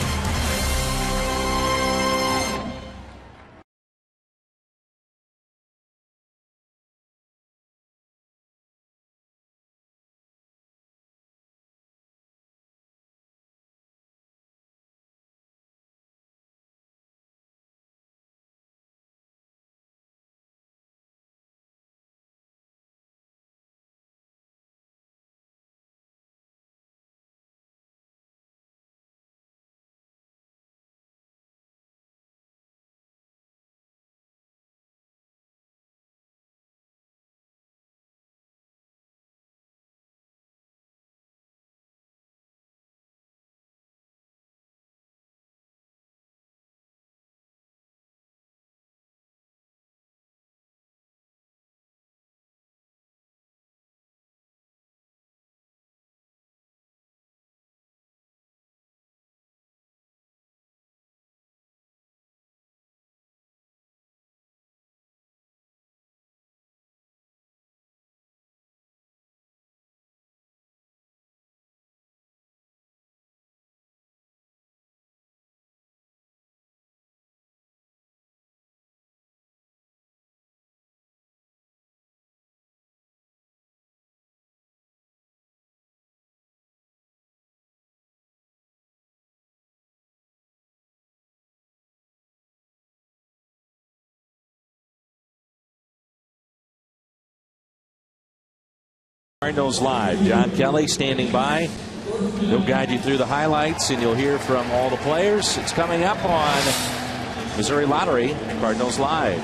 Cardinals Live. John Kelly standing by. He'll guide you through the highlights, and you'll hear from all the players. It's coming up on Missouri Lottery, Cardinals Live.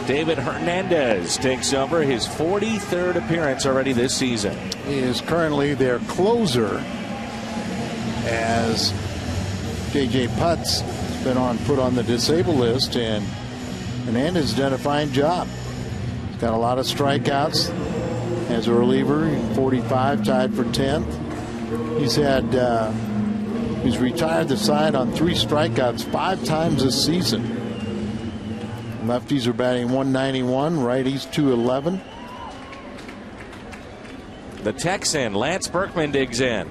David Hernandez takes over his 43rd appearance already this season. He is currently their closer, as J.J. Putz has been put on the disabled list, and Hernandez has done a fine job. He's got a lot of strikeouts as a reliever, 45, tied for 10th. He's retired the side on 3 strikeouts 5 times this season. Lefties are batting 191, righties 211. The Texan, Lance Berkman, digs in.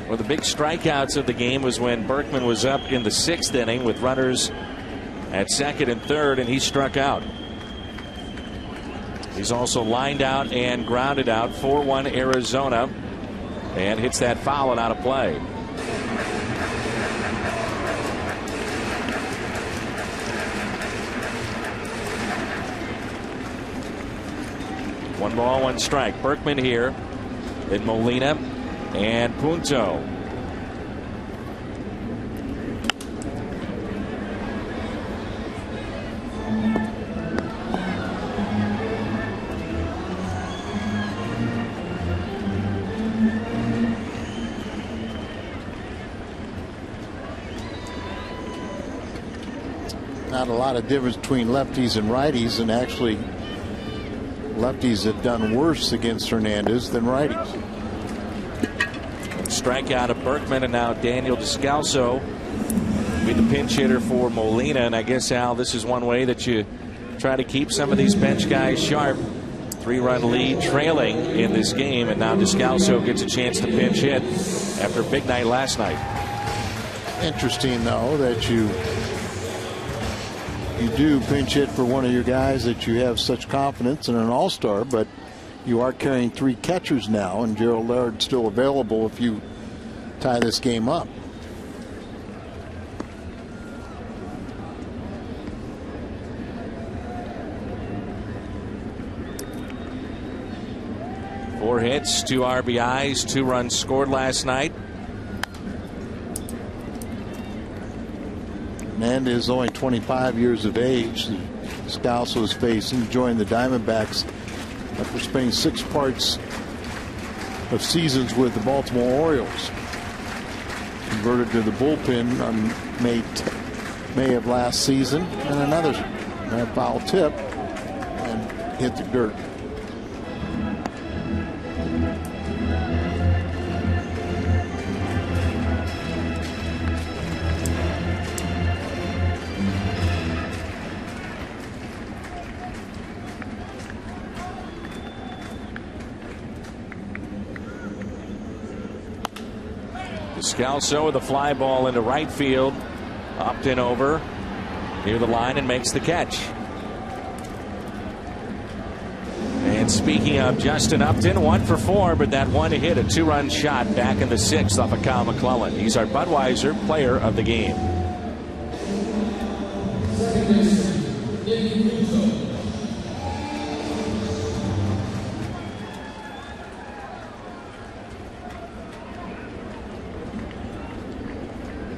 One of the big strikeouts of the game was when Berkman was up in the 6th inning with runners at 2nd and 3rd, and he struck out. He's also lined out and grounded out. 4-1 Arizona, and hits that foul and out of play. One ball, 1 strike. Berkman here, then Molina and Punto. Not a lot of difference between lefties and righties, and actually lefties have done worse against Hernandez than righties. Strikeout of Berkman, and now Daniel Descalso will be the pinch hitter for Molina. And I guess, Al, this is one way that you try to keep some of these bench guys sharp. 3-run lead trailing in this game, and now Descalso gets a chance to pinch hit after a big night last night. Interesting, though, that you do pinch hit for one of your guys that you have such confidence in, an all-star, but you are carrying 3 catchers now, and Gerald Laird's still available if you tie this game up. Four hits, 2 RBIs, 2 runs scored last night. Hernandez is only 25 years of age. Descalso is facing, joined the Diamondbacks after spending 6 parts of seasons with the Baltimore Orioles. Converted to the bullpen on May of last season, and another foul tip and hit the dirt. Scalzo with a fly ball into right field. Upton over near the line and makes the catch. And speaking of Justin Upton, 1 for 4, but that one hit, a 2-run shot back in the 6th off of Kyle McClellan. He's our Budweiser player of the game.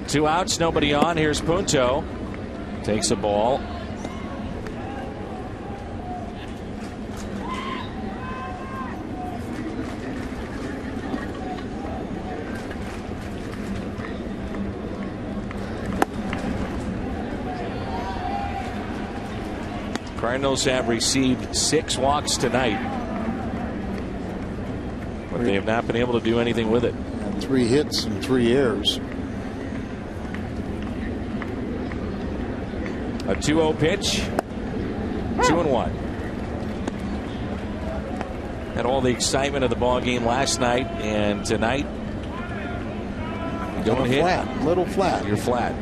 Two outs, nobody on. Here's Punto. Takes a ball. Cardinals have received 6 walks tonight, but they have not been able to do anything with it. 3 hits and 3 errors. A 2-0 pitch. 2-1. Had all the excitement of the ball game last night, and tonight you don't hit. Flat, little flat. You're flat.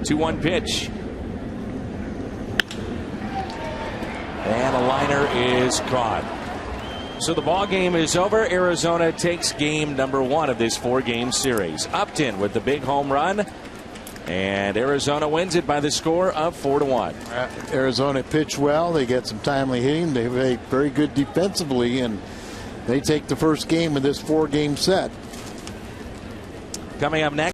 2-1 pitch. And a liner is caught. So the ball game is over. Arizona takes game number 1 of this 4-game series. Upton with the big home run. And Arizona wins it by the score of 4-1. Arizona pitched well. They get some timely hitting. They play very good defensively, and they take the first game of this 4-game set. Coming up next.